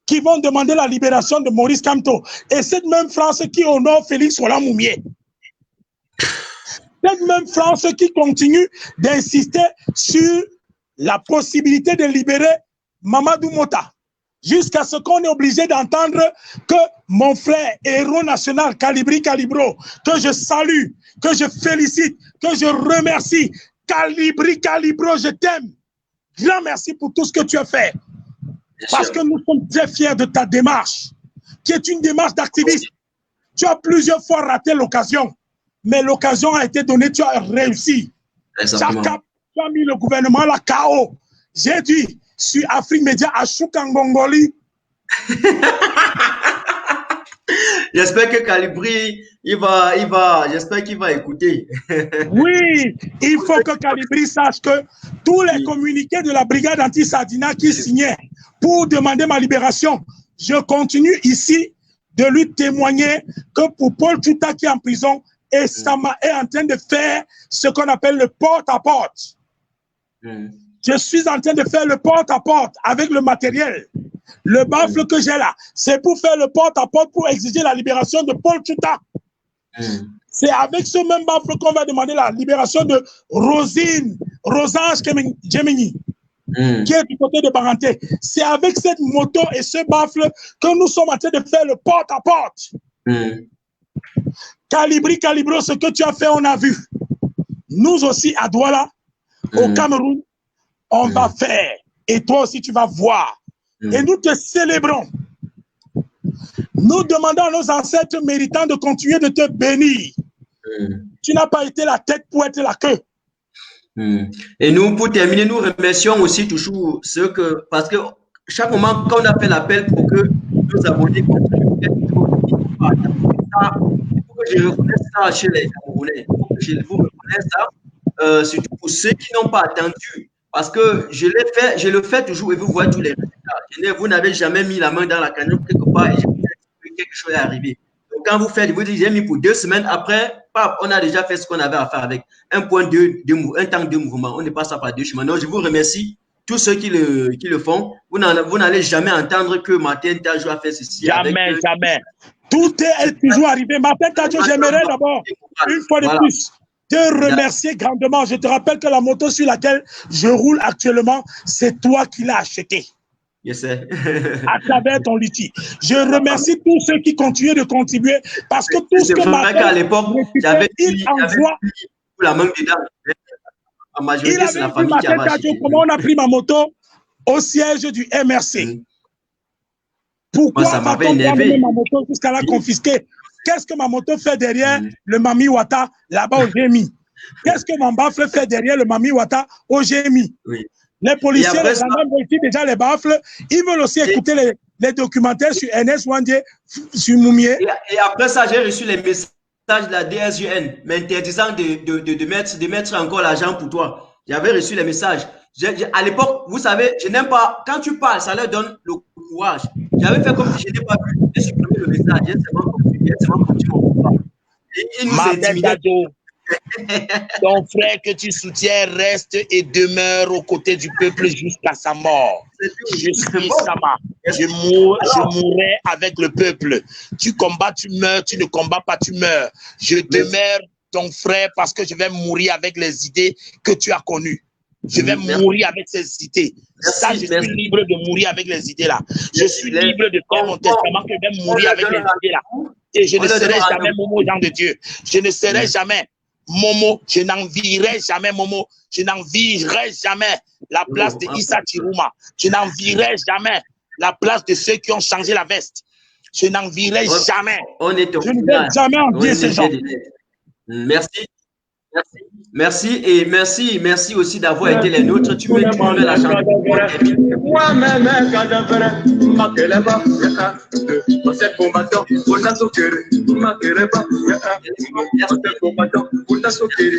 qui vont demander la libération de Maurice Kamto et cette même France qui honore Félix Roland Moumié? Cette même France qui continue d'insister sur la possibilité de libérer Mamadou Mota jusqu'à ce qu'on est obligé d'entendre que mon frère, héros national, Calibri Calibro, que je salue, que je félicite, que je remercie, Calibri Calibro, je t'aime. Grand merci pour tout ce que tu as fait. Parce que nous sommes très fiers de ta démarche, qui est une démarche d'activiste. Tu as plusieurs fois raté l'occasion, mais l'occasion a été donnée, tu as réussi. Tu as mis le gouvernement à la KO. J'ai dit, sur Afrique Média, à Choukangongoli. J'espère que Calibri, j'espère qu'il va écouter. Oui, il faut que Calibri sache que tous les communiqués de la brigade anti-Sardina qui signaient pour demander ma libération, je continue ici de lui témoigner que pour Paul Tuta qui est en prison, et Sama est en train de faire ce qu'on appelle le porte-à-porte. Je suis en train de faire le porte-à-porte avec le matériel. Le baffle que j'ai là, c'est pour faire le porte-à-porte pour exiger la libération de Paul Tuta. C'est avec ce même baffle qu'on va demander la libération de Rosange Gemini, qui est du côté de Baranté. C'est avec cette moto et ce baffle que nous sommes en train de faire le porte-à-porte. Calibri, Calibro, ce que tu as fait, on a vu. Nous aussi, à Douala, au Cameroun, on va faire. Et toi aussi, tu vas voir. Et nous te célébrons. Nous demandons à nos ancêtres méritants de continuer de te bénir. Tu n'as pas été la tête pour être la queue. Et nous, pour terminer, nous remercions aussi toujours ceux que, parce que chaque moment, quand on a fait l'appel pour que nos abonnés continuent, il faut que je reconnaisse ça chez les Camerounais. Il faut que je vous reconnaisse ça, surtout pour ceux qui n'ont pas attendu. Parce que je le fais toujours et vous voyez tous les résultats. Vous n'avez jamais mis la main dans la cagnotte quelque part et quelque chose est arrivé. Donc, quand vous faites, vous dites, j'ai mis pour 2 semaines, après, on a déjà fait ce qu'on avait à faire avec un temps de mouvement. On ne passe pas par 2 chemins. Donc, je vous remercie, tous ceux qui le font. Vous n'allez jamais entendre que Martin Tajou a fait ceci. Jamais, jamais. Tout est toujours arrivé. Martin Tajou, j'aimerais d'abord, une fois de plus, te remercier grandement. Je te rappelle que la moto sur laquelle je roule actuellement, c'est toi qui l'as achetée. Yes, à travers ton litige. Je remercie tous ceux qui continuent de contribuer parce que tout ce que à l'époque, j'avais la main dedans. En majorité, c'est la famille qui avait acheté. Comment on a pris ma moto au siège du MRC. Pourquoi ça m'avait énervé ma moto jusqu'à la confisquer? Qu'est-ce que ma moto fait derrière le Mami Wata là-bas au GMI? Qu'est-ce que mon baffle fait derrière le Mami Wata au GMI? Les policiers, les gendarmes ont déjà les baffles. Ils veulent aussi écouter les documentaires sur NS Wandje, sur Moumié. Et après ça, j'ai reçu les messages de la DSUN m'interdisant de mettre encore l'argent pour toi. J'avais reçu les messages. À l'époque, vous savez, je n'aime pas, quand tu parles, ça leur donne le courage. J'avais fait comme si je n'ai pas vu. J'ai supprimé le message. J'ai seulement continué mon combat. Et il nous intimidait. Ton frère que tu soutiens reste et demeure aux côtés du peuple jusqu'à sa mort. Je suis Sama. Je mourrai avec le peuple. Tu combats, tu meurs. Tu ne combats pas, tu meurs. Je demeure ton frère parce que je vais mourir avec les idées que tu as connues. Je vais mourir avec ces idées. Ça, je suis libre de mourir avec les idées là. Je suis libre de faire mon testament que je vais mourir avec les idées là. Et je ne serai jamais Momo, gens de Dieu. Je ne serai jamais Momo. Je n'envierai jamais Momo. Je n'envierai jamais la place de Issa Chiruma. Je n'envierai jamais la place de ceux qui ont changé la veste. Je n'envierai jamais. On est au Je ne vais jamais envier ces gens. Merci. Merci et merci aussi d'avoir été les nôtres. Tu mets la chanson. Moi-même, cadavre, Makeleba, c'est combattant, on a soccer, Makeleba, c'est combattant, on a soccer.